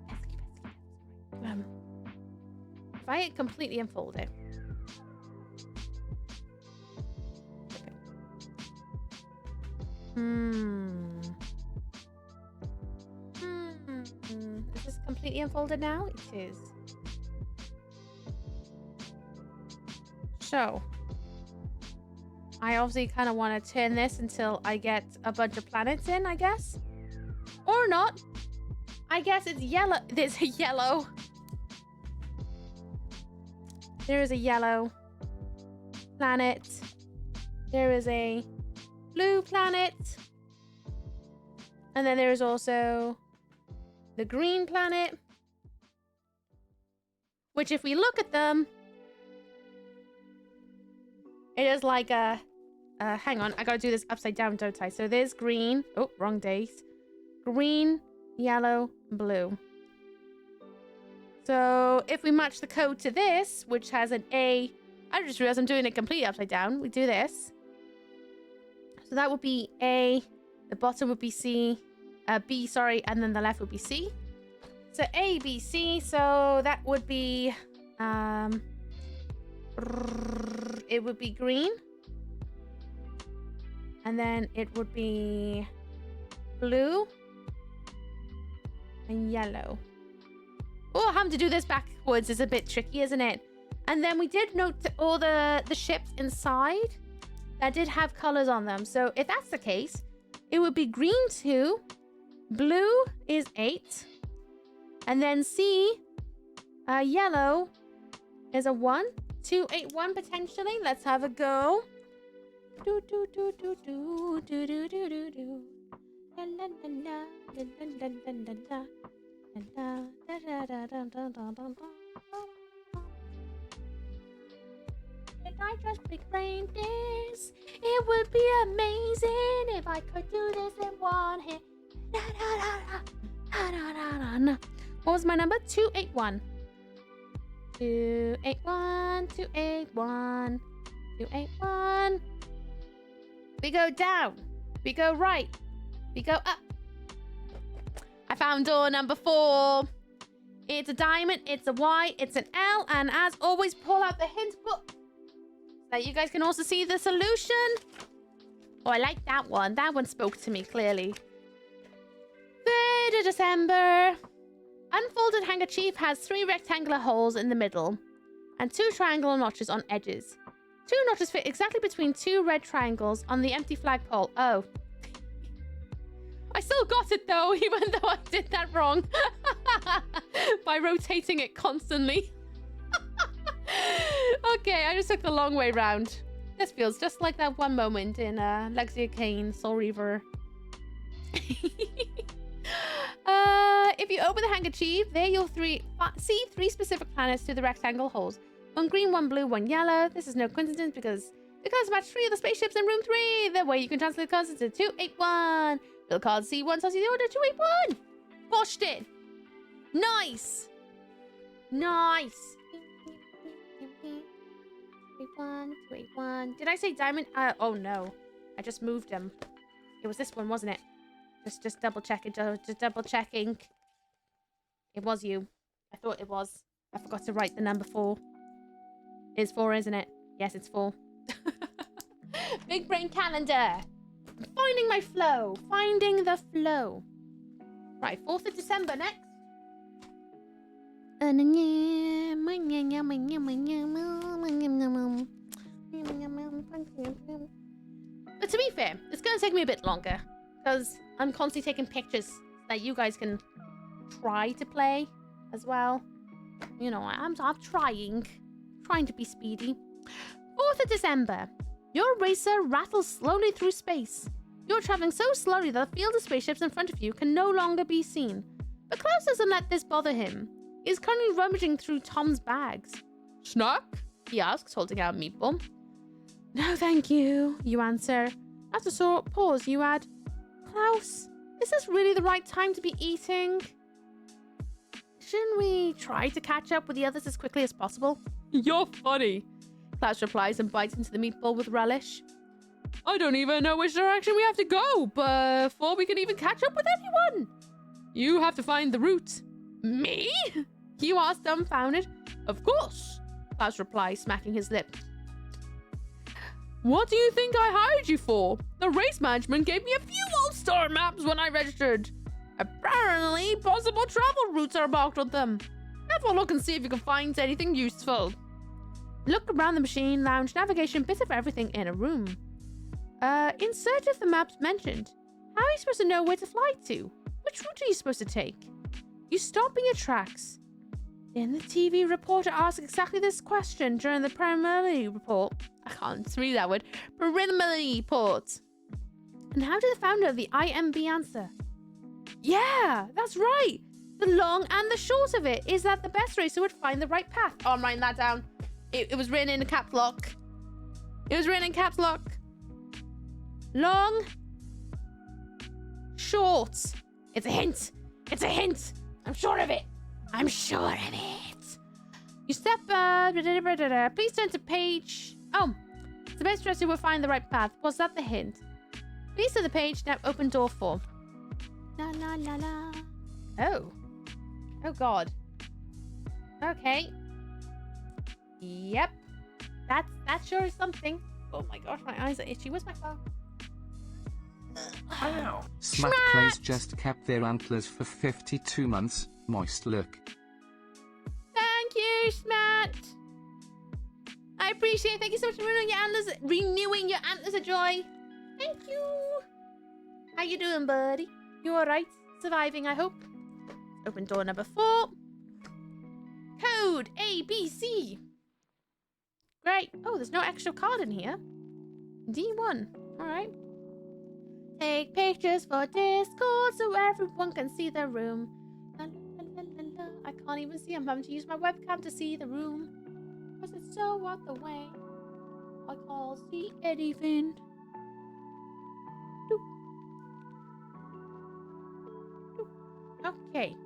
Pesky devils. If I completely unfold it. Is this completely unfolded now? It is. So, I obviously kind of want to turn this until I get a bunch of planets in, I guess. Or not. I guess it's yellow. There's a yellow. There is a yellow planet. There is a blue planet. And then there is also the green planet. Which, if we look at them, it is like a... hang on, I gotta do this upside down, don't I? So there's green. Oh, wrong days. Green, yellow, blue. So if we match the code to this, which has an A... I just realized I'm doing it completely upside down. We do this. So that would be A, the bottom would be C, B, sorry, and then the left would be C. So A, B, C, so that would be, it would be green. And then it would be blue and yellow. Oh, having to do this backwards is a bit tricky, isn't it? And then we did note all the ships inside that did have colors on them. So if that's the case, it would be green 2, blue is 8, and then C, yellow is a 1, 2, 8, 1 potentially. Let's have a go. Do do do do do do do do do do. La la la la la la la la la. If I just big brain this, it would be amazing if I could do this in one hit. What was my number? 281. 281, 281, 281. We go down. We go right. We go up. I found door number 4. It's a diamond, it's a Y, it's an L, and as always, pull out the hint book so that you guys can also see the solution. Oh, I like that one. That one spoke to me clearly. 3rd of December. Unfolded handkerchief has 3 rectangular holes in the middle and 2 triangular notches on edges. 2 notches fit exactly between 2 red triangles on the empty flagpole. Oh. I still got it though, even though I did that wrong. By rotating it constantly. Okay, I just took the long way round. This feels just like that one moment in Lexia Kane, Soul Reaver. If you open the handkerchief, there you'll see 3 specific planets through the rectangle holes. 1 green, 1 blue, 1 yellow. This is no coincidence because the colors match 3 of the spaceships in room 3. The way you can translate the colors into 281. Fill card C1 tells you the order 281. Boshed it. Nice. Nice. 281. Did I say diamond? Oh no. I just moved them. It was this one, wasn't it? Just double checking. Just double checking. It was you. I thought it was. I forgot to write the number 4. It's 4, isn't it? Yes, it's 4. Big brain calendar. Finding my flow. Finding the flow. Right, 4th of December next. But to be fair, it's going to take me a bit longer because I'm constantly taking pictures that you guys can try to play as well. You know, I'm trying to be speedy. 4th of December. Your racer rattles slowly through space. You're traveling so slowly that the field of spaceships in front of you can no longer be seen. But Klaus doesn't let this bother him. He's currently rummaging through Tom's bags. Snack? He asks, holding out a meatball. No, thank you, you answer. After a short pause, you add, Klaus, is this really the right time to be eating? Shouldn't we try to catch up with the others as quickly as possible? You're funny. Klaus replies and bites into the meatball with relish. I don't even know which direction we have to go before we can even catch up with everyone. You have to find the route. Me? You ask, dumbfounded. Of course, Klaus replies, smacking his lip. What do you think I hired you for? The race management gave me a few all-star maps when I registered. Apparently, possible travel routes are marked on them. Have a look and see if you can find anything useful. Look around the machine, lounge, navigation, bits of everything in a room. In search of the maps mentioned. How are you supposed to know where to fly to? Which route are you supposed to take? You stop in your tracks. Then the TV reporter asks exactly this question during the preliminary report. I can't read that word. Preliminary report. And how did the founder of the IMB answer? Yeah, that's right. The long and the short of it is that the best racer would find the right path. Oh, I'm writing that down. It was written in caps lock. It was written in caps lock. Long. Short. It's a hint. It's a hint. I'm sure of it. I'm sure of it. You step... Please turn to page... Oh. The best racer will find the right path. Was that the hint? Piece of the page. Now open door 4. La la la la. Oh. Oh god. Okay. Yep. That sure is something. Oh my gosh, my eyes are itchy. Where's my phone? Ow. Smack plays just kept their antlers for 52 months. Moist look. Thank you, Smat. I appreciate it. Thank you so much for renewing your antlers of joy. Thank you. How you doing, buddy? You alright? Surviving, I hope. Open door number 4. Code ABC. Great. Oh, there's no extra card in here. D1. Alright. Take pictures for Discord so everyone can see the room. La, la, la, la, la. I can't even see. I'm having to use my webcam to see the room. Because it's so out the way. I can't see anything. Doop. Doop. Okay.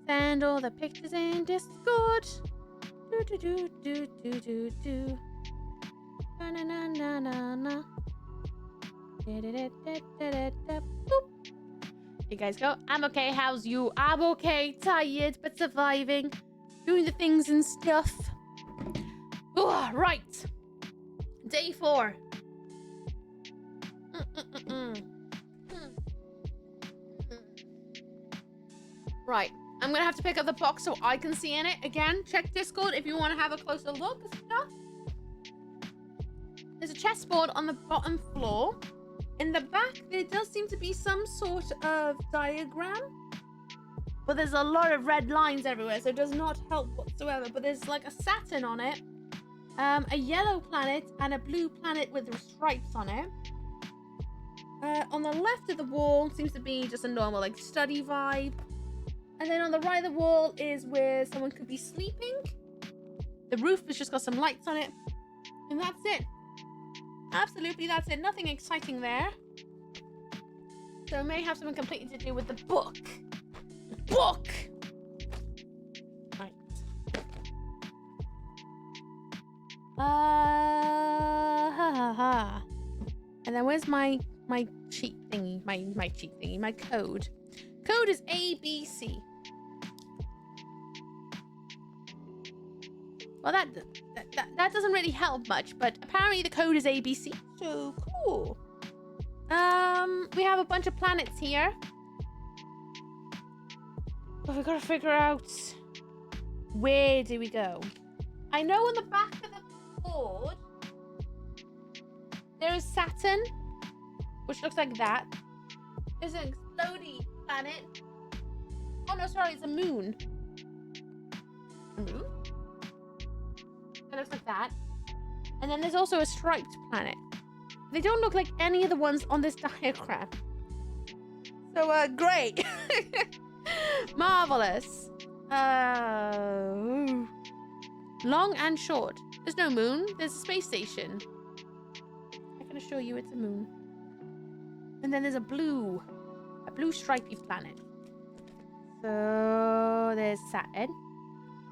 Send all the pictures in Discord. Do do do do do do do. Na na na na na na. Boop. You guys go. I'm okay. How's you? I'm okay. Tired but surviving. Doing the things and stuff. Ooh, right. Day 4. Right. I'm gonna have to pick up the box so I can see in it. Again, check Discord if you want to have a closer look at stuff. There's a chessboard on the bottom floor. In the back, there does seem to be some sort of diagram. But there's a lot of red lines everywhere, so it does not help whatsoever. But there's like a Saturn on it, a yellow planet, and a blue planet with stripes on it. On the left of the wall seems to be just a normal like study vibe. And then on the right of the wall is where someone could be sleeping. The roof has just got some lights on it. And that's it. Absolutely, that's it. Nothing exciting there. So it may have something completely to do with the book. The book! Right. And then where's my cheat thingy? My cheat thingy, my code. Code is ABC. Well, that doesn't really help much, but apparently the code is ABC. So cool. We have a bunch of planets here. But we've got to figure out where do we go. I know on the back of the board there is Saturn, which looks like that. There's an exploding planet. Oh no, sorry, it's a moon. A moon? It looks like that. And then there's also a striped planet. They don't look like any of the ones on this diagram. So, great. Marvelous. Long and short. There's no moon. There's a space station. I can assure you it's a moon. And then there's a blue stripy planet. So, there's Saturn.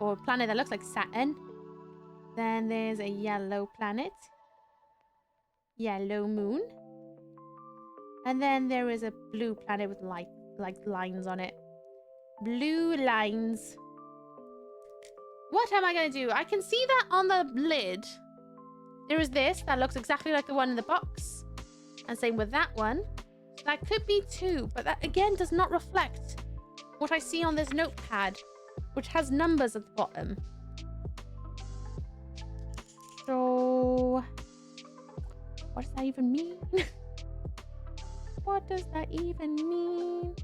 Or a planet that looks like Saturn. Then there's a yellow planet. Yellow moon. And then there is a blue planet with like lines on it. Blue lines. What am I going to do? I can see that on the lid. There is this that looks exactly like the one in the box. And same with that one. That could be 2, but that again does not reflect what I see on this notepad, which has numbers at the bottom. So, what does that even mean? What does that even mean?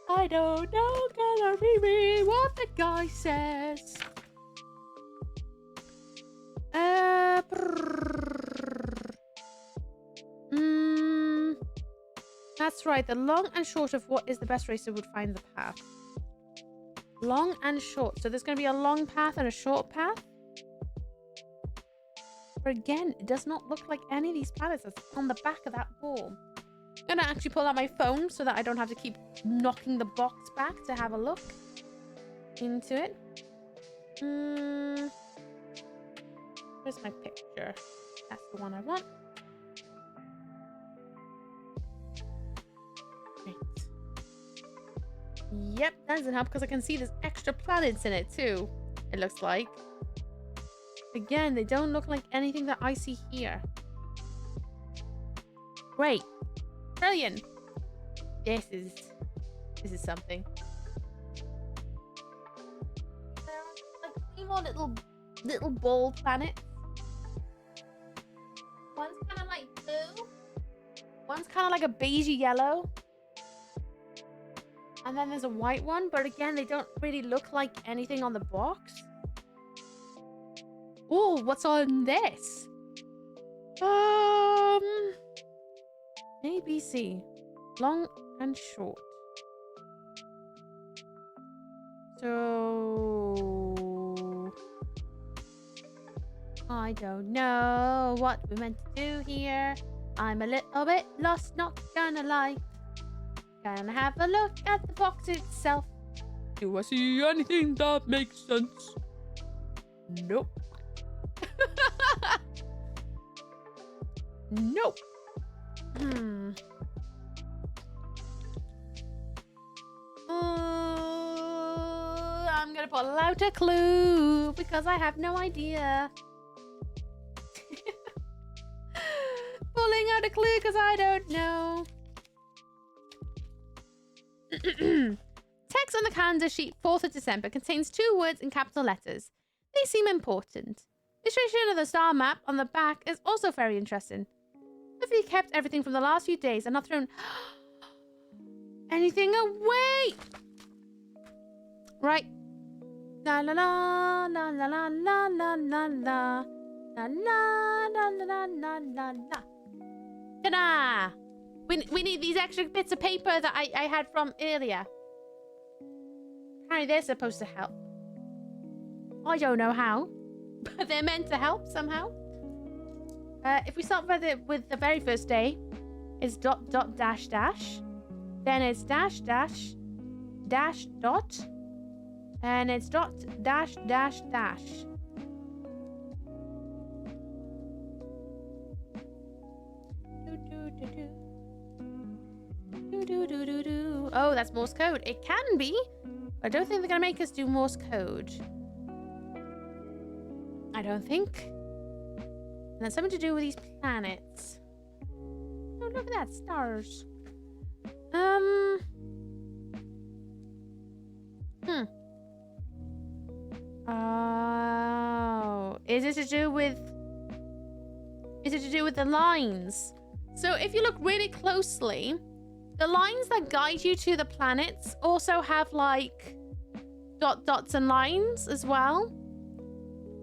I don't know. Can I reread what the guy says? That's right. The long and short of what is the best racer would find the path. Long and short. So there's going to be a long path and a short path. But again, it does not look like any of these planets that's on the back of that wall. I'm going to actually pull out my phone so that I don't have to keep knocking the box back to have a look into it. Where's my picture? That's the one I want. Yep, that doesn't help because I can see there's extra planets in it too, it looks like. Again, they don't look like anything that I see here. Great. Brilliant. This is something. There are like 3 more little ball planets. One's kind of like blue. One's kind of like a beigey yellow. And then there's a white one, but again, they don't really look like anything on the box. Oh, what's on this? ABC. Long and short. So... I don't know what we're meant to do here. I'm a little bit lost, not gonna lie. Gonna have a look at the box itself. Do I see anything that makes sense? Nope. Nope. I'm gonna pull out a clue because I have no idea. Pulling out a clue because I don't know. Text on the calendar sheet 4th of December contains 2 words in capital letters. They seem important. Illustration of the star map on the back is also very interesting. Have you kept everything from the last few days and not thrown anything away? Right. La la la la la la la la la la la la la la la la la. Ta-da! We need these extra bits of paper that I had from earlier. Apparently they're supposed to help. I don't know how, but they're meant to help somehow. If we start with the very first day, it's dot dot dash dash. Then it's dash dash dash dot. And it's dot dash dash dash. Oh, that's Morse code. It can be. I don't think they're going to make us do Morse code. I don't think. And that's something to do with these planets. Oh, look at that. Stars. Oh. Is it to do with the lines? So if you look really closely, the lines that guide you to the planets also have like dots and lines as well.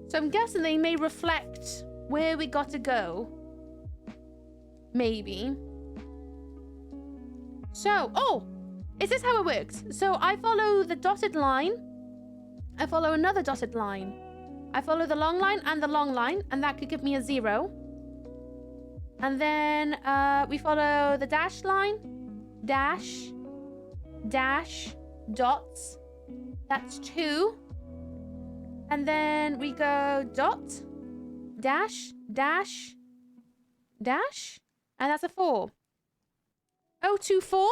So I'm guessing they may reflect where we got to go. Maybe. So, oh, is this how it works? So I follow the dotted line. I follow another dotted line. I follow the long line and the long line, and that could give me a 0. And then we follow the dash line, dash, dash, dots. That's 2. And then we go dot, dash, dash, dash, and that's a 4. 024,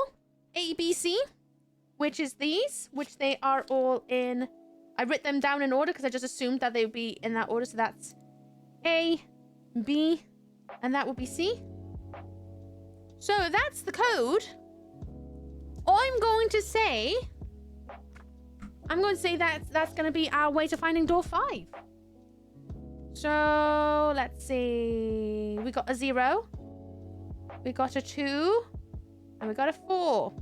ABC, which is these, which they are all in. I wrote them down in order because I just assumed that they would be in that order. So that's A, B, and that would be C. So that's the code. I'm going to say that's going to be our way to finding door 5. So let's see. We got a 0. We got a 2. And we got a 4.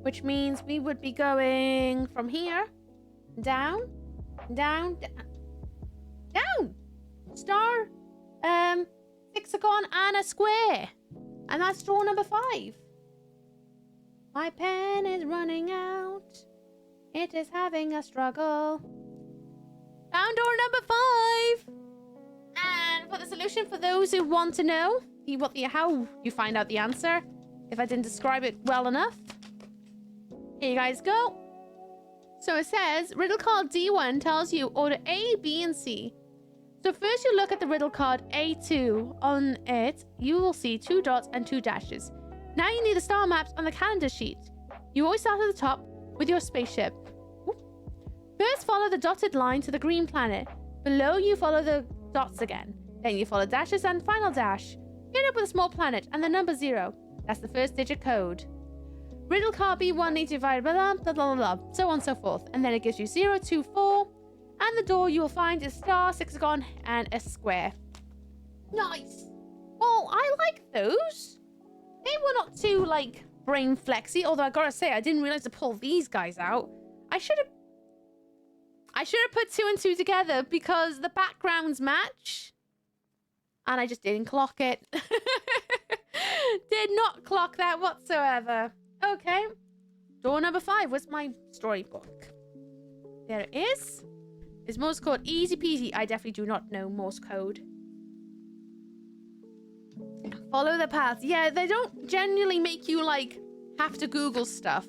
Which means we would be going from here. Down. Down. Down. Star. Hexagon and a square. And that's door number 5. My pen is running out. It is having a struggle. Found door number 5. And for the solution, for those who want to know how you find out the answer, if I didn't describe it well enough, here you guys go. So it says, riddle card D1 tells you order A, B, and C. So first you look at the riddle card A2. On it, you will see 2 dots and 2 dashes. Now you need the star maps on the calendar sheet. You always start at the top with your spaceship. First follow the dotted line to the green planet. Below you follow the dots again. Then you follow dashes and final dash. You end up with a small planet and the number 0. That's the first digit code. Riddle card B1 needs to divide blah blah blah blah blah, so on and so forth. And then it gives you 0, 2, 4. And the door you will find is star, hexagon, and a square. Nice. Well, I like those. They were not too, like, brain flexy. Although I gotta say, I didn't realize to pull these guys out. I should have put 2 and 2 together because the backgrounds match. And I just didn't clock it. Did not clock that whatsoever. Okay. Door number 5. Where's my storybook? There it is. Is Morse code easy peasy? I definitely do not know Morse code. Follow the path. Yeah, they don't genuinely make you, like, have to Google stuff.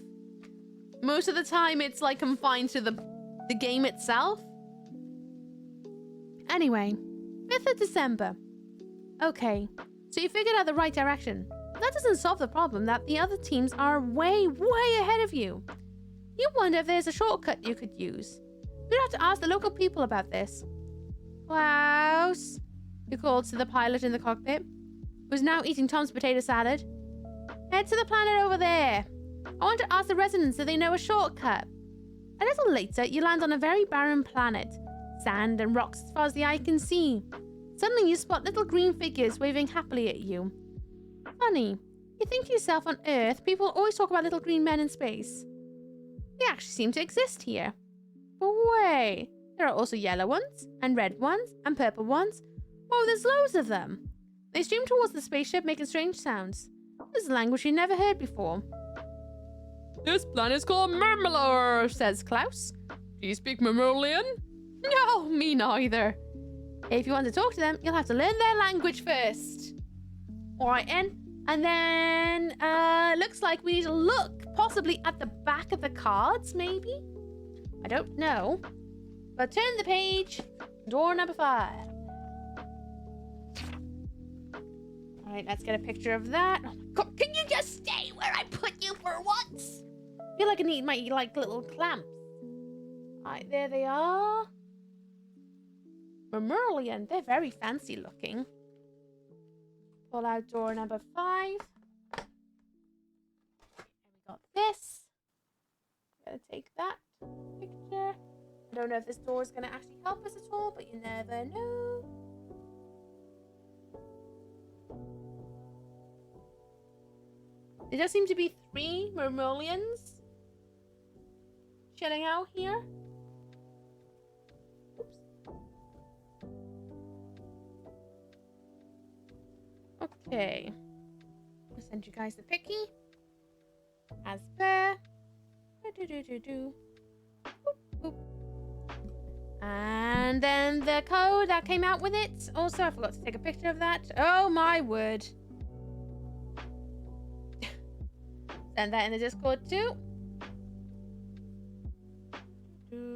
Most of the time, it's, like, confined to the game itself. Anyway, 5th of December. Okay, so you figured out the right direction. That doesn't solve the problem that the other teams are way, way ahead of you. You wonder if there's a shortcut you could use. You'd have to ask the local people about this. Klaus, you called to the pilot in the cockpit, who's now eating Tom's potato salad. Head to the planet over there. I want to ask the residents if they know a shortcut. A little later, you land on a very barren planet. Sand and rocks as far as the eye can see. Suddenly, you spot little green figures waving happily at you. Funny, you think to yourself, on Earth, people always talk about little green men in space. They actually seem to exist here. But wait, there are also yellow ones, and red ones, and purple ones. Oh, there's loads of them. They stream towards the spaceship, making strange sounds. This is a language you never heard before. This planet's called Murmulor, says Klaus. Do you speak Murmulian? No, me neither. If you want to talk to them, you'll have to learn their language first. Alright, and then, looks like we need to look possibly at the back of the cards, maybe? I don't know. But turn the page. Door number 5. Alright, let's get a picture of that. Oh my god, can you just stay where I put you for once? I feel like I need my, like, little clamps. Alright, there they are. Murmurian, they're very fancy looking. Pull out door number 5. And we got this. Gotta take that picture. I don't know if this door is gonna actually help us at all, but you never know. There does seem to be 3 Murmulians chilling out here. Okay. I'll send you guys the picky. As per. Boop, boop. And then the code that came out with it. Also, I forgot to take a picture of that. Oh my word. Send that in the Discord too.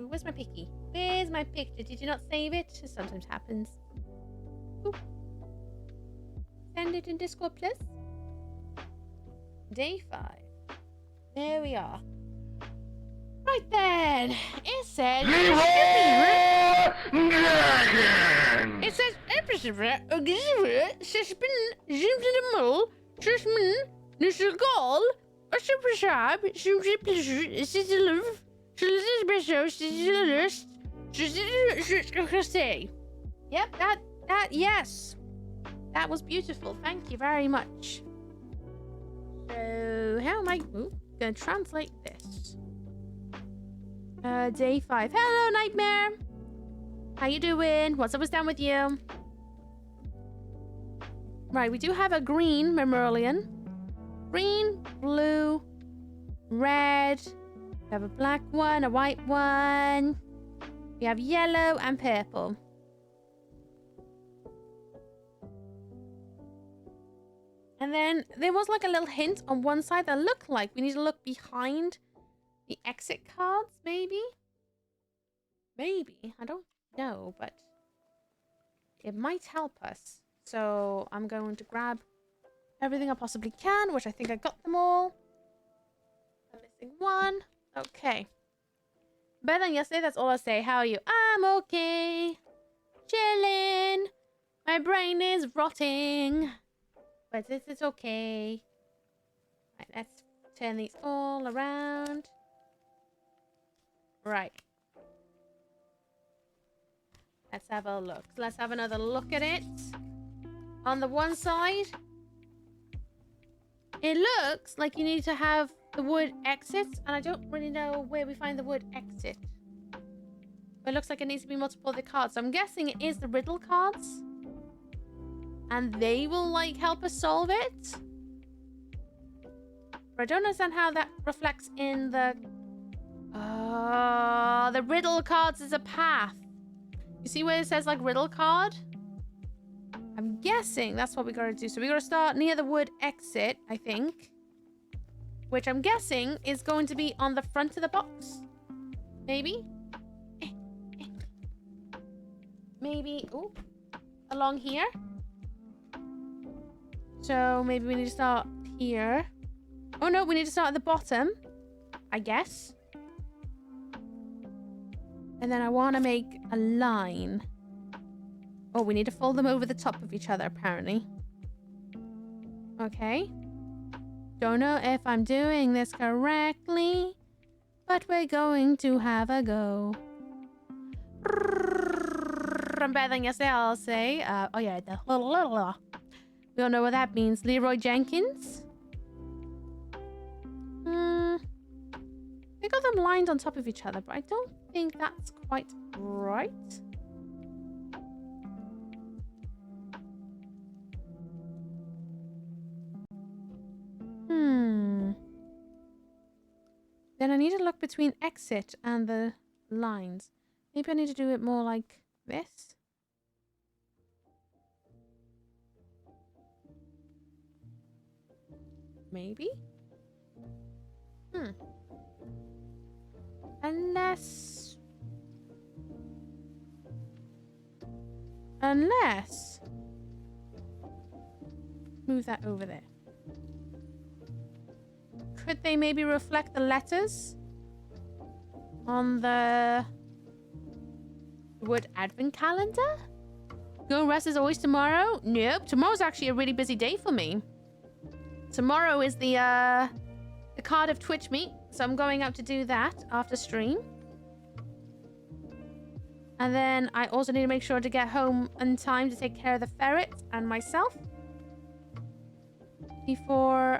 Where's my picky? Where's my picture? Did you not save it? It sometimes happens. Boop. Send it in Discord, please. Day 5. There we are. Right then. It says... It says... Yep, that, yes. That was beautiful. Thank you very much. So, how am I gonna translate this? Day 5. Hello, Nightmare. How you doing? What's up with down with you? Right, we do have a green Murmulian. Green, blue, red. We have a black one, a white one. We have yellow and purple. And then there was like a little hint on one side that looked like we need to look behind the exit cards, maybe? Maybe. I don't know, but it might help us. So I'm going to grab everything I possibly can, which I think I got them all. I'm missing one. Okay. Better than yesterday, that's all I'll say. How are you? I'm okay. Chilling. My brain is rotting. But it's okay. Right, let's turn these all around. Right. Let's have a look. Let's have another look at it. On the one side, it looks like you need to have the word exit, and I don't really know where we find the word exit. But it looks like it needs to be multiple of the cards. So I'm guessing it is the riddle cards. And they will, like, help us solve it. But I don't understand how that reflects in the... the riddle cards is a path. You see where it says, like, riddle card? I'm guessing that's what we gotta do. So we gotta start near the word exit, I think. Which I'm guessing is going to be on the front of the box. Maybe? Maybe, ooh, along here. So maybe we need to start here. Oh no, we need to start at the bottom, I guess. And then I want to make a line. Oh, we need to fold them over the top of each other, apparently. Okay. Don't know if I'm doing this correctly, but we're going to have a go. I'm better than yesterday, I'll say. Oh yeah, we all know what that means. Leroy Jenkins. They got them lined on top of each other, but I don't think that's quite right. Then I need to look between exit and the lines. Maybe I need to do it more like this. Maybe? Unless... Move that over there. Could they maybe reflect the letters on the word advent calendar? Go rest as always tomorrow? Nope. Tomorrow's actually a really busy day for me. Tomorrow is the Cardiff Twitch meet, so I'm going out to do that after stream. And then I also need to make sure to get home in time to take care of the ferret and myself before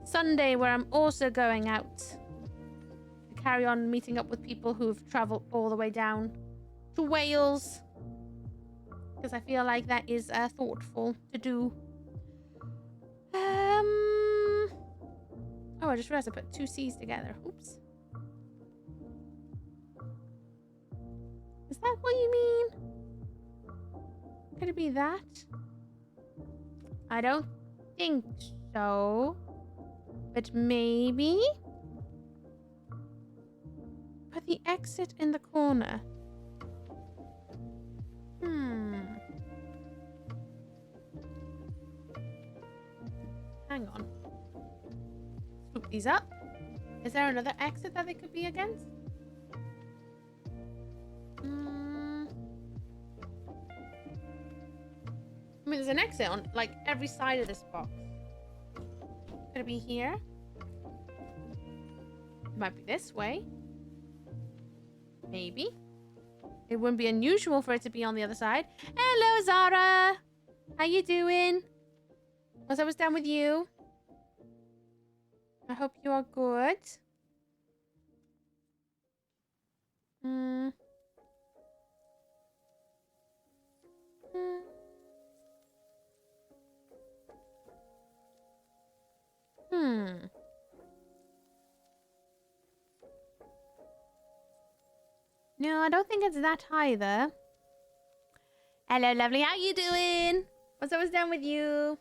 Sunday, where I'm also going out to carry on meeting up with people who've traveled all the way down to Wales, because I feel like that is thoughtful to do. Oh, I just realized I put two C's together. Oops. Is that what you mean? Could it be that? I don't think so. But maybe? Put the exit in the corner. Hang on. Swoop these up. Is there another exit that they could be against? I mean, there's an exit on, like, every side of this box. Could it be here? It might be this way. Maybe. It wouldn't be unusual for it to be on the other side. Hello, Zara! How you doing? What's up, down with you? I hope you are good. No, I don't think it's that either. Hello, lovely. How you doing? What's up, down with you?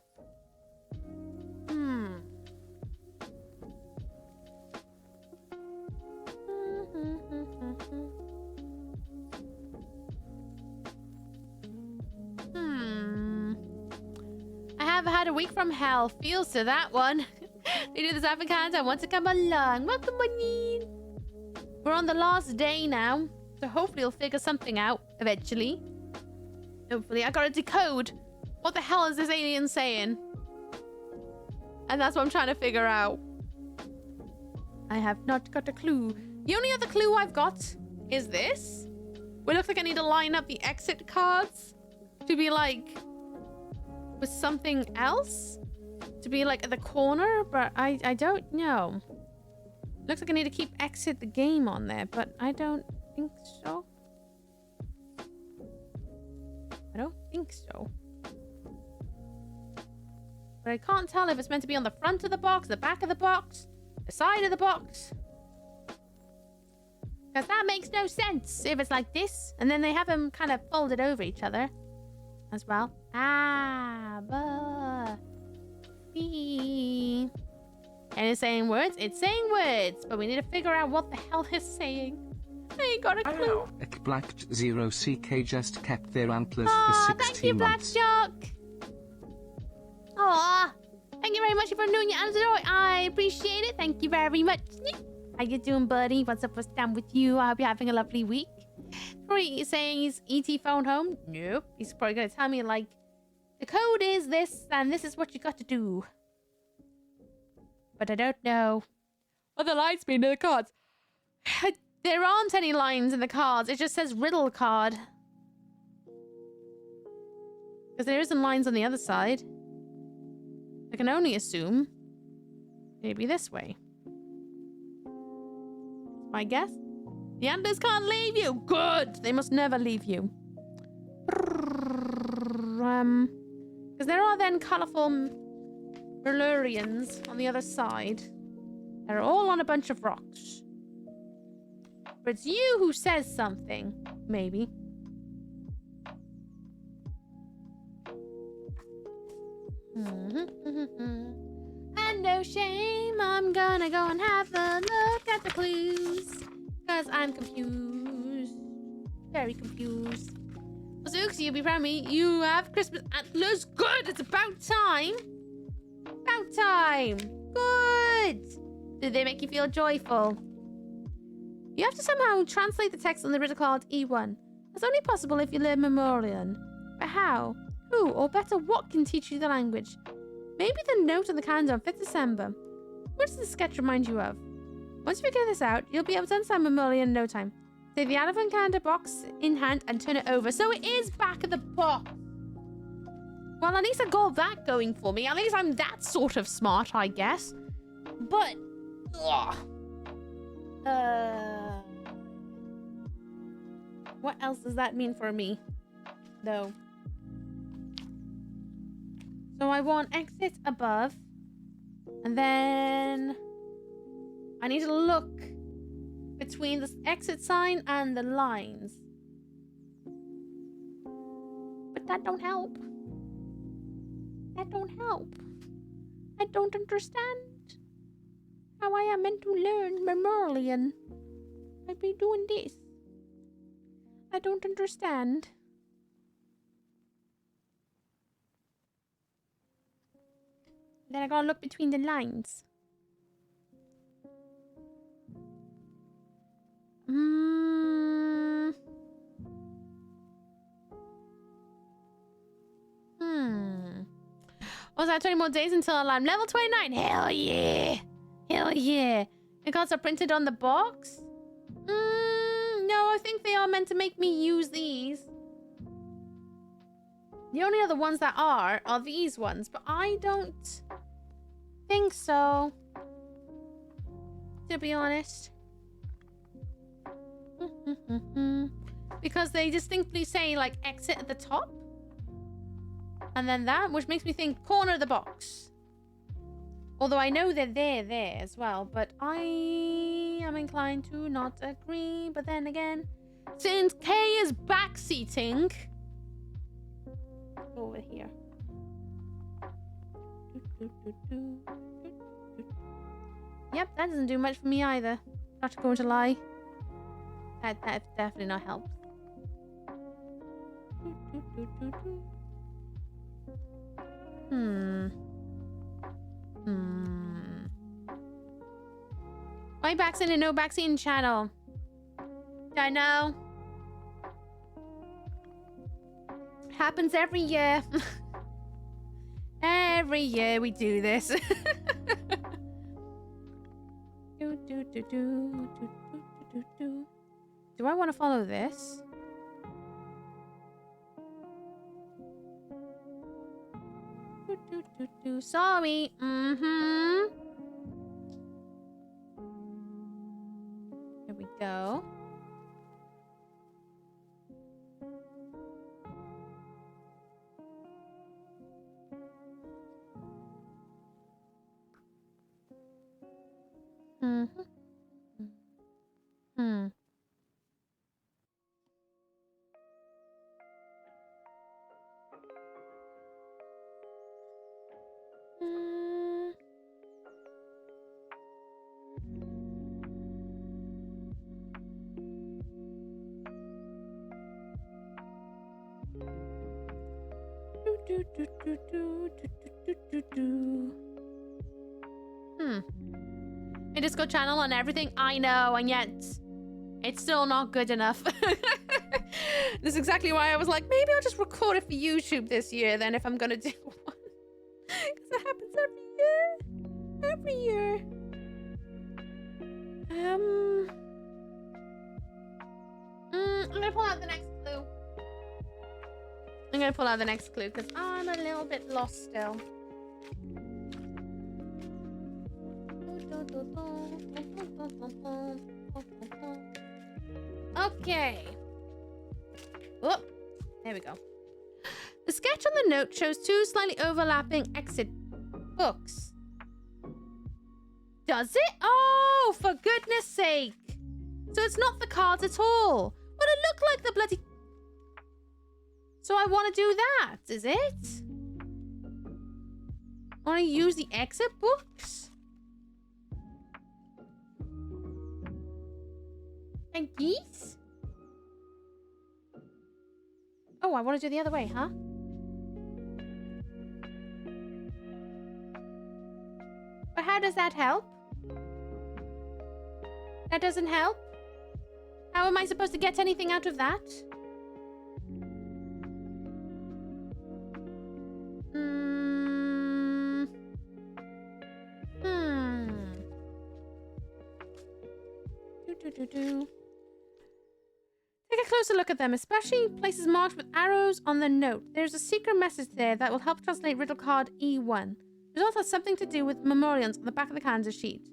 I've had a week from hell. Feels to that one. They do this Afrikaans. I want to come along. Welcome, Money. We're on the last day now. So hopefully we'll figure something out eventually. Hopefully. I gotta decode. What the hell is this alien saying? And that's what I'm trying to figure out. I have not got a clue. The only other clue I've got is this. It looks like I need to line up the exit cards to be like with something else. To be like at the corner, but I don't know. Looks like I need to keep exit the game on there, but I don't think so. I don't think so. But I can't tell if it's meant to be on the front of the box, the back of the box, the side of the box. Because that makes no sense if it's like this. And then they have them kind of folded over each other as well. Ah, but... And it's saying words? It's saying words. But we need to figure out what the hell it's saying. I ain't got a clue. Black0CK just kept their antlers Aw, for 16 thank you, months. Blackshark. Aw, thank you very much for doing your answer. I appreciate it. Thank you very much. How you doing, buddy? What's up? What's down with you? I hope you're having a lovely week. Probably saying he's ET phoned home. Nope. He's probably going to tell me, like, the code is this, and this is what you got to do. But I don't know. What the lines mean in the cards? There aren't any lines in the cards. It just says riddle card. Because there isn't lines on the other side. I can only assume maybe this way. My guess? The antlers can't leave you. Good. They must never leave you. Because there are then colourful Berlurians on the other side. They're all on a bunch of rocks. But it's you who says something. Maybe. And no shame, I'm gonna go and have a look at the clues. Because I'm confused. Very confused. Zooks, you'll be proud of me. You have Christmas antlers. Good! It's about time! About time! Good! Did they make you feel joyful? You have to somehow translate the text on the riddle card E1. That's only possible if you learn Memorian. But how? Who, or better, what can teach you the language? Maybe the note on the calendar on 5th December. What does the sketch remind you of? Once you figure this out, you'll be able to understand Memorian in no time. Take the elephant calendar box in hand and turn it over. So it is back of the box. Well, at least I got that going for me. At least I'm that sort of smart, I guess. But... what else does that mean for me? Though. So I want exit above. And then... I need to look between the exit sign and the lines. But that don't help. That don't help. I don't understand how I am meant to learn Memorian. I'd be doing this. I don't understand. Then I gotta look between the lines. Also, I have 20 more days until I'm level 29. Hell yeah. Hell yeah. The cards are printed on the box? No, I think they are meant to make me use these. The only other ones that are these ones, but I don't think so. To be honest. Because they distinctly say, like, exit at the top. And then that, which makes me think corner of the box. Although I know they're there as well. But I am inclined to not agree. But then again, since K is backseating... over here. Yep, that doesn't do much for me either. Not going to lie. That definitely not help. Why backseating and no backseating channel? I know. Happens every year. Every year we do this. Do I want to follow this? Sorry. Here we go. A Discord channel and everything, I know, and yet it's still not good enough. This is exactly why I was like, maybe I'll just record it for YouTube this year then if I'm gonna do one. Because it happens every year. I'm gonna pull out the next clue. I'm gonna pull out the next clue because I'm a little bit lost still. Okay. Oh, there we go. The sketch on the note shows two slightly overlapping exit books. Does it? Oh, for goodness sake. So it's not the cards at all. But it looked like the bloody... So I want to do that, is it? I want to use the exit books? And geese? Oh, I want to do the other way, huh? But how does that help? That doesn't help? How am I supposed to get anything out of that? Take a closer look at them, especially places marked with arrows on the note. There's a secret message there that will help translate riddle card E1. It also has something to do with memorials on the back of the calendar sheet.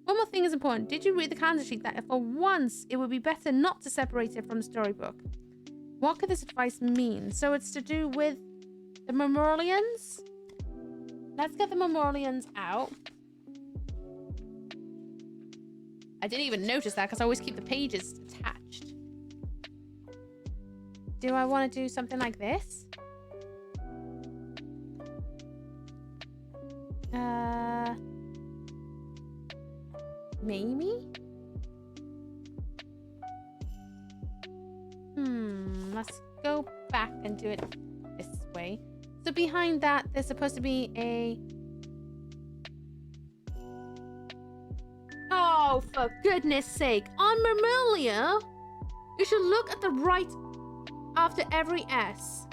One more thing is important. Did you read the calendar sheet that for once it would be better not to separate it from the storybook? What could this advice mean? So it's to do with the memorials? Let's get the memorials out. I didn't even notice that because I always keep the pages attached. Do I want to do something like this? Maybe? Let's go back and do it this way. So behind that, there's supposed to be a... Oh, for goodness sake. On Mermelia, you should look at the right after every S.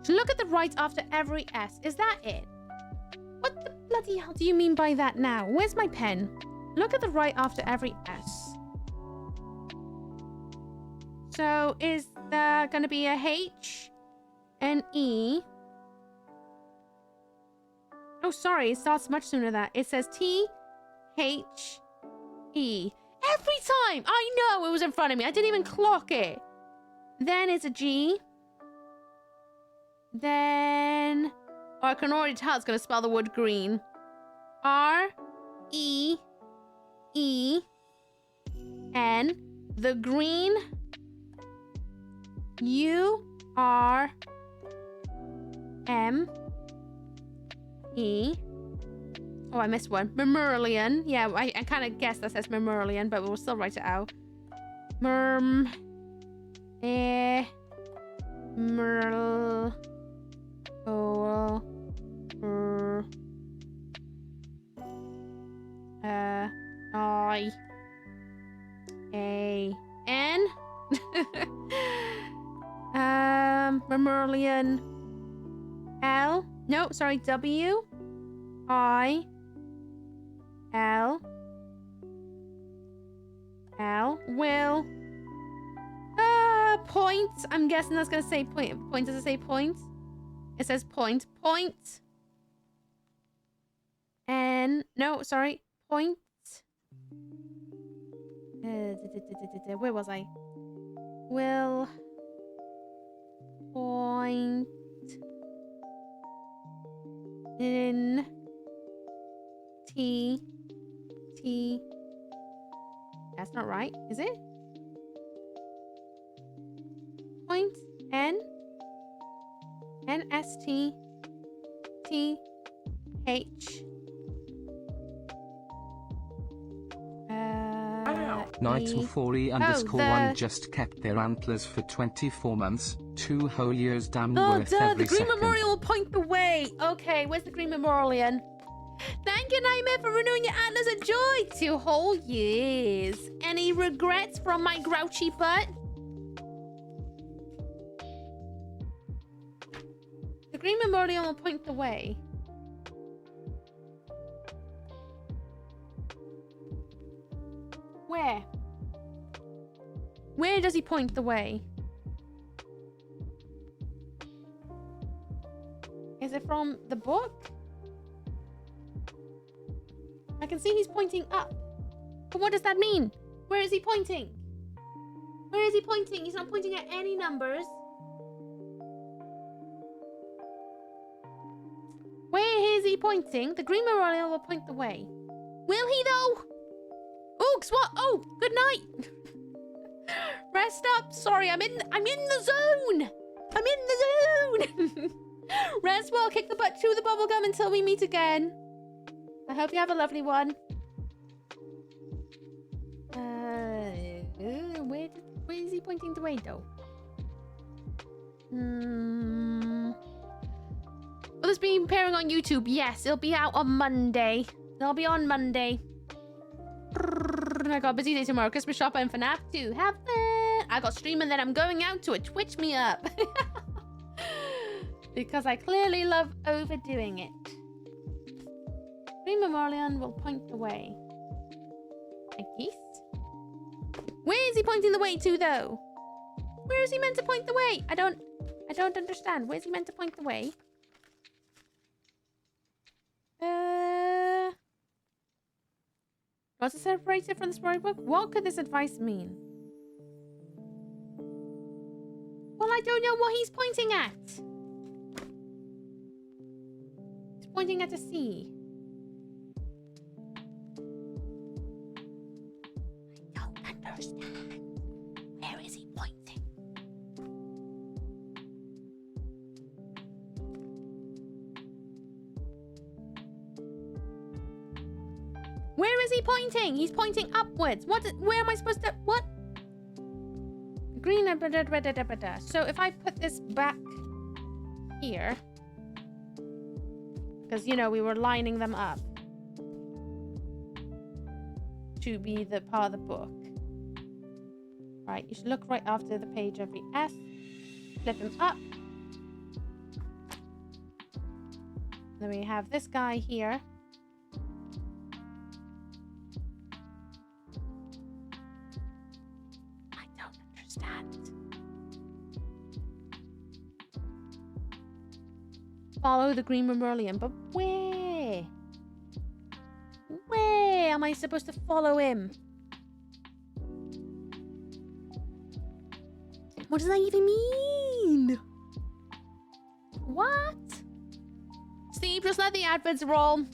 Look at the right after every S. Is that it? What the bloody hell do you mean by that now? Where's my pen? Look at the right after every S. So is there going to be a H, an E? Oh, sorry. It starts much sooner than that. It says T, H, E. Every time! I know it was in front of me. I didn't even clock it. Then it's a G. Then... Oh, I can already tell it's going to spell the word green. R, E, E, N. The green. U, R, M, E. Oh, I missed one. Memorialian. Yeah, I kind of guessed that says Memorialian, but we'll still write it out. Merl. O. I. A. N. Mammalian. L. No, sorry, W. I. L. L. Will. Point. I'm guessing that's gonna say point. Point, does it say point? It says point. Point. N. No, sorry. Point. Where was I? Will. Point. In. T. T. That's not right, is it? Point. N. N. S. T. T. H. 924E_1 just kept their antlers for 24 months, 2 whole years, damn Oh, worth duh, every the Green second. Memorial will point the way. Okay, where's the Green Memorial? Thank you, Nightmare, for renewing your antlers of joy. 2 whole years. Any regrets from my grouchy butt? The Green Memorial will point the way. Where? Where does he point the way? Is it from the book? I can see he's pointing up. But what does that mean? Where is he pointing? Where is he pointing? He's not pointing at any numbers. Where is he pointing? The Green Memorial will point the way. Will he though? Ooks, what? Oh, good night. Rest up. Sorry, I'm in the zone. I'm in the zone. Rest well, kick the butt, chew the bubblegum until we meet again. I hope you have a lovely one. Where is he pointing the way though? Will this be appearing on YouTube? Yes, it'll be out on Monday. It'll be on Monday. I got a busy day tomorrow. Christmas shopping for FNAF 2. Have fun. I got streaming, then I'm going out to a Twitch me up. Because I clearly love overdoing it. Green Memorial will point the way. I guess. Where is he pointing the way to though? Where is he meant to point the way? I don't understand. Where's he meant to point the way? Was it separated from the storybook? What could this advice mean? Well, I don't know what he's pointing at. He's pointing at a sea. I don't understand. Where is he pointing? Where is he pointing? He's pointing upwards. Where am I supposed to... What? Green... So if I put this back here... Because, you know, we were lining them up. To be the part of the book. Right, you should look right after the page of the S. Flip him up. Then we have this guy here. I don't understand. Follow the Green Memorial, but where? Where am I supposed to follow him? What does that even mean? What? Steve, just let the adverts roll.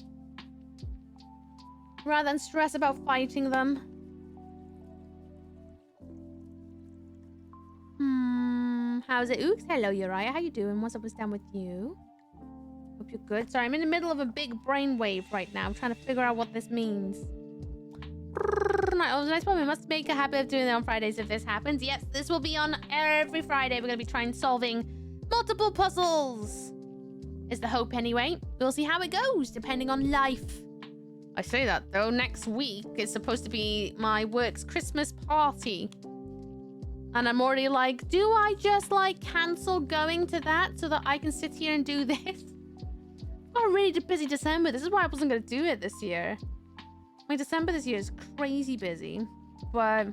Rather than stress about fighting them. How's it? Ooks, hello Uriah. How you doing? What's up? What's down with you? Hope you're good. Sorry, I'm in the middle of a big brainwave right now. I'm trying to figure out what this means. right. Oh, nice one. We must make a habit of doing it on Fridays if this happens. Yes, this will be on every Friday. We're going to be trying solving multiple puzzles. Is the hope anyway. We'll see how it goes, depending on life. I say that, though. Next week is supposed to be my work's Christmas party. And I'm already like, do I just, like, cancel going to that so that I can sit here and do this? I've got a really busy December. This is why I wasn't going to do it this year. My December this year is crazy busy. But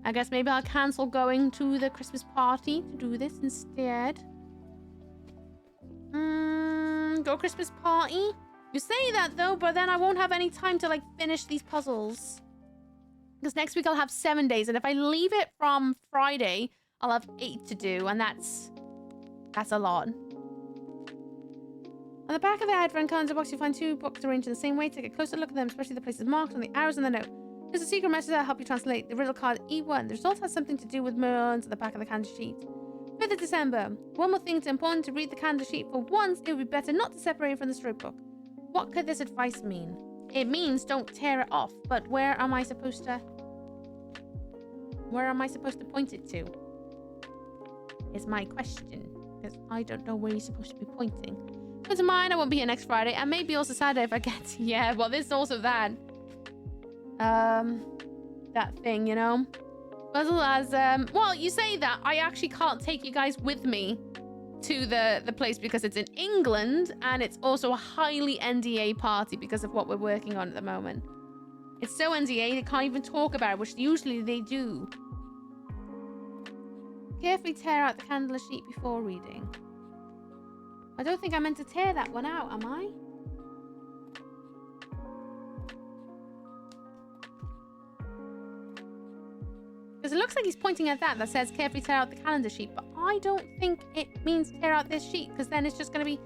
I guess maybe I'll cancel going to the Christmas party to do this instead. Go Christmas party? You say that, though, but then I won't have any time to, like, finish these puzzles. Because next week I'll have 7 days, and if I leave it from Friday, I'll have 8 to do, and that's a lot. On the back of the advent calendar box, you'll find 2 books arranged in the same way. Take a closer look at them, especially the places marked on the arrows in the note. There's a secret message that'll help you translate the riddle card E1. The result has something to do with melons at the back of the calendar sheet. 5th of December. One more thing, it's important to read the calendar sheet. For once, it would be better not to separate it from the storybook. What could this advice mean? It means don't tear it off, but where am I supposed to point it to? Is my question. Because I don't know where you're supposed to be pointing. Come to mine, I won't be here next Friday, and maybe also Saturday if I get... Yeah, well, there's also that. That thing, you know? Puzzle as, well, you say that. I actually can't take you guys with me to the place because it's in England, and it's also a highly NDA party because of what we're working on at the moment. It's so NDA, they can't even talk about it, which usually they do. Carefully tear out the calendar sheet before reading. I don't think I meant to tear that one out, am I? Because it looks like he's pointing at that says carefully tear out the calendar sheet, but I don't think it means tear out this sheet, because then it's just going to be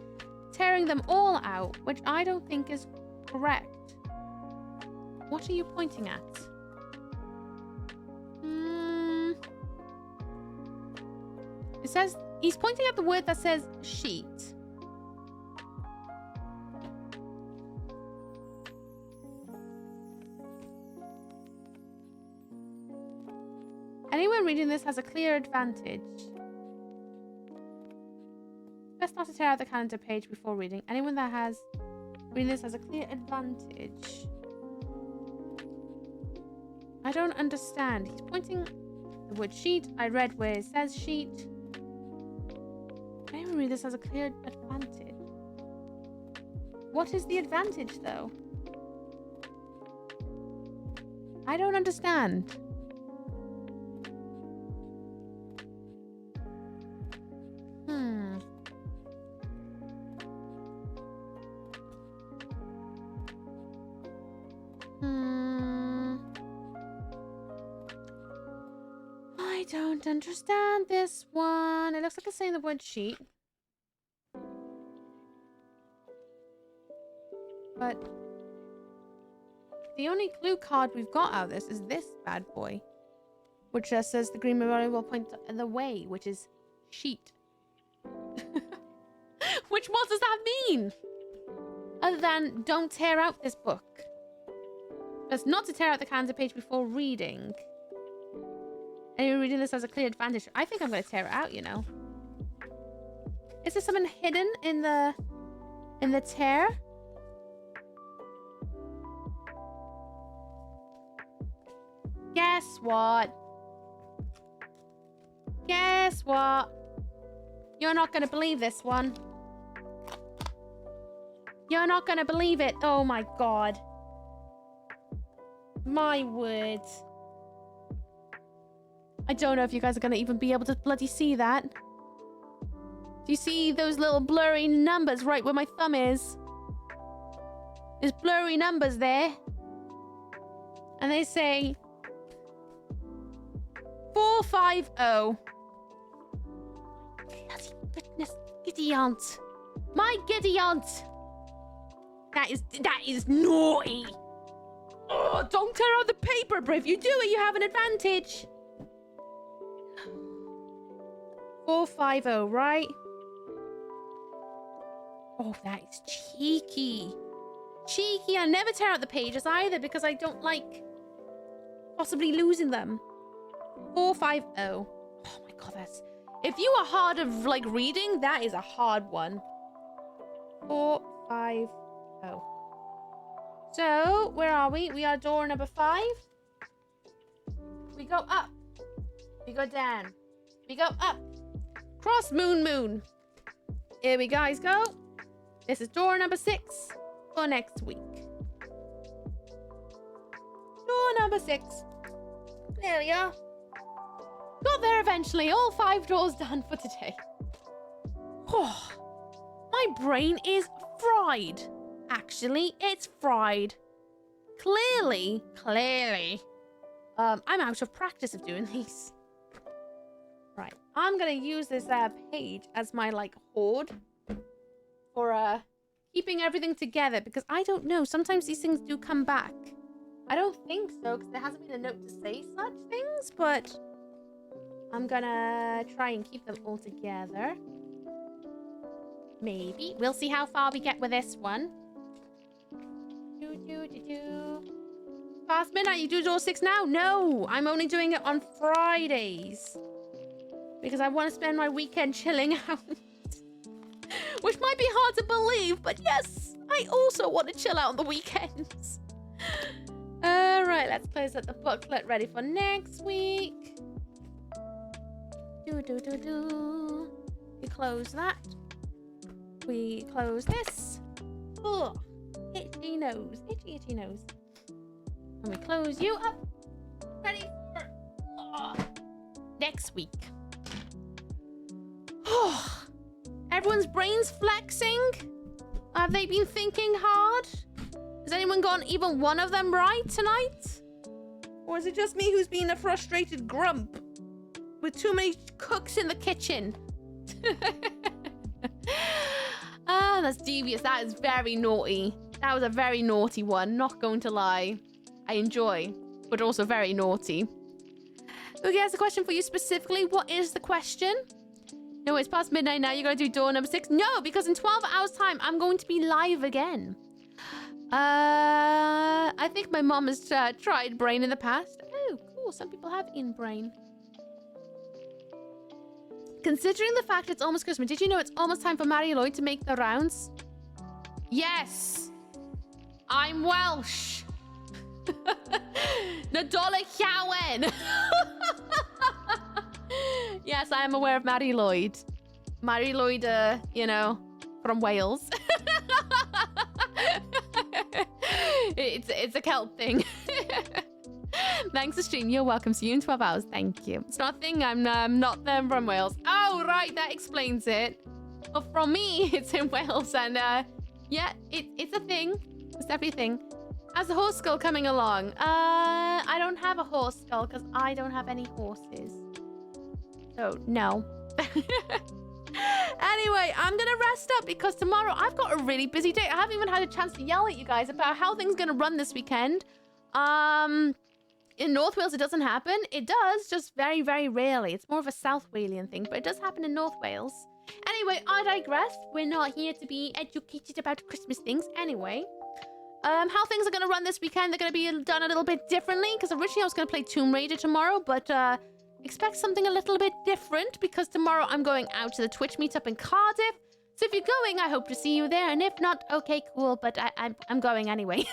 tearing them all out, which I don't think is correct. What are you pointing at? It says he's pointing at the word that says sheet. Anyone reading this has a clear advantage. Best not to tear out the calendar page before reading. Anyone that has reading this has a clear advantage. I don't understand. He's pointing the word sheet. I read where it says sheet. Anyone read this has a clear advantage. What is the advantage, though? I don't understand. I don't understand this one. It looks like it's saying the word sheet. But the only clue card we've got out of this is this bad boy, which just says the green mirror will point the way, which is sheet. Which, what does that mean? Other than don't tear out this book. That's not to tear out the calendar page before reading. Anyone reading this has a clear advantage. I think I'm going to tear it out, you know. Is there something hidden in the tear? Guess what? Guess what? You're not going to believe this one. You're not going to believe it. Oh my god. My word. I don't know if you guys are going to even be able to bloody see that. Do you see those little blurry numbers right where my thumb is? There's blurry numbers there. And they say 450. Bloody goodness, giddy aunt. My giddy aunt. That is naughty. Oh, don't tear out the paper, but if you do it, you have an advantage. 450, right? Oh, that is cheeky. Cheeky. I never tear out the pages either because I don't like possibly losing them. 450. Oh my god, that's... If you are hard of, like, reading, that is a hard one. 450. So, where are we? We are door number 5. We go up. We go down. We go up. Cross moon moon. Here we guys go. This is door number 6 for next week. Door number 6. There we are. Got there eventually. All 5 doors done for today. Oh, my brain is fried. Actually, it's fried. Clearly. I'm out of practice of doing these. Right. I'm gonna use this page as my, like, hoard for keeping everything together, because I don't know. Sometimes these things do come back. I don't think so, because there hasn't been a note to say such things, but I'm gonna try and keep them all together. Maybe. We'll see how far we get with this one. Past midnight, you do door 6 now? No, I'm only doing it on Fridays. Because I want to spend my weekend chilling out. Which might be hard to believe, but yes, I also want to chill out on the weekends. Alright, let's close up the booklet ready for next week. We close that. We close this. Oh, itchy nose. Itchy nose. And we close you up. Ready for next week. Everyone's brains flexing. Have they been thinking hard? Has anyone gotten even one of them right tonight? Or is it just me who's been a frustrated grump with too many cooks in the kitchen? Ah, that's devious. That is very naughty. That was a very naughty one, not going to lie. I enjoy, but also very naughty. Okay, has a question for you specifically. What is the question? No, it's past midnight now. You're going to do door number 6? No, because in 12 hours time, I'm going to be live again. I think my mom has tried brain in the past. Oh, cool. Some people have eaten brain. Considering the fact it's almost Christmas, did you know it's almost time for Mary Lloyd to make the rounds? Yes. I'm Welsh. Nadolig Llawen. Yes, I am aware of Mary Lloyd. Mary Lloyd, you know, from Wales. It's a Celt thing. Thanks for stream. You're welcome. See you in 12 hours. Thank you. It's not a thing. I'm not them from Wales. Oh, right. That explains it. But from me, it's in Wales. And yeah, it's a thing. It's definitely a thing. How's the horse skull coming along? I don't have a horse skull because I don't have any horses. So, no. Anyway, I'm going to rest up because tomorrow I've got a really busy day. I haven't even had a chance to yell at you guys about how things are going to run this weekend. In North Wales, it doesn't happen. It does, just very, very rarely. It's more of a South Walian thing, but it does happen in North Wales. Anyway, I digress. We're not here to be educated about Christmas things anyway. How things are going to run this weekend, they're going to be done a little bit differently, because originally I was going to play Tomb Raider tomorrow, but expect something a little bit different, because tomorrow I'm going out to the Twitch meetup in Cardiff. So if you're going, I hope to see you there, and if not, okay, cool, but I'm going anyway.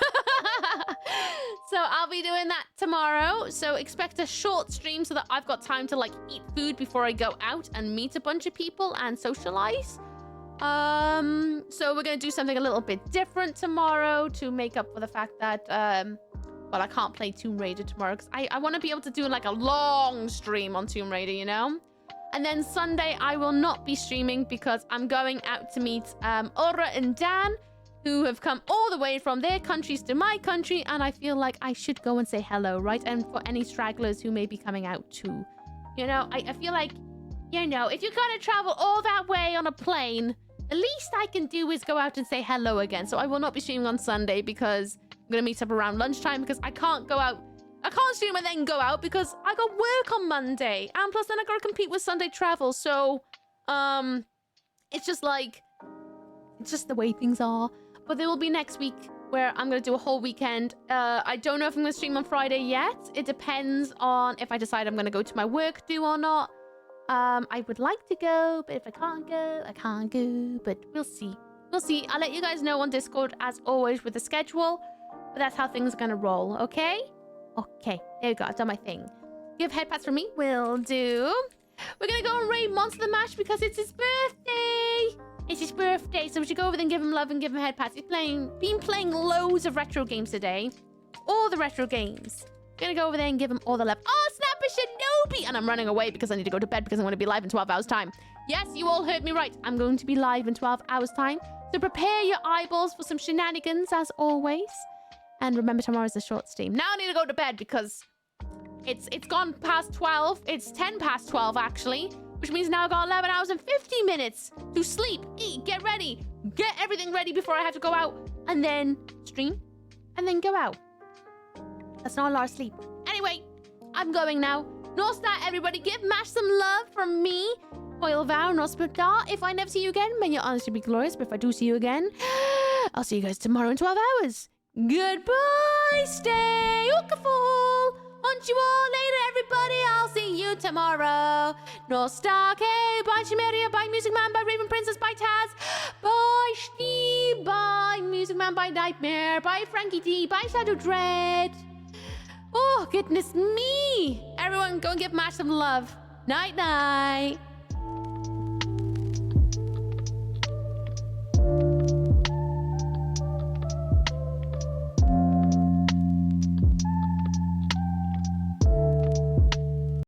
So I'll be doing that tomorrow, so expect a short stream so that I've got time to, like, eat food before I go out and meet a bunch of people and socialize. So we're gonna do something a little bit different tomorrow to make up for the fact that, well, I can't play Tomb Raider tomorrow because I want to be able to do, like, a long stream on Tomb Raider, you know? And then Sunday, I will not be streaming because I'm going out to meet Aura and Dan, who have come all the way from their countries to my country, and I feel like I should go and say hello, right? And for any stragglers who may be coming out too. You know, I feel like, you know, if you're gonna travel all that way on a plane, the least I can do is go out and say hello again. So I will not be streaming on Sunday because I'm gonna meet up around lunchtime because I can't go out. I can't stream and then go out because I got work on Monday. And plus then I gotta compete with Sunday travel. So, it's just like, it's just the way things are. But there will be next week where I'm going to do a whole weekend. I don't know if I'm going to stream on Friday yet. It depends on if I decide I'm going to go to my work do or not. I would like to go, but if I can't go, I can't go. But we'll see. We'll see. I'll let you guys know on Discord, as always, with the schedule. But that's how things are going to roll, okay? Okay, there you go. I've done my thing. Give head pats for me. Will do. We're going to go and raid Monster the Mash because it's his birthday. It's his birthday, so we should go over there and give him love and give him head pats. He's been playing loads of retro games today. All the retro games. Gonna go over there and give him all the love. Oh, Snapper Shinobi! And I'm running away because I need to go to bed because I'm going to be live in 12 hours time. Yes, you all heard me right. I'm going to be live in 12 hours time. So prepare your eyeballs for some shenanigans as always. And remember, tomorrow's a short stream. Now I need to go to bed because it's gone past 12. It's 10 past 12 actually. Which means now I've got 11 hours and 50 minutes to sleep, eat, get ready. Get everything ready before I have to go out. And then stream. And then go out. That's not a lot of sleep. Anyway, I'm going now. Nostar, everybody, give Mash some love from me. Oil Vow, Nospita. If I never see you again, may your honesty be glorious. But if I do see you again, I'll see you guys tomorrow in 12 hours. Goodbye. Stay Ukaful. Want you all later, everybody. I'll see you tomorrow. Nostar, bye Chimeria, bye Music Man, bye Raven Princess, bye Taz, bye Steve, bye Music Man, bye Nightmare, bye Frankie D, bye Shadow Dread. Oh, goodness me. Everyone, go and give Mash some love. Night, night.